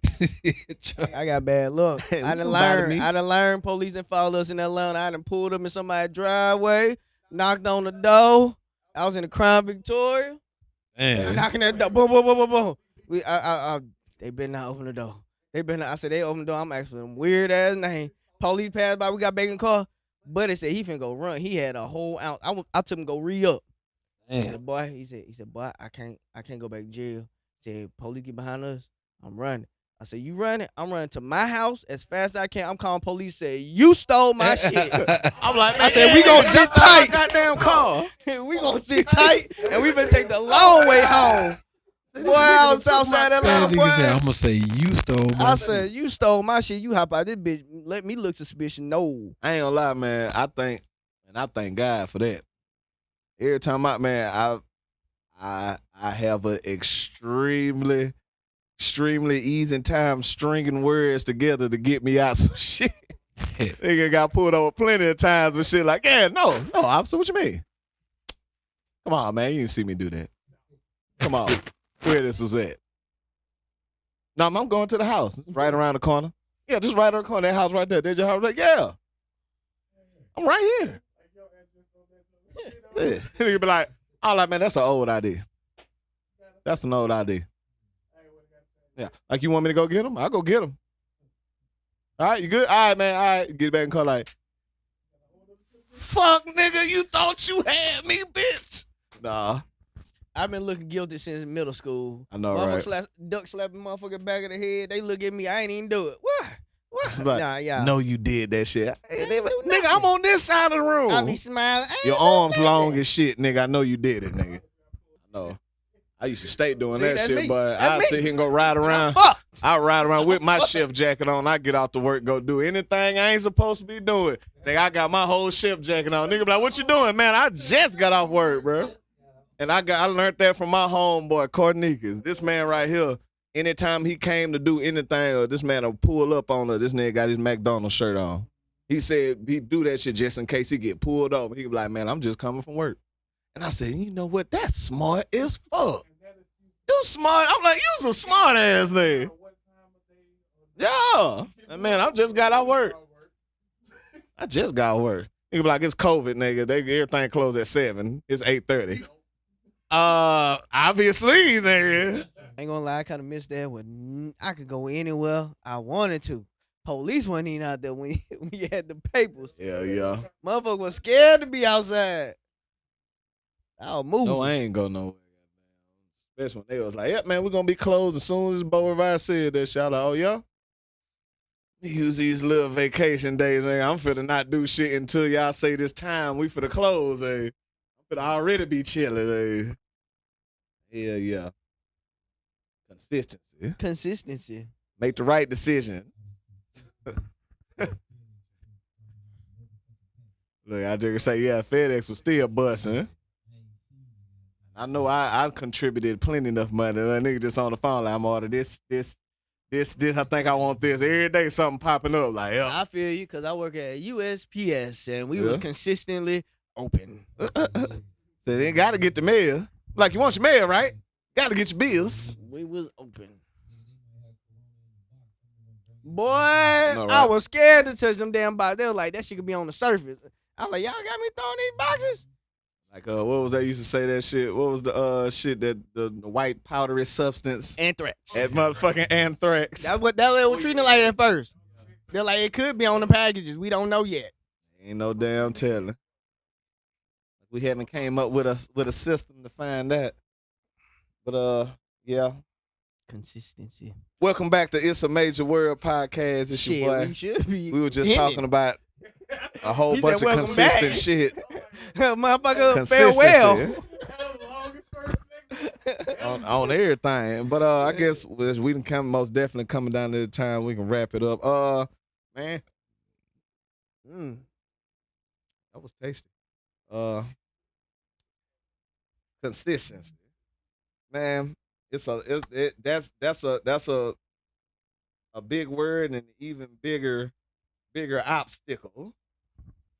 I got bad luck. I done Don't bother learned. me. I done learned. Police done follow us in Atlanta. I done pulled up in somebody's driveway, knocked on the door. I was in the Crown Victoria. Man. Knocking at the door. Boom, boom, boom, boom, boom. They better not open the door. I said they open the door. I'm asking them weird ass name. Police passed by. We got back in the car. Buddy said he finna go run. He had a whole ounce. I took him to go re-up. Man. Boy, he said, boy, I can't go back to jail. He said, police get behind us. I'm running. I said, you running? I'm running to my house as fast as I can. I'm calling police. Said, you stole my shit. I'm like, man, I said, we gonna sit tight. Goddamn car. We gonna sit tight, and we finna take the long way home. Boy, I was outside Atlanta, boy. I'm gonna say you stole my I shit. said, you stole my shit. You hop out this bitch. Let me look suspicious. No. I ain't gonna lie, man. I thank God for that. Every time I have an extremely easy time stringing words together to get me out some shit. Nigga got pulled over plenty of times with shit like, yeah, no, officer, what you mean? Come on, man, you didn't see me do that. Come on, where this was at? No, I'm going to the house. It's right around the corner. Yeah, just right around the corner. That house right there. There's your house. Like, yeah, I'm right here. Yeah. Nigga be like, I'm like, man, that's an old idea. That's an old idea. Yeah, like you want me to go get him? I'll go get him. All right, you good? All right, man. All right, get back in the car like, fuck, nigga, you thought you had me, bitch. Nah. I've been looking guilty since middle school. I know, right? Duck slapping motherfucker back of the head. They look at me. I ain't even do it. What? Like, nah, yeah. No, you did that shit. Hey, nigga, I'm on this side of the room. I be smiling. Your arms long as shit, nigga. I know you did it, nigga. I know. I used to stay doing that shit, me. but I sit here and go ride around. I ride around with my shift jacket on. I get out to work, go do anything I ain't supposed to be doing. Nigga, I got my whole shift jacket on. Nigga be like, what you doing, man? I just got off work, bro. And I learned that from my homeboy, Cornikas. This man right here, anytime he came to do anything, or this man will pull up on her, this nigga got his McDonald's shirt on. He said he'd do that shit just in case he get pulled over. He be like, man, I'm just coming from work. And I said, you know what? That's smart as fuck. You smart. I'm like, you's a smart ass nigga. Yeah. And man, I just got out work. I just got work. Nigga be like, it's COVID, nigga. Everything closed at 7. It's 8:30. Obviously, nigga. Ain't gonna lie, I kind of missed that when I could go anywhere I wanted to. Police wasn't even out there when you had the papers. Yeah. Motherfucker was scared to be outside. I'll move. No, I ain't go nowhere. Especially when they was like, yeah, man, we're gonna be closed as soon as Bo Revive said that shit. I like, oh, yeah? Use these little vacation days, nigga. I'm finna not do shit until y'all say this time. We finna close, nigga. I'm finna already be chilling, nigga. Yeah. Consistency. Make the right decision. Look, I just say, yeah, FedEx was still busting. I know I contributed plenty enough money. A nigga just on the phone like, I'm ordering this. I think I want this. Every day something popping up like, yeah. I feel you because I work at USPS and we was consistently open. So they got to get the mail. Like, you want your mail, right? Got to get your bills. We was open. Boy, I was scared to touch them damn boxes. They were like, that shit could be on the surface. I was like, y'all got me throwing these boxes? Like, what was that used to say that shit? What was the shit that the white powdery substance? Anthrax. That motherfucking anthrax. That's what they were treating it like at first. They're like, it could be on the packages. We don't know yet. Ain't no damn telling. We haven't came up with a system to find that. But yeah. Consistency. Welcome back to It's a Major World podcast. It's your boy. We should be. We were just talking about a whole bunch of consistent shit. Motherfucker, farewell. on everything. But I guess we can come most definitely coming down to the time we can wrap it up. Man. That was tasty. Consistency. Man, that's a big word and an even bigger obstacle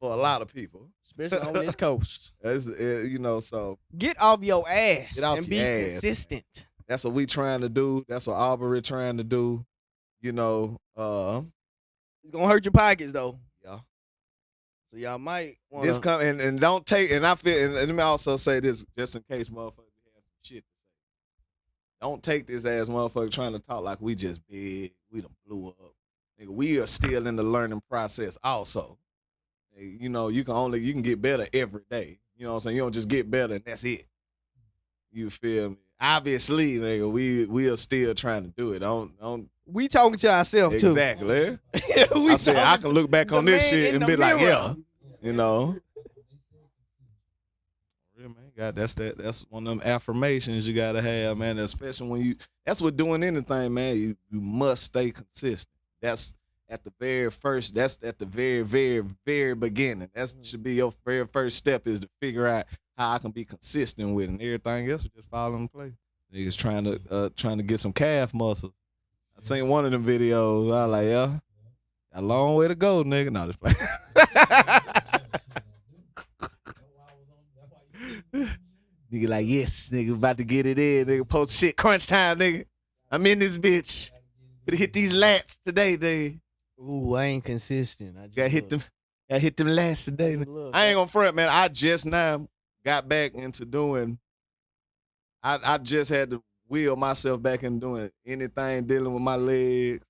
for a lot of people, especially on this coast. So get off your ass and be consistent. That's what we trying to do. That's what Aubrey trying to do. It's gonna hurt your pockets though. Yeah. So y'all might want and don't take. And I feel. And let me also say this, just in case motherfuckers have some shit to say. Don't take this ass motherfucker trying to talk like we just big. We done blew up. Nigga, we are still in the learning process also. You know, you can get better every day. You know what I'm saying? You don't just get better and that's it. You feel me? Obviously, nigga, we are still trying to do it. Don't We talking to ourselves too. Exactly. I said I can look back on this shit and be like, yeah, you know. Yeah, man, God, that's one of them affirmations you gotta have, man. Especially when that's what doing anything, man. You must stay consistent. That's at the very first. That's at the very, very, very beginning. That should be your very first step is to figure out how I can be consistent with it, and everything else will just fall into place. Niggas trying to get some calf muscles. I seen one of them videos. I was like, yeah, got a long way to go, nigga. No, just playing. Nigga like, yes, nigga, about to get it in. Nigga, post shit, crunch time, nigga. I'm in this bitch. Gonna hit these lats today, nigga. Ooh, I ain't consistent. Got hit them lats today. I ain't gonna front, man. I just now got back into doing. I just had to wheel myself back into doing anything dealing with my legs.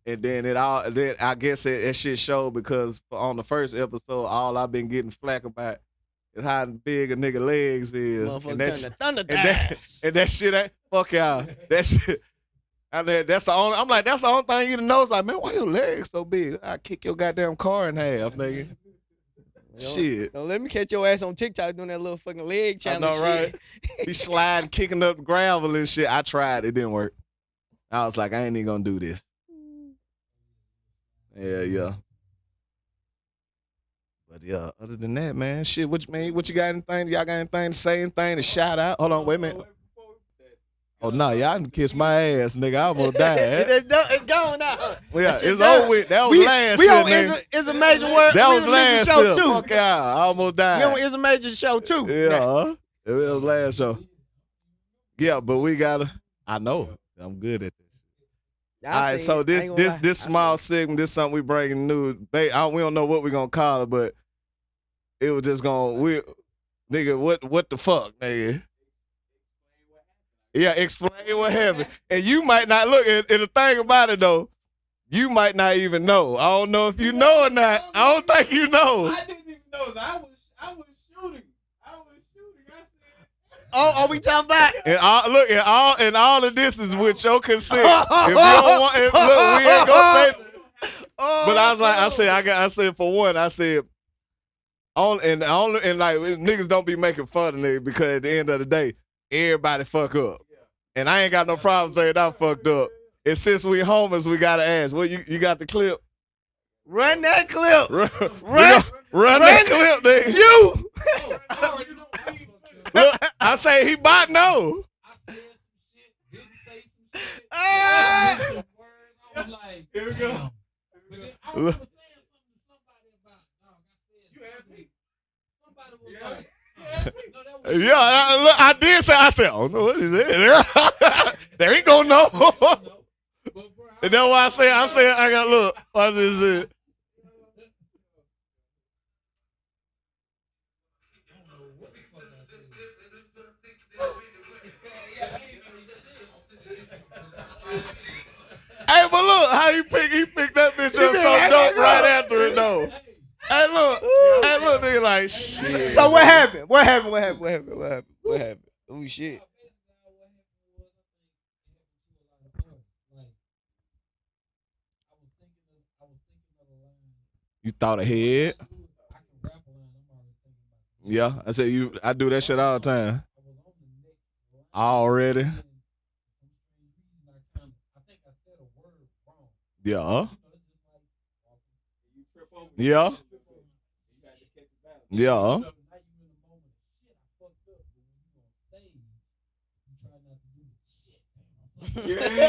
And then I guess that shit showed because on the first episode, all I've been getting flack about is how big a nigga legs is. And that shit ain't, fuck y'all. That shit. And that's the only, I'm like, that's the only thing you know. It's like, man, why your legs so big? I kick your goddamn car in half, nigga. Shit. Don't let me catch your ass on TikTok doing that little fucking leg challenge. I know, right? He sliding, kicking up gravel and shit. I tried. It didn't work. I was like, I ain't even gonna do this. Yeah. But yeah, other than that, man, shit, what you got anything? Y'all got anything to say, anything to shout out? Hold on, wait a minute. Oh, no, y'all done kissed my ass, nigga. I almost died. It's gone now. Well, yeah, it's over with. That was last shit, nigga. It's a major word. That was last show, too. Fuck y'all. I almost died. It's a major show, too. Yeah, it was last show. Yeah, but we gotta, I know. I'm good at this. All right, so this small segment, this something we breaking news. We don't know what we're gonna call it, but it was just nigga, what the fuck, nigga? Yeah, explain what happened. And you might not look. And the thing about it though, you might not even know. I don't know if you know or not. I don't think you know. I didn't even know. I was shooting. I said, oh, are we talking about? And all of this is with your consent. If you don't want, look, we ain't gonna say. But I said for one, I said. And like niggas don't be making fun of niggas because at the end of the day, everybody fuck up. And I ain't got no problem saying I fucked up. And since we homers, we gotta ask. Well, you got the clip? Run that clip. Run that clip, nigga. You. Look, I say he bought no. Here we go. Look. Yeah, I did say. I said, "Oh no, what is it?" They ain't gonna know. And that's why I say, I got look. Watch this shit. Hey, but look how he picked that bitch up so dope right after it though. Hey, look, nigga, like shit. So what happened? What happened? Oh shit. You thought ahead. Yeah, I said I do that shit all the time. Already. Yeah. Yeah. Yeah.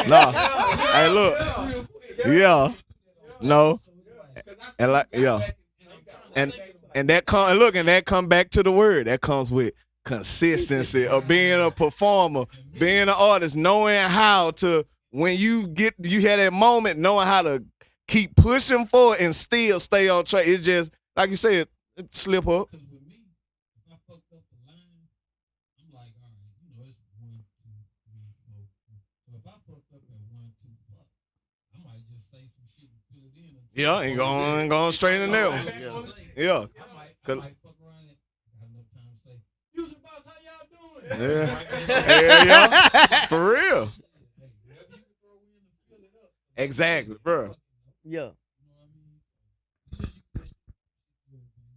No. Hey, look. Yeah. No. And like, yeah. And that come back to the word. That comes with consistency of being a performer, being an artist, knowing how to, when you had that moment, knowing how to keep pushing forward and still stay on track. It's just, like you said, slip up. Yeah, ain't going straight in there. Yeah. Yeah. For real. Exactly, bro. Yeah.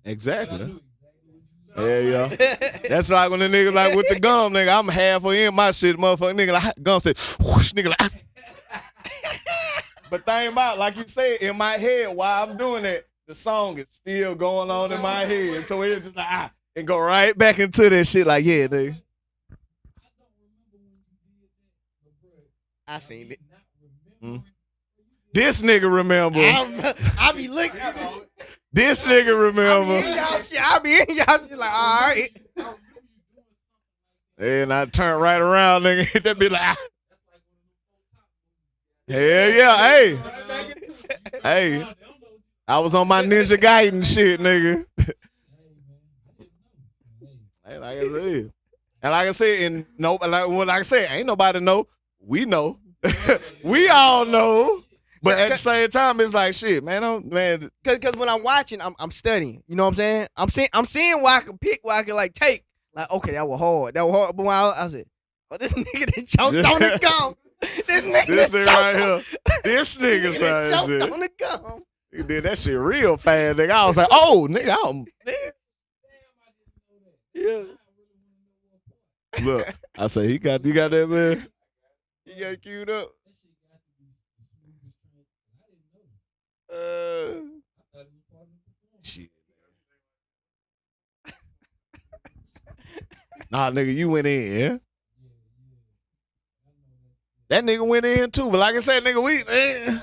Exactly. Yeah. That's like when the nigga like with the gum, nigga. I'm halfway in my shit, motherfucker. Nigga like gum say, whoosh, nigga like. But think about, like you said, in my head while I'm doing it, the song is still going on in my head. So it's just like and go right back into that shit. Like, yeah, dude. I seen it. This nigga remember. I be looking. This nigga remember. I be in y'all shit like, all right. And I turn right around, nigga. That be like, hell yeah, hey. Hey. I was on my Ninja Gaiden shit, nigga. Hey, like I said. And like I said, like I said, ain't nobody know. We know. We all know. But at the same time, it's like shit, man. Cause when I'm watching, I'm studying. You know what I'm saying? I'm seeing where I can pick, where I can like take. Like, okay, that was hard. But when I said, oh, this nigga that choked on the gum. This nigga right here. This nigga choked shit. on the gum. He did that shit real fast, nigga. I was like, oh, nigga, Yeah. Look, I say you got that, man. You got queued up. Shit. Nah, nigga, you went in, yeah? That nigga went in too, but like I said, nigga,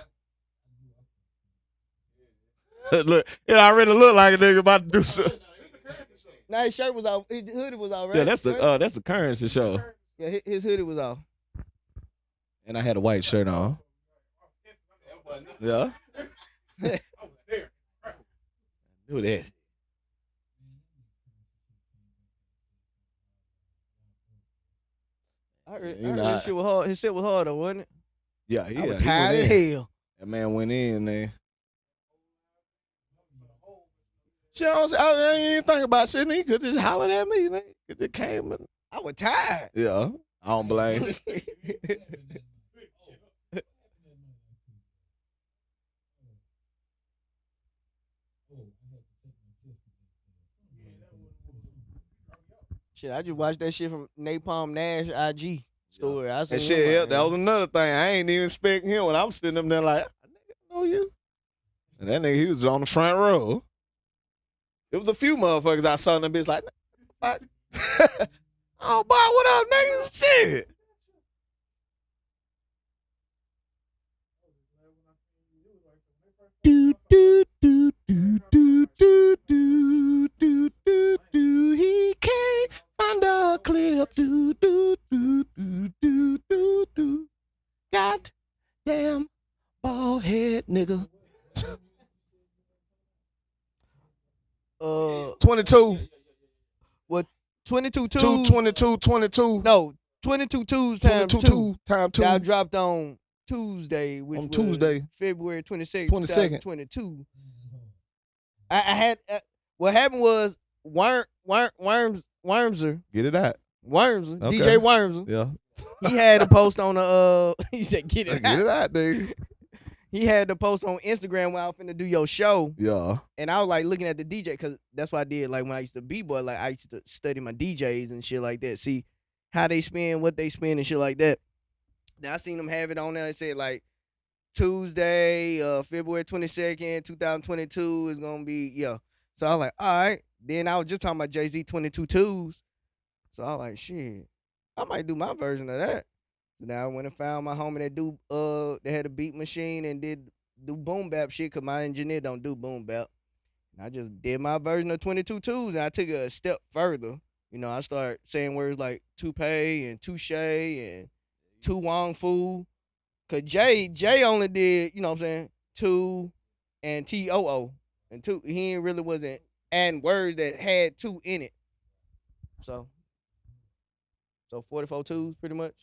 look, it already looked like a nigga about to do something. Nah, his shirt was off. His hoodie was off, right? Yeah, that's the currency show. Yeah, his hoodie was off. And I had a white shirt on. Yeah. Do that. I heard his shit was hard. His shit was hard though, wasn't it? Yeah, I was tired as hell. That man went in there. Shit, I didn't even think about shit. He could just hollered at me. Man. Could just came. And... I was tired. Yeah, I don't blame. Shit, I just watched that shit from Napalm Nash IG story. I That shit, that was another thing. I ain't even expect him when I'm sitting up there like, I know you. And that nigga, he was on the front row. There was a few motherfuckers I saw in the bitch like, oh, boy, what up, nigga? Shit. Do, do, do, do, do, do, do, do, do, do. He can't find a clip. Do, do, do, do, do, do, do. Goddamn bald head nigga. 22. What? 22 twos? 22. No, 22 twos times 22 times 2. That dropped on Tuesday, which on was Tuesday, February 26th, 2022. I had what happened was Wormser. Get it out. Wormser. Okay. DJ Wormser. Yeah. He had a post on the he said get it Get out. it out, nigga. He had the post on Instagram while I was finna do your show. Yeah. And I was like looking at the DJ because that's what I did. Like when I used to b-boy, like I used to study my DJs and shit like that. See how they spin, what they spin and shit like that. Now I seen them have it on there and said like Tuesday, February 22nd, 2022 is gonna be, yeah. So I was like, all right. Then I was just talking about Jay-Z 22 twos. So I was like, shit, I might do my version of that. So now I went and found my homie that had a beat machine and do boom bap shit because my engineer don't do boom bap. And I just did my version of 22 twos and I took it a step further. You know, I started saying words like toupee and touche and Tu Wong Fu. Cause Jay only did, you know what I'm saying, two and TOO. And two, he really wasn't adding words that had two in it. So 44 twos pretty much.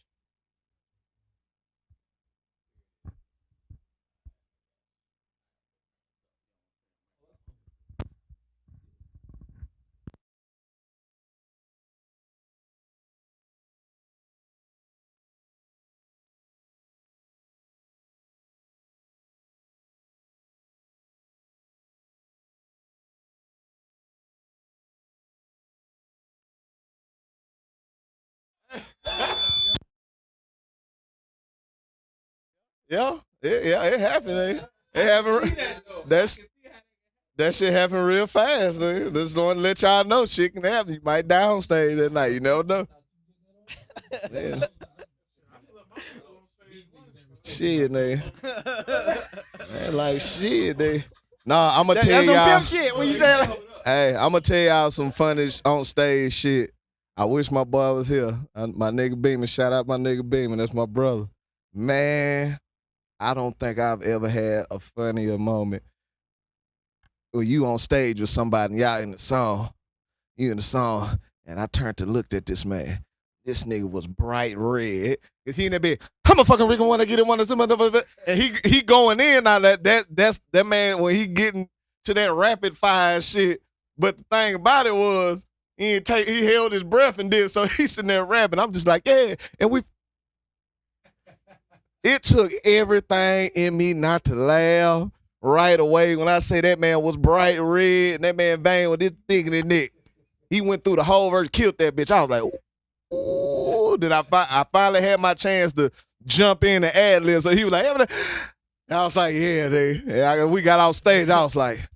Yeah, it happened. It happened. That shit happened real fast. Nigga. Just want to let y'all know shit can happen. You might downstage that night. You never know. Man. Shit, nigga. Man, like shit, nigga. Nah, I'm gonna tell That's y'all. some pimp shit when you say like. Hey, I'm gonna tell y'all some funny on stage shit. I wish my boy was here. My nigga Beeman, shout out my nigga Beeman. That's my brother. Man, I don't think I've ever had a funnier moment when you on stage with somebody and y'all in the song. You in the song, and I turned to look at this man. This nigga was bright red. Cause he in that bed, I'm a fucking Rican wanna get in one of some other, and he going in now that's that man when he getting to that rapid fire shit. But the thing about it was he held his breath and did so he's sitting there rapping. I'm just like, yeah. And it took everything in me not to laugh right away when I say that man was bright red and that man vein with this thing in his neck. He went through the whole verse, killed that bitch. I was like, ooh. Then I finally had my chance to jump in and ad lib. So he was like, I was like, yeah, dude. We got off stage. I was like,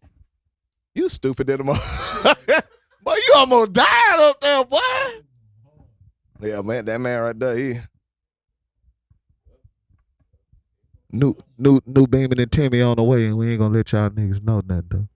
you stupid little motherfucker. Boy, you almost died up there, boy. Yeah, man, that man right there, he. New Beeman and Timmy on the way, and we ain't gonna let y'all niggas know nothing, though.